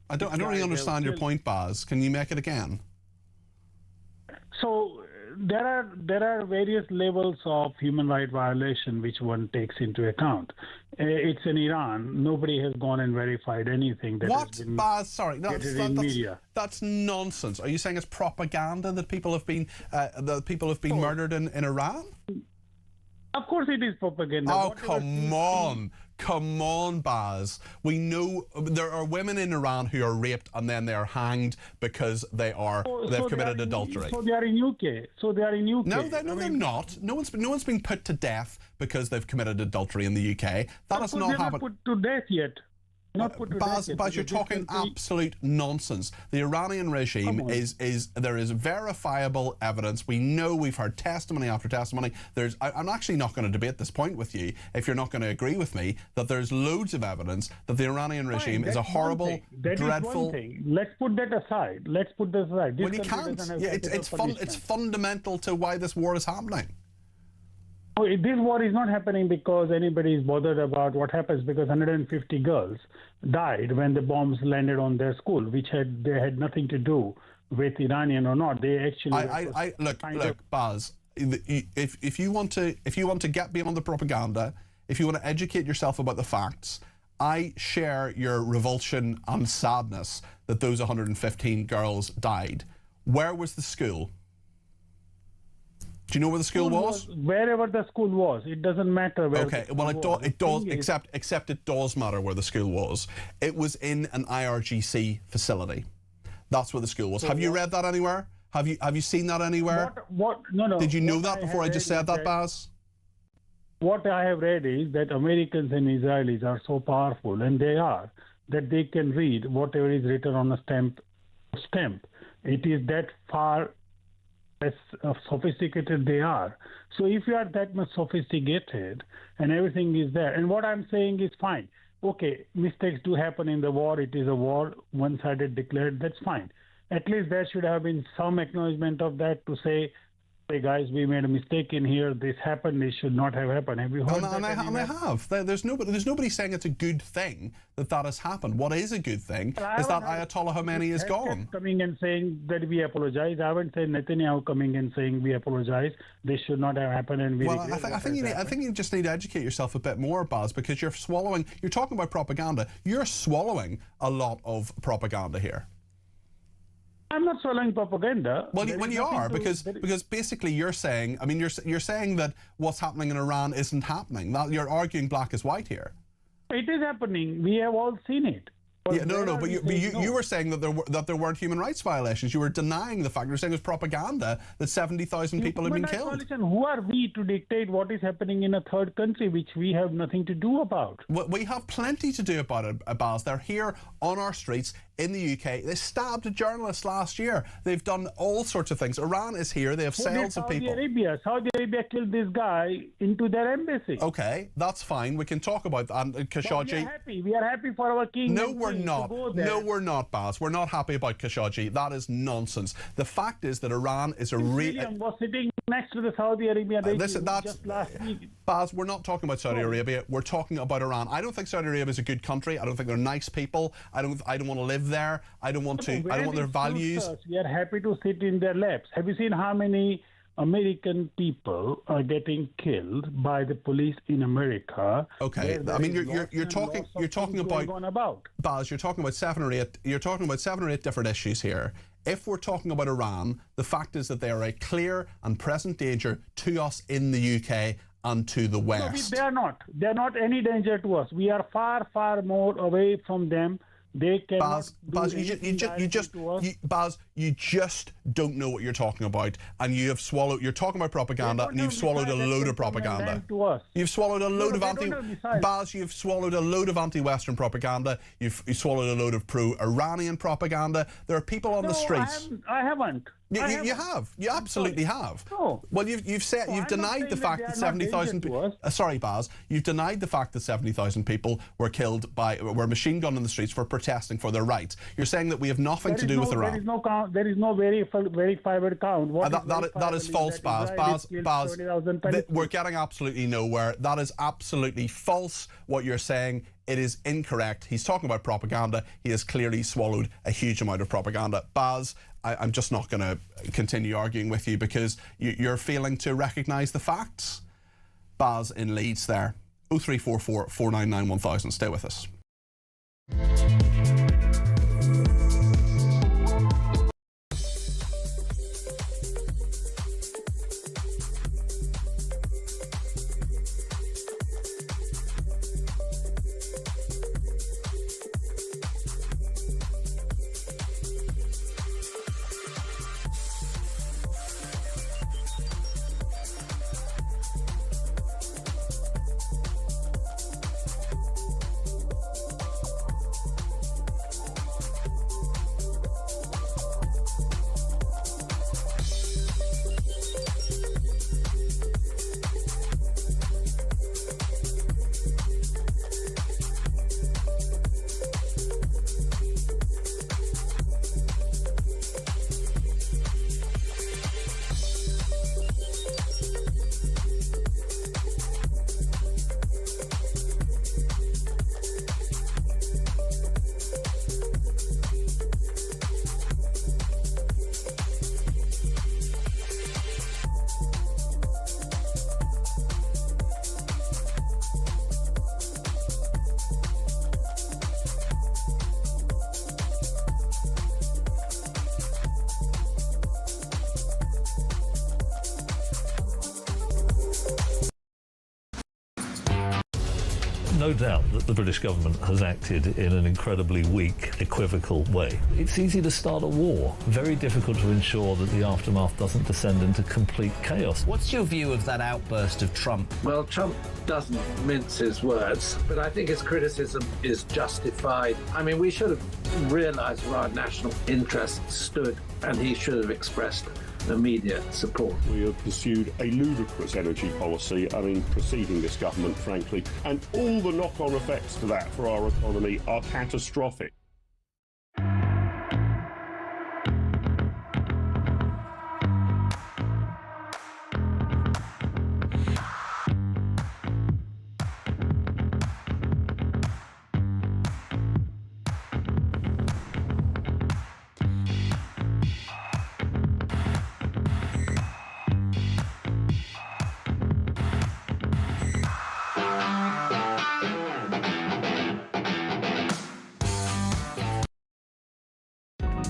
I don't really understand your point, Baz. Can you make it again? So there are various levels of human rights violation which one takes into account. It's in Iran. Nobody has gone and verified anything that has been Baz? Sorry, in media. That's nonsense. Are you saying it's propaganda that people have been murdered in Iran? Of course it is propaganda. Oh, come on. Come on, Baz. We know there are women in Iran who are raped and then they are hanged because they've committed adultery. So they are in UK. No, they're not. No one's been put to death because they've committed adultery in the UK. That has not happened. Not put to death yet. Baz, you're talking absolute nonsense. The Iranian regime there is verifiable evidence. We know, we've heard testimony after testimony. I'm actually not going to debate this point with you if you're not going to agree with me that there's loads of evidence that the Iranian regime is a horrible, dreadful... Let's put that aside. Well, you can't. Yeah, it's fundamental to why this war is happening. This war is not happening because anybody is bothered about what happens, because 150 girls died when the bombs landed on their school, which they had nothing to do with Iranian or not. They actually look, Baz. If you want to get beyond the propaganda, if you want to educate yourself about the facts, I share your revulsion and sadness that those 115 girls died. Where was the school? Do you know where the school was? Wherever the school was, it doesn't matter where. Okay, well it does, except it does matter where the school was. It was in an IRGC facility. That's where the school was. Have you read that anywhere? Have you seen that anywhere? No. Did you know that before I just said that, Baz? What I have read is that Americans and Israelis are so powerful, and they are, that they can read whatever is written on a stamp. It is that far as sophisticated they are. So if you are that much sophisticated and everything is there, and what I'm saying is fine. Okay, mistakes do happen in the war. It is a war, one-sided declared. That's fine. At least there should have been some acknowledgement of that to say, hey guys, we made a mistake in here. This happened. This should not have happened. Have you heard that? And I have. There's nobody saying it's a good thing that has happened. What is a good thing is that Ayatollah Khomeini is gone. Coming and saying that we apologize. I haven't said Netanyahu coming and saying we apologize. This should not have happened. And I think you just need to educate yourself a bit more, Baz, because you're talking about propaganda. You're swallowing a lot of propaganda here. I'm not swallowing propaganda. Well, you are, because basically you're saying, you're saying that what's happening in Iran isn't happening. That you're arguing black is white here. It is happening. We have all seen it. Yeah, but you were saying that there weren't human rights violations. You were denying the fact. You were saying it was propaganda that 70,000 people had been killed. Who are we to dictate what is happening in a third country, which we have nothing to do about? Well, we have plenty to do about it, Baz. They're here on our streets in the UK. They stabbed a journalist last year. They've done all sorts of things. Iran is here. They have sales of people. Saudi Arabia killed this guy into their embassy. Okay, that's fine. We can talk about that. Khashoggi. We are happy for our king. No, we're not. No, we're not, Baz. We're not happy about Khashoggi. That is nonsense. The fact is that Iran is a real. William was sitting next to the Saudi Arabia. Just last week. Baz, we're not talking about Saudi Arabia. We're talking about Iran. I don't think Saudi Arabia is a good country. I don't think they're nice people. I don't want to live there. I don't want to. I don't want their values. We are happy to sit in their laps. Have you seen how many American people are getting killed by the police in America? Okay, I mean you're talking about Baz. You're talking about seven or eight different issues here. If we're talking about Iran, the fact is that they are a clear and present danger to us in the UK and to the West. No, they are not. They are not any danger to us. We are far, far more away from them. They cannot Baz, you just don't know what you're talking about, and you have swallowed. You're talking about propaganda, and you've swallowed a load of propaganda. You've swallowed a load of Baz, you've swallowed a load of anti-Western propaganda. You've swallowed a load of pro-Iranian propaganda. There are people on the streets. I haven't. You have. You absolutely have. No. Well, you've denied the fact that 70,000. Sorry, Baz. You've denied the fact that 70,000 people were machine gunned in the streets for protesting for their rights. You're saying that we have nothing to do with Iran. There is no verified count. That is false, Baz. Baz, we're getting absolutely nowhere. That is absolutely false. What you're saying. It is incorrect. He's talking about propaganda. He has clearly swallowed a huge amount of propaganda. Baz, I'm just not going to continue arguing with you because you're failing to recognise the facts. Baz in Leeds there. 0344 499 1000. Stay with us. no doubt that the British government has acted in an incredibly weak, equivocal way. It's easy to start a war, very difficult to ensure that the aftermath doesn't descend into complete chaos. What's your view of that outburst of Trump? Well, Trump doesn't mince his words, but I think his criticism is justified. I mean, we should have realised where our national interests stood, and he should have expressed immediate support. We have pursued a ludicrous energy policy, preceding this government, frankly, and all the knock-on effects to that for our economy are catastrophic.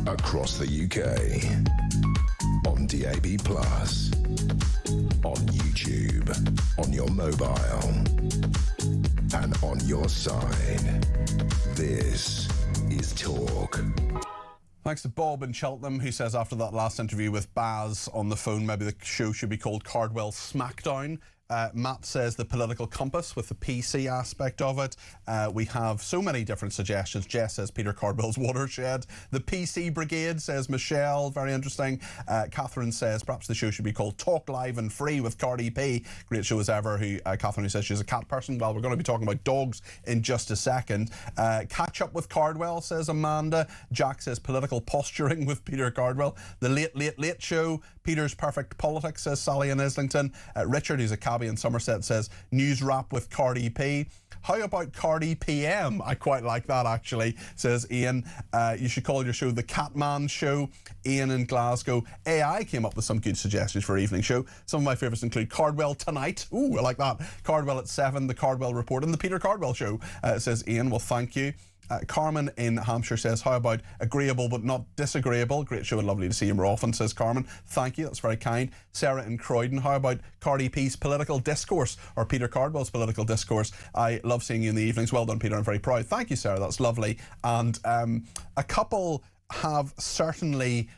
Across the UK, on DAB+, on YouTube, on your mobile, and on your side. This is Talk. Thanks to Bob in Cheltenham, who says after that last interview with Baz on the phone, maybe the show should be called Cardwell Smackdown. Matt says the political compass with the PC aspect of it. We have so many different suggestions. Jess says Peter Cardwell's watershed. The PC Brigade, says Michelle. Very interesting. Catherine says perhaps the show should be called Talk Live and Free with Cardi P. Great show as ever. Catherine, who says she's a cat person. Well, we're going to be talking about dogs in just a second. Catch up with Cardwell, says Amanda. Jack says political posturing with Peter Cardwell. The Late Show. Peter's Perfect Politics, says Sally in Islington. Richard, who's a cabbie in Somerset, says news wrap with Cardi P. How about Cardi PM? I quite like that, actually, says Ian. You should call your show the Catman Show. Ian in Glasgow. AI came up with some good suggestions for evening show. Some of my favourites include Cardwell Tonight. Ooh, I like that. Cardwell at 7, the Cardwell Report, and the Peter Cardwell Show, says Ian. Well, thank you. Carmen in Hampshire says, how about agreeable but not disagreeable? Great show and lovely to see you more often, says Carmen. Thank you, that's very kind. Sarah in Croydon, how about Cardi P's political discourse, or Peter Cardwell's political discourse? I love seeing you in the evenings. Well done, Peter, I'm very proud. Thank you, Sarah, that's lovely. And a couple have certainly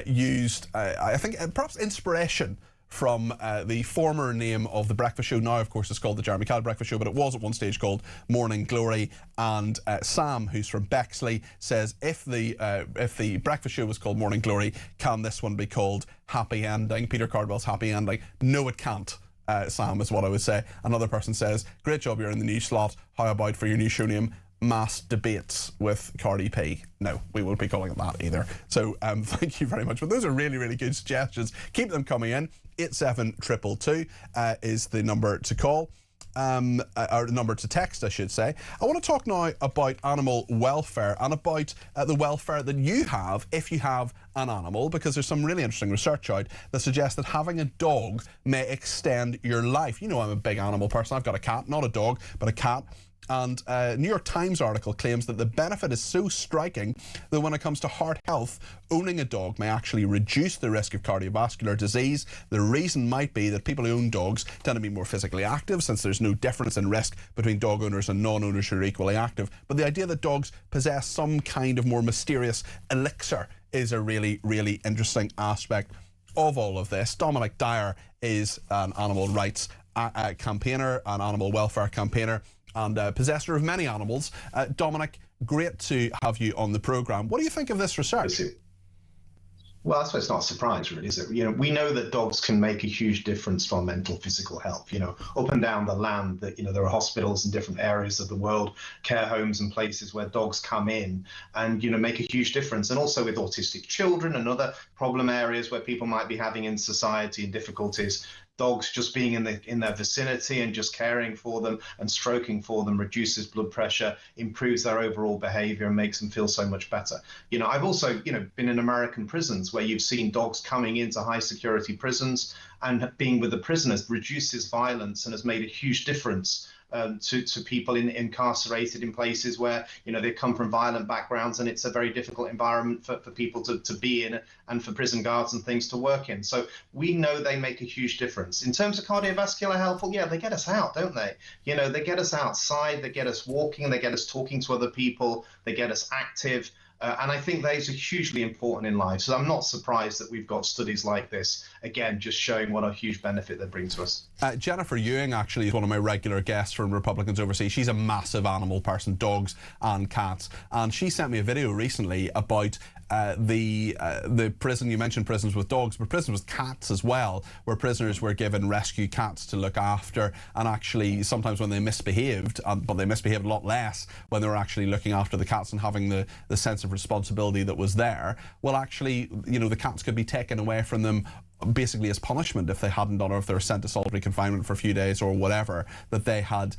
used, I think, perhaps inspiration from the former name of the breakfast show. Now, of course, it's called the Jeremy Kyle Breakfast Show, but it was at one stage called Morning Glory. And Sam, who's from Bexley, says, if the breakfast show was called Morning Glory, can this one be called Happy Ending? Peter Cardwell's Happy Ending. No, it can't. Sam, is what I would say. Another person says, great job, you're in the new slot. How about for your new show name, Mass Debates with Cardi P? No, we won't be calling it that either. So thank you very much. But those are really, really good suggestions. Keep them coming in. 87222 is the number to call. Or the number to text, I should say. I want to talk now about animal welfare and about the welfare that you have if you have an animal, because there's some really interesting research out that suggests that having a dog may extend your life. You know, I'm a big animal person. I've got a cat, not a dog, but a cat. And a New York Times article claims that the benefit is so striking that when it comes to heart health, owning a dog may actually reduce the risk of cardiovascular disease. The reason might be that people who own dogs tend to be more physically active, since there's no difference in risk between dog owners and non-owners who are equally active. But the idea that dogs possess some kind of more mysterious elixir is a really, really interesting aspect of all of this. Dominic Dyer is an animal rights campaigner, an animal welfare campaigner, and possessor of many animals. Dominic, great to have you on the programme. What do you think of this research? Well, I suppose it's not a surprise, really, is it? You know, we know that dogs can make a huge difference to our mental, physical health. You know, up and down the land, that there are hospitals in different areas of the world, care homes and places where dogs come in and make a huge difference. And also with autistic children and other problem areas where people might be having in society and difficulties. Dogs just being in their vicinity and just caring for them and stroking for them reduces blood pressure, improves their overall behavior, and makes them feel so much better. I've also been in American prisons where you've seen dogs coming into high security prisons and being with the prisoners reduces violence and has made a huge difference to people incarcerated in places where, you know, they come from violent backgrounds, and it's a very difficult environment for people to be in, and for prison guards and things to work in. So we know they make a huge difference. In terms of cardiovascular health, well, yeah, they get us out, don't they? You know, they get us outside, they get us walking, they get us talking to other people, they get us active. And I think those are hugely important in life. So I'm not surprised that we've got studies like this, again, just showing what a huge benefit they bring to us. Jennifer Ewing actually is one of my regular guests from Republicans Overseas. She's a massive animal person, dogs and cats. And she sent me a video recently about the prison. You mentioned prisons with dogs, but prisons with cats as well, where prisoners were given rescue cats to look after, and actually sometimes when they misbehaved, but they misbehaved a lot less when they were actually looking after the cats and having the sense of responsibility that was there. Well, actually, you know, the cats could be taken away from them basically as punishment if they hadn't done, or if they were sent to solitary confinement for a few days or whatever, that they had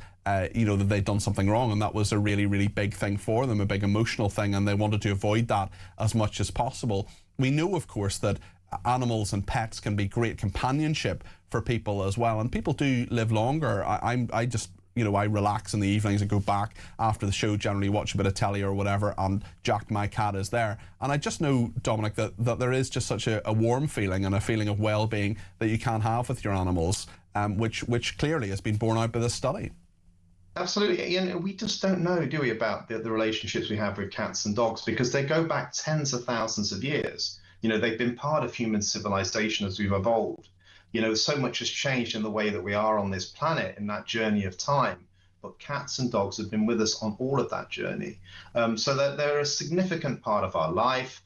you know, that they'd done something wrong, and that was a really, really big thing for them, a big emotional thing, and they wanted to avoid that as much as possible. We know, of course, that animals and pets can be great companionship for people as well, and people do live longer. I just, you know, I relax in the evenings and go back after the show, generally watch a bit of telly or whatever, and Jack, my cat, is there. And I just know, Dominic, that there is just such a warm feeling and a feeling of well-being that you can have with your animals, which clearly has been borne out by this study. Absolutely. And we just don't know, do we, about the relationships we have with cats and dogs, because they go back tens of thousands of years. You know, they've been part of human civilization as we've evolved. You know, so much has changed in the way that we are on this planet in that journey of time. But cats and dogs have been with us on all of that journey. So that they're a significant part of our life.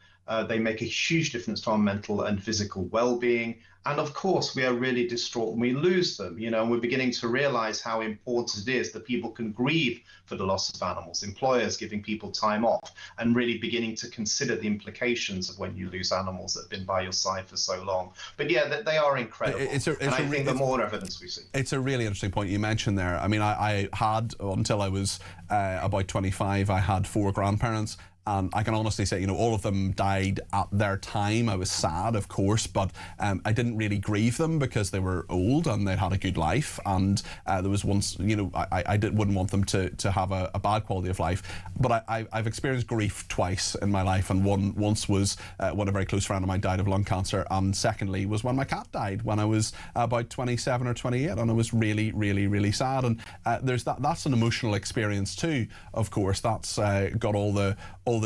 They make a huge difference to our mental and physical well-being. And of course, we are really distraught when we lose them, you know, and we're beginning to realize how important it is that people can grieve for the loss of animals, employers giving people time off, and really beginning to consider the implications of when you lose animals that have been by your side for so long. But yeah, they are incredible. And I think the more evidence we see. It's a really interesting point you mentioned there. I mean, I had, until I was about 25, I had 4 grandparents. And I can honestly say, you know, all of them died at their time. I was sad, of course, but I didn't really grieve them because they were old and they'd had a good life. And there was once, you know, I wouldn't want them to have a bad quality of life. But I've experienced grief twice in my life, and once was when a very close friend of mine died of lung cancer, and secondly was when my cat died when I was about 27 or 28, and I was really, really, really sad. And that's an emotional experience too. Of course, that's got all the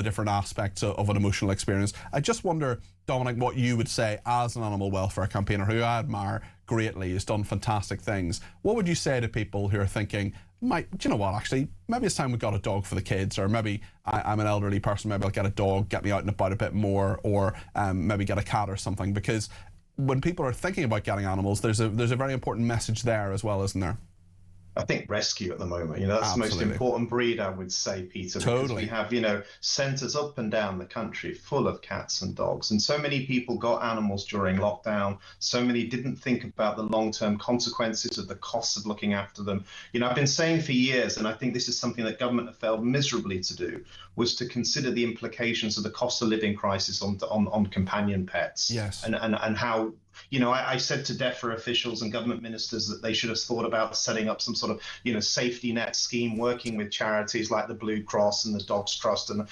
different aspects of an emotional experience. I just wonder, Dominic, what you would say as an animal welfare campaigner who I admire greatly, has done fantastic things. What would you say to people who are thinking, do you know what, actually, maybe it's time we got a dog for the kids, or maybe I'm an elderly person, maybe I'll get a dog, get me out and about a bit more, or maybe get a cat or something? Because when people are thinking about getting animals, there's a very important message there as well, isn't there? I think rescue at the moment, you know, that's Absolutely. the most important breed, I would say, Peter, because Totally. we have, you know, centres up and down the country full of cats and dogs. And so many people got animals during lockdown. So many didn't think about the long-term consequences of the costs of looking after them. You know, I've been saying for years, and I think this is something that government have failed miserably to do, was to consider the implications of the cost of living crisis on companion pets. Yes. And how, you know, I said to DEFRA officials and government ministers that they should have thought about setting up some sort of, you know, safety net scheme, working with charities like the Blue Cross and the Dogs Trust and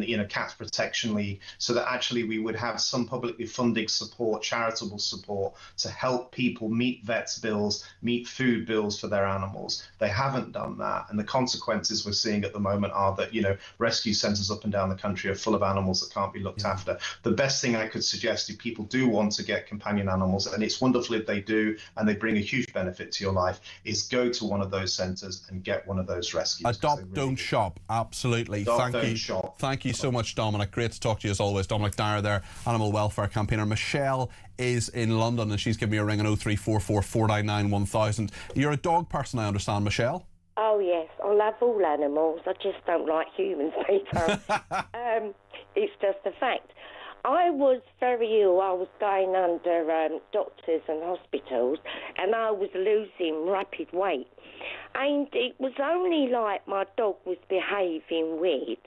you know, Cats Protection League, so that actually we would have some publicly funded support, charitable support, to help people meet vets bills, meet food bills for their animals. They haven't done that, and the consequences we're seeing at the moment are that, you know, rescue centres up and down the country are full of animals that can't be looked after. The best thing I could suggest, if people do want to get companion animals, and it's wonderful if they do, and they bring a huge benefit to your life, is go to one of those centres and get one of those rescues. Adopt, don't shop. Absolutely. Thank you so much, Dominic. Great to talk to you as always. Dominic Dyer there, animal welfare campaigner. Michelle is in London, and she's given me a ring on 0344 499 1000. You're a dog person, I understand, Michelle? Oh yes, I love all animals. I just don't like humans, Peter. It's just a fact. I was very ill. I was going under doctors and hospitals, and I was losing rapid weight. And it was only like my dog was behaving weird.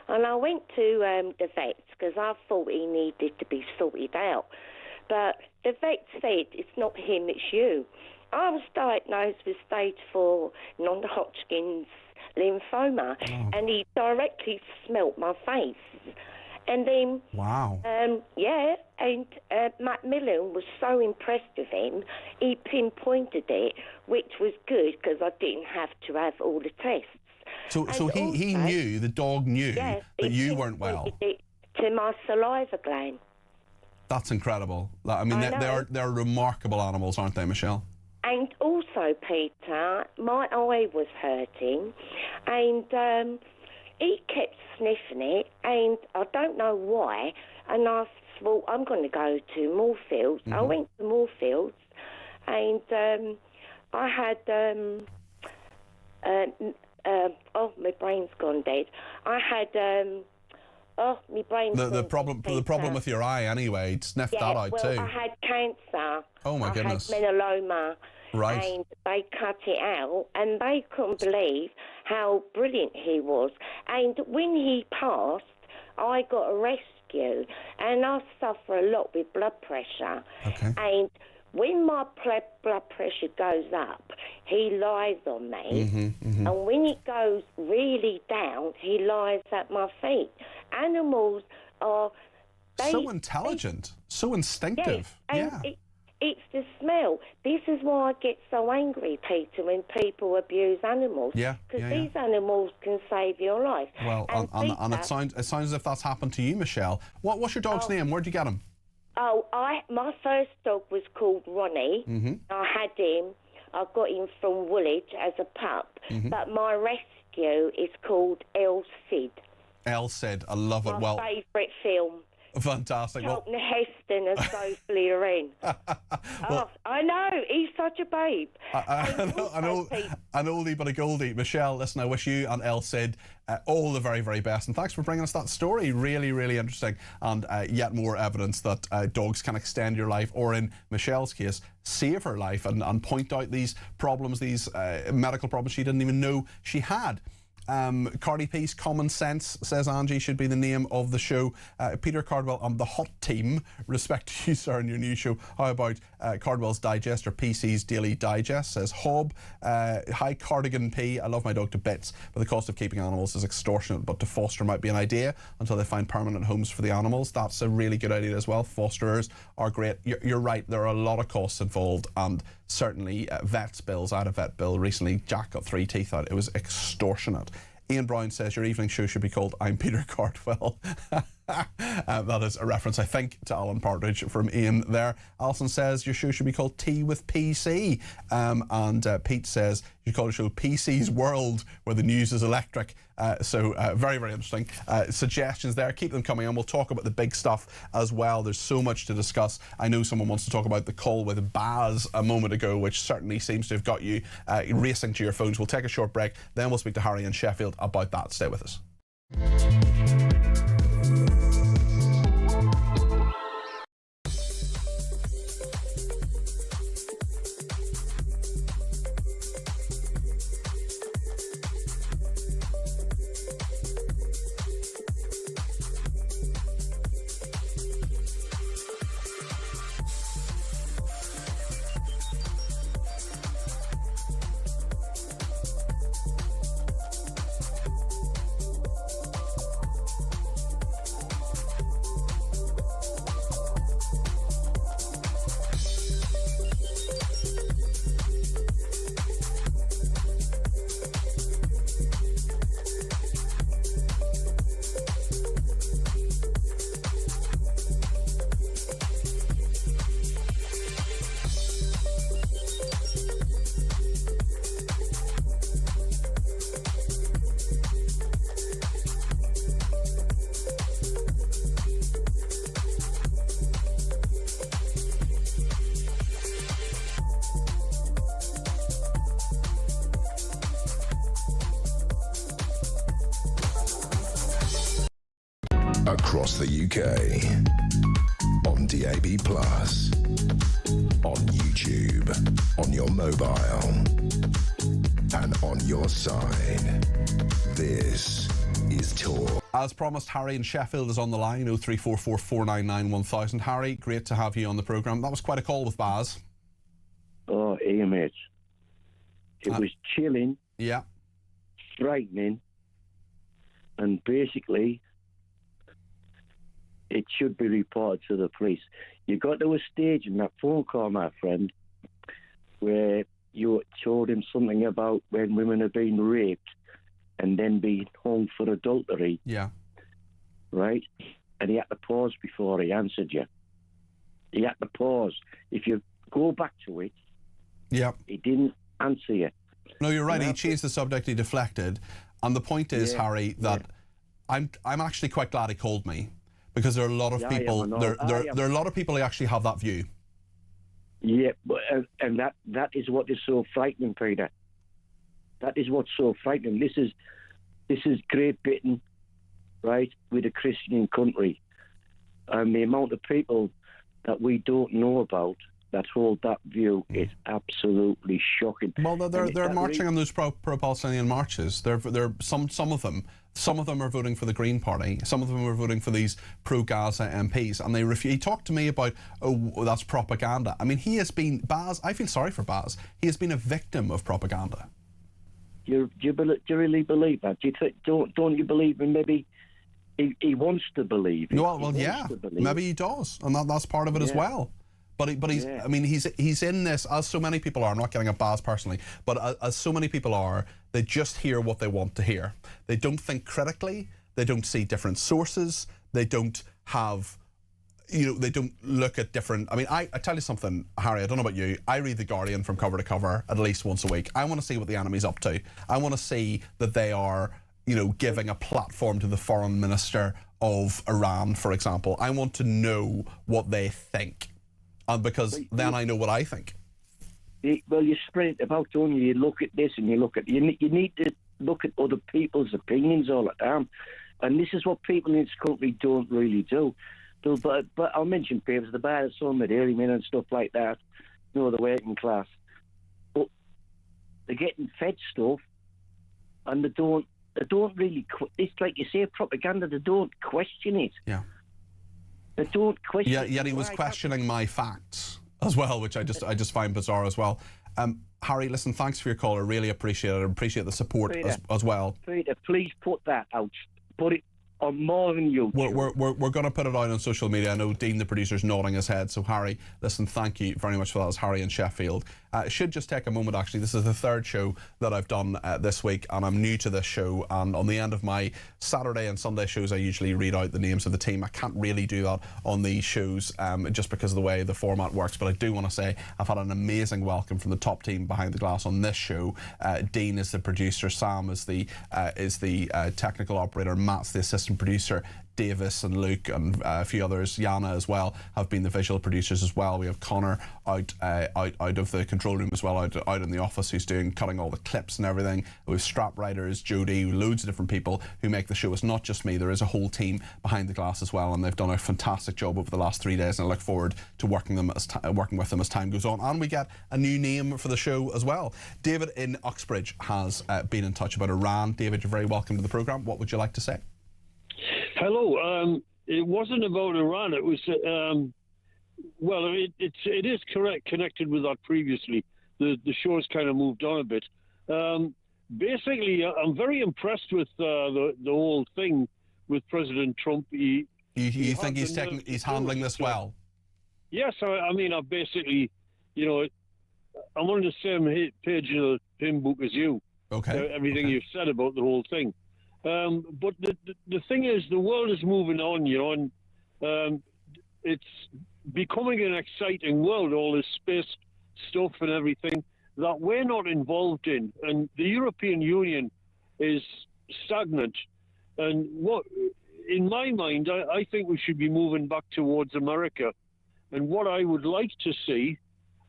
And I went to the vets because I thought he needed to be sorted out. But the vet said, it's not him, it's you. I was diagnosed with stage 4 non-Hodgkin's lymphoma, and he directly smelt my face. And then, wow. Yeah, and Macmillan was so impressed with him, he pinpointed it, which was good because I didn't have to have all the tests. So he knew, the dog knew that you weren't well. It to my saliva gland. That's incredible. I mean, they're remarkable animals, aren't they, Michelle? And also, Peter, my eye was hurting, and he kept sniffing it, and I don't know why. And I thought, I'm going to go to Moorfields. I went to Moorfields, and I had my brain's gone dead. I had my brain's the problem with your eye anyway. Sniffed that out too. I had cancer. Oh my goodness. I had melanoma. Right. And they cut it out, and they couldn't believe how brilliant he was. And when he passed, I got a rescue, and I suffer a lot with blood pressure. Okay. And when my blood pressure goes up, he lies on me, and when it goes really down, he lies at my feet. Animals are so intelligent, so instinctive. Yes, and it's the smell. This is why I get so angry, Peter, when people abuse animals. Yeah, because these animals can save your life. Well, and it sounds as if that's happened to you, Michelle. What's your dog's name? Where'd you get him? Oh, my first dog was called Ronnie. I had him. I got him from Woolwich as a pup. But my rescue is called El Cid. El Cid, I love it. My favourite film. Fantastic. Charlton Heston and Sophie Loren. I know, he's such a babe. An oldie but a goldie. Michelle, listen, I wish you and El Cid all the very, very best. And thanks for bringing us that story. Really, really interesting. And yet more evidence that dogs can extend your life, or in Michelle's case, save her life, and point out these problems, these medical problems she didn't even know she had. Cardi Peace, Common Sense, says Angie, should be the name of the show. Peter Cardwell on the Hot Team. Respect to you, sir, in your new show. How about Cardwell's Digest, or PC's Daily Digest, says Hob. Hi, Cardigan P. I love my dog to bits, but the cost of keeping animals is extortionate, but to foster might be an idea until they find permanent homes for the animals. That's a really good idea as well. Fosterers are great. You're right, there are a lot of costs involved, and certainly vet's bills. I had a vet bill recently. Jack got 3 teeth out. It was extortionate. Ian Brown says your evening show should be called I'm Peter Cardwell. That is a reference, I think, to Alan Partridge from Ian there. Alison says your show should be called Tea with PC. And Pete says you should call the show PC's World, where the news is electric. So very, very interesting suggestions there. Keep them coming, and we'll talk about the big stuff as well. There's so much to discuss. I know someone wants to talk about the call with Baz a moment ago, which certainly seems to have got you racing to your phones. We'll take a short break, then we'll speak to Harry in Sheffield about that. Stay with us. Across the UK, on DAB+, on YouTube, on your mobile, and on your side. This is Talk. As promised, Harry in Sheffield is on the line, 0344 499 1000. Harry, great to have you on the programme. That was quite a call with Baz. Oh, here, mate. It was chilling. Yeah. Frightening. And basically, it should be reported to the police. You got to a stage in that phone call, my friend, where you told him something about when women are being raped and then being hung for adultery. Yeah. Right? And he had to pause before he answered you. He had to pause. If you go back to it, yeah, he didn't answer you. No, you're right. He changed the subject. He deflected. And the point is, Harry, that I'm actually quite glad he called me, because there are a lot of people. There are a lot of people who actually have that view. Yeah, but and that is what is so frightening, Peter. That is what's so frightening. This is Great Britain, right, with a Christian country, and the amount of people that we don't know about that hold that view is absolutely shocking. Well, they're marching on those pro-Palestinian marches. They're some of them are voting for the Green Party. Some of them are voting for these pro-Gaza MPs, and they refuse. He talked to me about, oh, that's propaganda. I mean, he has been Baz. I feel sorry for Baz. He has been a victim of propaganda. Do you really believe that? Don't you believe him? Maybe he wants to believe it. Well, yeah, maybe he does, and that's part of it as well. But he's, I mean, he's in this, as so many people are. I'm not getting at Baz personally, but as so many people are, they just hear what they want to hear. They don't think critically. They don't see different sources. They don't have, they don't look at different. I mean, I tell you something, Harry. I don't know about you. I read The Guardian from cover to cover at least once a week. I want to see what the enemy's up to. I want to see that they are, giving a platform to the foreign minister of Iran, for example. I want to know what they think. Because then I know what I think. Well, you spread it about, don't you? You look at this and you look at... You need to look at other people's opinions all the time. And this is what people in this country don't really do. But I'll mention papers, the bar, some the dairymen and stuff like that, the working class. But they're getting fed stuff and they don't really... It's like you say, propaganda, they don't question it. Yeah. They don't question. Yeah, yet he was questioning my facts as well, which I just find bizarre as well. Harry, listen, thanks for your call. I really appreciate it. I appreciate the support Peter, as well. Peter, please put that out. Put it on more than YouTube. We're going to put it out on social media. I know Dean, the producer, is nodding his head. So, Harry, listen, thank you very much for that. It's Harry in Sheffield. Should just take a moment, actually. This is the third show that I've done this week, and I'm new to this show. And on the end of my Saturday and Sunday shows, I usually read out the names of the team. I can't really do that on these shows just because of the way the format works. But I do want to say I've had an amazing welcome from the top team behind the glass on this show. Dean is the producer, Sam is the technical operator, Matt's the assistant producer, Davis and Luke and a few others, Yana as well, have been the visual producers as well. We have Connor out of the control room as well, out in the office, who's cutting all the clips and everything. We have strap writers, Jody, loads of different people who make the show. It's not just me. There is a whole team behind the glass as well, and they've done a fantastic job over the last 3 days, and I look forward to working with them as time goes on. And we get a new name for the show as well. David in Uxbridge has been in touch about Iran. David, you're very welcome to the programme. What would you like to say? Hello. It wasn't about Iran. It was, it is correct, connected with that previously. The show's kind of moved on a bit. Basically, I'm very impressed with the whole thing with President Trump. You think he's handling this well? Yes. I mean, I basically, I'm on the same page in the hymn book as you. Okay. Everything you've said about the whole thing. But the thing is, the world is moving on, and it's becoming an exciting world, all this space stuff and everything that we're not involved in. And the European Union is stagnant. And in my mind, I think we should be moving back towards America. And what I would like to see,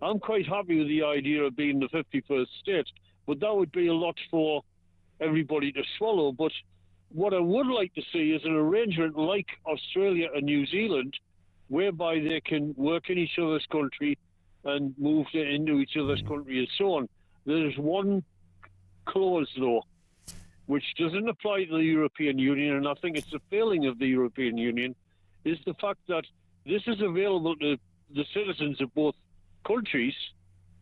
I'm quite happy with the idea of being the 51st state, but that would be a lot for everybody to swallow. But what I would like to see is an arrangement like Australia and New Zealand, whereby they can work in each other's country and move into each other's country and so on. There's one clause, though, which doesn't apply to the European Union, and I think it's a failing of the European Union, is the fact that this is available to the citizens of both countries,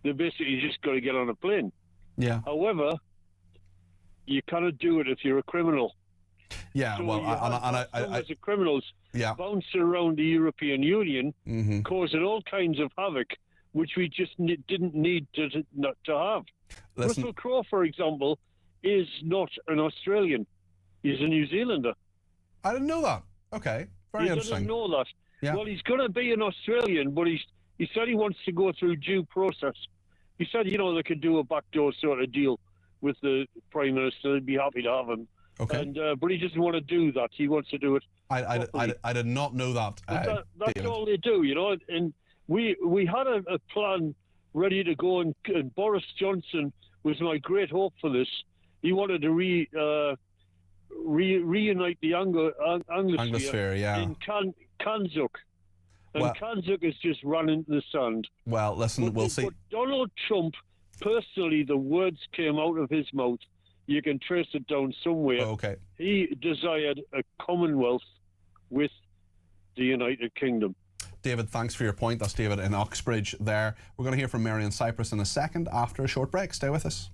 They basically just got to get on a plane. Yeah. However, you cannot do it if you're a criminal. Yeah, so well, as a criminals bouncing around the European Union, causing all kinds of havoc, which we just didn't need to have. Listen. Russell Crowe, for example, is not an Australian. He's a New Zealander. I didn't know that. Okay, very interesting. He doesn't know that. Yeah. Well, he's going to be an Australian, but he said he wants to go through due process. He said, they could do a backdoor sort of deal with the Prime Minister. They'd be happy to have him. Okay. And but he doesn't want to do that. He wants to do it. I did not know that. That's David. all they do, And we had a plan ready to go, and Boris Johnson was my great hope for this. He wanted to reunite the Anglosphere in Kanzuk. And Kanzuk has just run into the sand. Well, listen, we'll see. But Donald Trump, personally, the words came out of his mouth. You can trace it down somewhere. Okay. He desired a commonwealth with the United Kingdom. David, thanks for your point. That's David in Uxbridge there. We're going to hear from Mary in Cyprus in a second after a short break. Stay with us.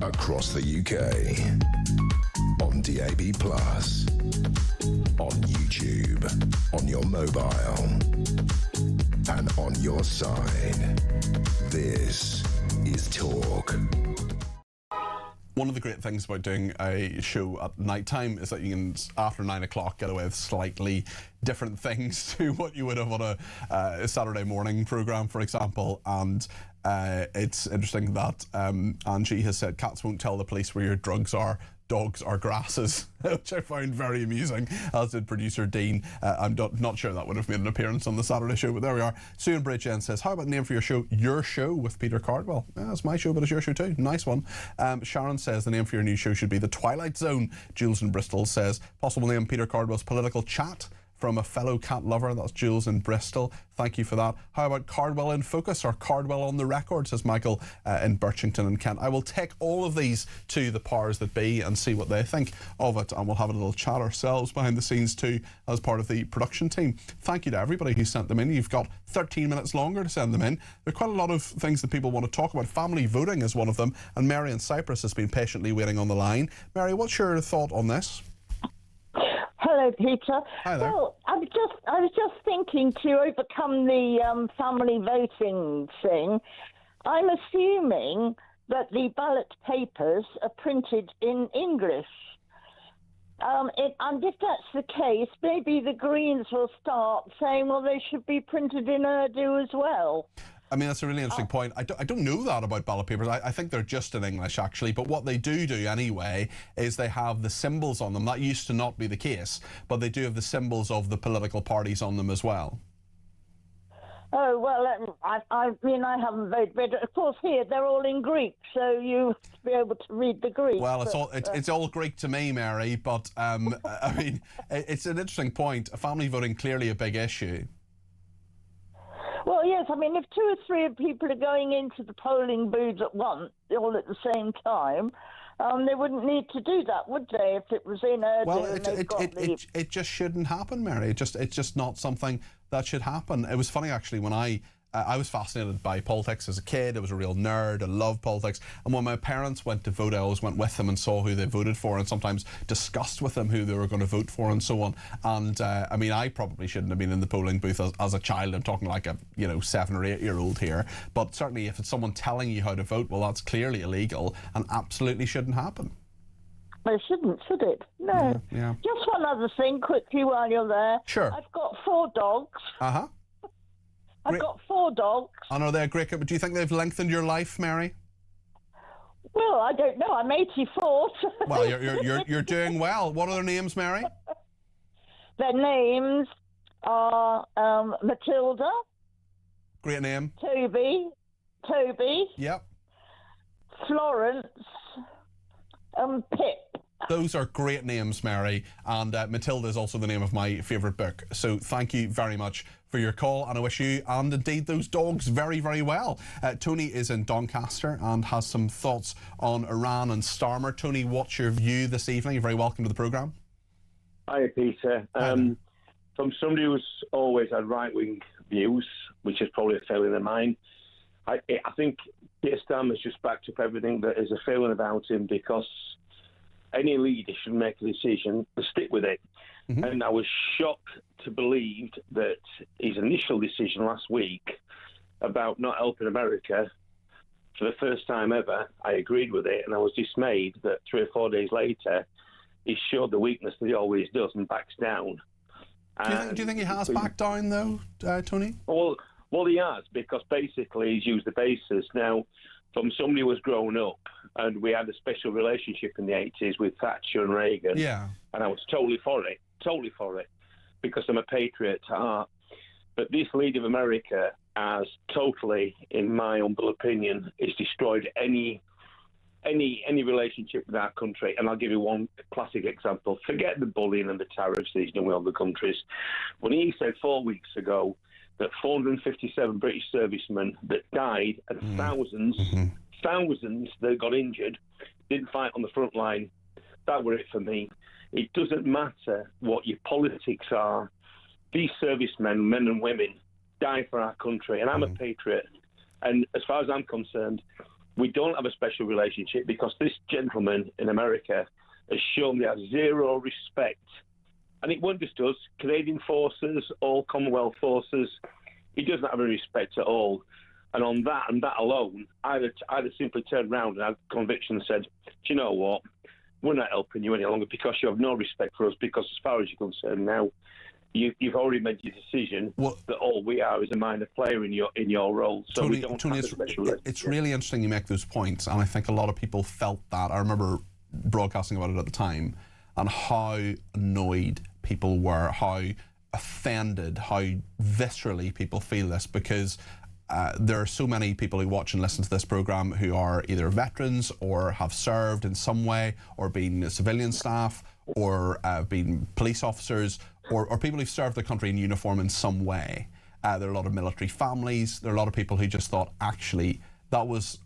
Across the UK, on DAB+, on YouTube, on your mobile, and on your side. This is Talk. One of the great things about doing a show at night time is that you can, after 9 o'clock, get away with slightly different things to what you would have on a Saturday morning programme, for example. And it's interesting that Angie has said cats won't tell the police where your drugs are, dogs are grasses, which I found very amusing, as did producer Dean. I'm not sure that would have made an appearance on the Saturday show, but there we are. Sue in Bridgend says, how about the name for your show? Your Show with Peter Cardwell. Yeah, it's my show, but it's your show too. Nice one. Sharon says the name for your new show should be The Twilight Zone. Jules in Bristol says, possible name Peter Cardwell's Political Chat. from a fellow cat lover. That's Jules in Bristol. Thank you for that. How about Cardwell in Focus or Cardwell on the record, says Michael in Birchington and Kent. I will take all of these to the powers that be and see what they think of it, and we'll have a little chat ourselves behind the scenes too as part of the production team. Thank you to everybody who sent them in. You've got 13 minutes longer to send them in. There are quite a lot of things that people want to talk about. Family voting is one of them, and Mary in Cyprus has been patiently waiting on the line. Mary, what's your thought on this? Hello, Peter. Hi there. Well, I was just thinking, to overcome the family voting thing, I'm assuming that the ballot papers are printed in English. And if that's the case, maybe the Greens will start saying, well, they should be printed in Urdu as well. I mean, that's a really interesting point. I don't know that about ballot papers. I think they're just in English, actually. But what they do anyway is they have the symbols on them. That used to not be the case, but they do have the symbols of the political parties on them as well. Oh, well, I mean, I haven't voted, but of course here they're all in Greek, so you have to be able to read the Greek. Well, it's all Greek to me, Mary, but I mean, it's an interesting point. Family voting, clearly a big issue. Well, yes, I mean, if 2 or 3 people are going into the polling booths at once, all at the same time, they wouldn't need to do that, would they, if it was in Urdu? Well, it just shouldn't happen, Mary. It's just not something that should happen. It was funny, actually, when I was fascinated by politics as a kid. I was a real nerd. I loved politics. And when my parents went to vote, I always went with them and saw who they voted for, and sometimes discussed with them who they were going to vote for and so on. And I mean, I probably shouldn't have been in the polling booth as a child. I'm talking like a 7 or 8 year old here. But certainly if it's someone telling you how to vote, well, that's clearly illegal and absolutely shouldn't happen. They shouldn't, should it? No. Yeah. Just one other thing, quickly, while you're there. Sure. I've got 4 dogs. Uh-huh. I've got 4 dogs. I know they're great, but do you think they've lengthened your life, Mary? Well, I don't know. I'm 84. Well, you're doing well. What are their names, Mary? Their names are Matilda. Great name. Toby. Yep. Florence. Pip. Those are great names, Mary, and Matilda is also the name of my favourite book. So thank you very much for your call, and I wish you and indeed those dogs very, very well. Tony is in Doncaster and has some thoughts on Iran and Starmer. Tony, what's your view this evening? You're very welcome to the programme. Hi, Peter. From somebody who's always had right-wing views, which is probably a failing of mine, I think Peter Starmer's just backed up everything that is a failing about him, because any leader should make a decision and stick with it. Mm-hmm. And I was shocked to believe that his initial decision last week about not helping America, for the first time ever, I agreed with it, and I was dismayed that 3 or 4 days later, he showed the weakness that he always does and backs down. Do you think he has backed down, though, Tony? Well, he has, because basically he's used the basis. Now, from somebody who was grown up, and we had a special relationship in the 80s with Thatcher and Reagan. Yeah. And I was totally for it, because I'm a patriot at heart. But this leader of America has totally, in my humble opinion, is destroyed any relationship with our country. And I'll give you one classic example. Forget the bullying and the tariffs that he's done with other countries. When he said 4 weeks ago that 457 British servicemen that died and thousands that got injured didn't fight on the front line, that were it for me. It doesn't matter what your politics are. These servicemen, men and women, die for our country, and I'm a patriot. And as far as I'm concerned, we don't have a special relationship, because this gentleman in America has shown they have zero respect. And it wasn't just us, Canadian forces, all Commonwealth forces. He doesn't have any respect at all. And on that and that alone, I'd have simply turned around and had conviction and said, do you know what? We're not helping you any longer, because you have no respect for us, because as far as you're concerned now, you've already made your decision that all we are is a minor player in your role. So Tony, we don't have a special relationship. It's really interesting you make those points, and I think a lot of people felt that. I remember broadcasting about it at the time, and how annoyed people were, how offended, how viscerally people feel this, because there are so many people who watch and listen to this programme who are either veterans or have served in some way, or been civilian staff, or been police officers, or people who've served their country in uniform in some way. There are a lot of military families. There are a lot of people who just thought, actually, that was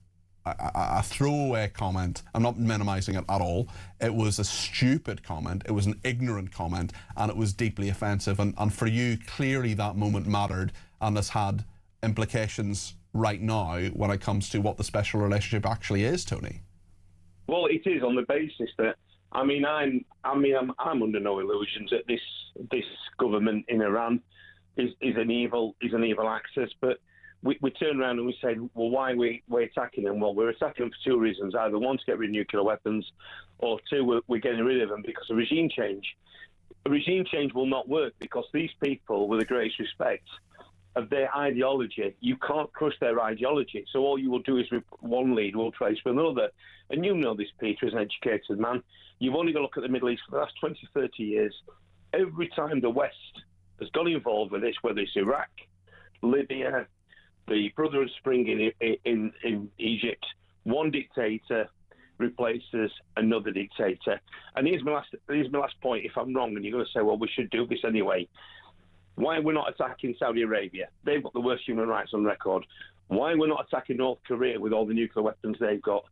a throwaway comment. I'm not minimising it at all. It was a stupid comment. It was an ignorant comment, and it was deeply offensive. And for you, clearly that moment mattered and has had implications right now when it comes to what the special relationship actually is, Tony. Well, it is on the basis that I'm under no illusions that this government in Iran is an evil axis, but we turn around and we say, well, why are we attacking them? Well, we're attacking them for two reasons: either one, to get rid of nuclear weapons, or two, we're getting rid of them because of regime change. A regime change will not work because these people, with the greatest respect of their ideology, you can't crush their ideology. So all you will do is one lead will trace with another. And you know this, Peter, as an educated man. You've only got to look at the Middle East for the last 20, 30 years. Every time the West has got involved with this, whether it's Iraq, Libya, the Brotherhood Spring in Egypt, one dictator replaces another dictator. And here's my last point. If I'm wrong, and you're going to say, well, we should do this anyway. Why we're not attacking Saudi Arabia? They've got the worst human rights on record. Why we're not attacking North Korea with all the nuclear weapons they've got?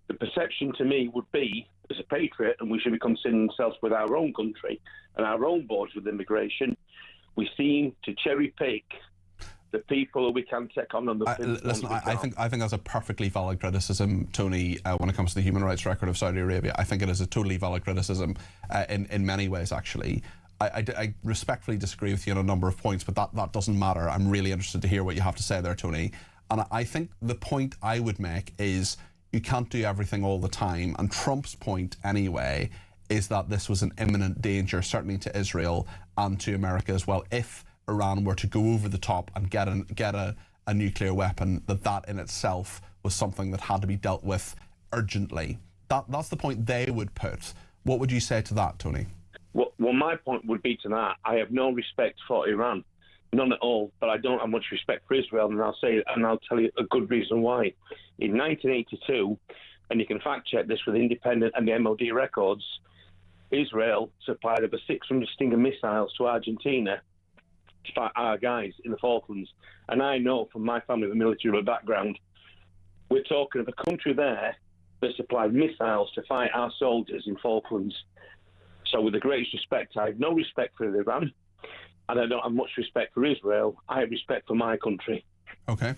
The perception to me would be, as a patriot, and we should be considering ourselves with our own country and our own borders with immigration, we seem to cherry pick the people who we can take on the listen, I think that's a perfectly valid criticism, Tony, when it comes to the human rights record of Saudi Arabia. I think it is a totally valid criticism in many ways, actually. I respectfully disagree with you on a number of points, but that doesn't matter. I'm really interested to hear what you have to say there, Tony. And I think the point I would make is you can't do everything all the time. And Trump's point, anyway, is that this was an imminent danger, certainly to Israel and to America as well. If Iran were to go over the top and get a nuclear weapon, that in itself was something that had to be dealt with urgently. That's the point they would put. What would you say to that, Tony? Well, my point would be to that. I have no respect for Iran, none at all. But I don't have much respect for Israel, and I'll tell you a good reason why. In 1982, and you can fact check this with Independent and the MOD records, Israel supplied over 600 Stinger missiles to Argentina to fight our guys in the Falklands. And I know from my family with a military background, we're talking of a country there that supplied missiles to fight our soldiers in Falklands. So with the greatest respect, I have no respect for Iran, and I don't have much respect for Israel. I have respect for my country. Okay.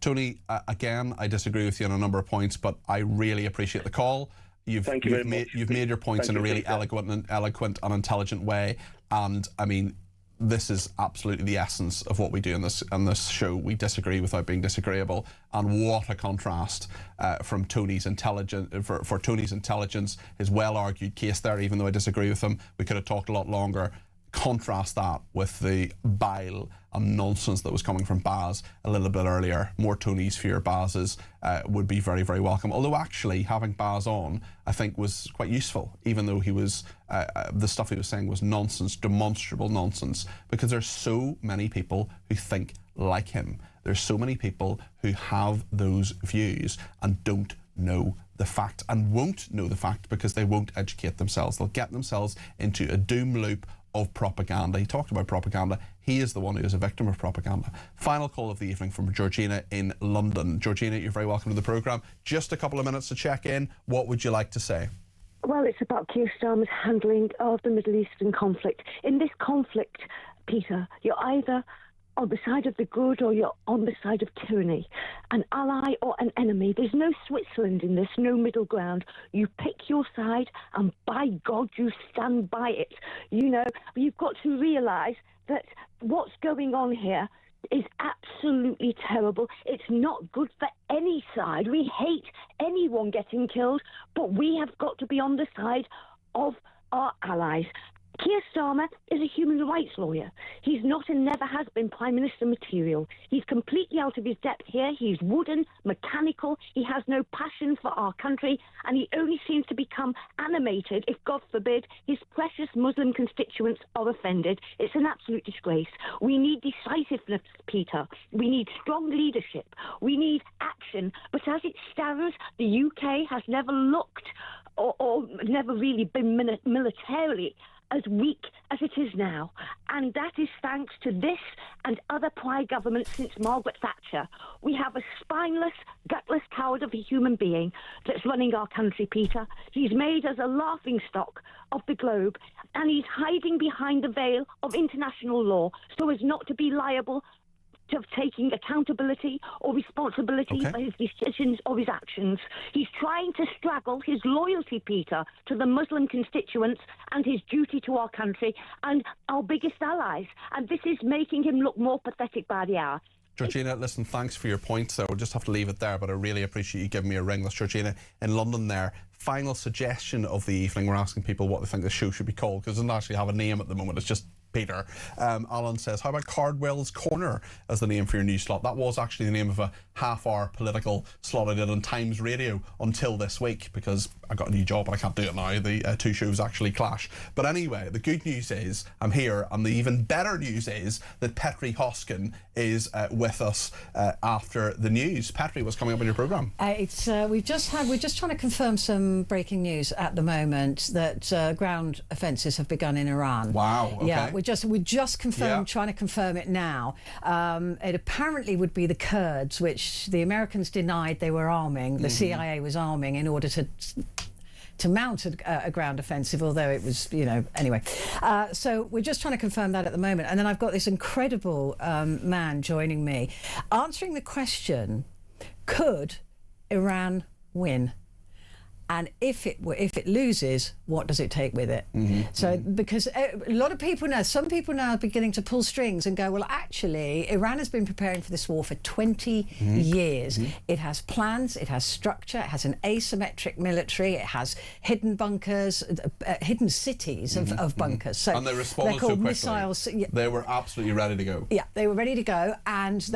Tony, again, I disagree with you on a number of points, but I really appreciate the call. You've made your points in a really eloquent and intelligent way, and I mean, this is absolutely the essence of what we do in this show. We disagree without being disagreeable, and what a contrast from Tony's intelligence for Tony's intelligence, his well-argued case there. Even though I disagree with him, we could have talked a lot longer. Contrast that with the bile and nonsense that was coming from Baz a little bit earlier. More Tony's, fewer Baz's would be very, very welcome. Although actually having Baz on, I think, was quite useful, even though he was the stuff he was saying was nonsense, demonstrable nonsense, because there's so many people who think like him. There's so many people who have those views and don't know the fact, and won't know the fact because they won't educate themselves. They'll get themselves into a doom loop of propaganda. He talked about propaganda. He is the one who is a victim of propaganda. Final call of the evening from Georgina in London. Georgina, you're very welcome to the programme. Just a couple of minutes to check in. What would you like to say? Well, it's about Keir Starmer's handling of the Middle Eastern conflict. In this conflict, Peter, you're either on the side of the good or you're on the side of tyranny. An ally or an enemy. There's no Switzerland in this, no middle ground. You pick your side and by God you stand by it. You know, you've got to realise that what's going on here is absolutely terrible. It's not good for any side. We hate anyone getting killed, but we have got to be on the side of our allies. Keir Starmer is a human rights lawyer. He's not and never has been Prime Minister material. He's completely out of his depth here. He's wooden, mechanical. He has no passion for our country, and he only seems to become animated if, God forbid, his precious Muslim constituents are offended. It's an absolute disgrace. We need decisiveness, Peter. We need strong leadership. We need action. But as it stands, the UK has never looked or never really been militarily as weak as it is now. And that is thanks to this and other prior governments since Margaret Thatcher. We have a spineless, gutless coward of a human being that's running our country, Peter. He's made us a laughingstock of the globe, and he's hiding behind the veil of international law so as not to be liable of taking accountability or responsibility for his decisions or his actions. He's trying to straggle his loyalty, Peter, to the Muslim constituents and his duty to our country and our biggest allies. And this is making him look more pathetic by the hour. Georgina, listen, thanks for your points. We'll just have to leave it there, but I really appreciate you giving me a ring. That's Georgina in London there. Final suggestion of the evening. We're asking people what they think the show should be called, because it doesn't actually have a name at the moment. It's just Peter. Alan says, how about Cardwell's Corner as the name for your new slot? That was actually the name of a half-hour political slot I did on Times Radio until this week, because I got a new job and I can't do it now. The two shows actually clash. But anyway, the good news is I'm here, and the even better news is that Petri Hoskin is with us after the news. Petri, what's coming up in your programme? We're just trying to confirm some breaking news at the moment that ground offences have begun in Iran. Wow. Okay. Yeah, we just confirmed, trying to confirm it now. It apparently would be the Kurds, which the Americans denied they were arming. The CIA was arming in order to mount a ground offensive, although it was, anyway. So we're just trying to confirm that at the moment. And then I've got this incredible man joining me, answering the question, could Iran win? And if it loses, what does it take with it? So, because a lot of people now, some people now are beginning to pull strings and go, well, actually, Iran has been preparing for this war for 20 years. It has plans, it has structure, it has an asymmetric military, it has hidden bunkers, hidden cities of bunkers. So and they responded they're called so quickly. missiles. They were absolutely ready to go. Yeah, they were ready to go, and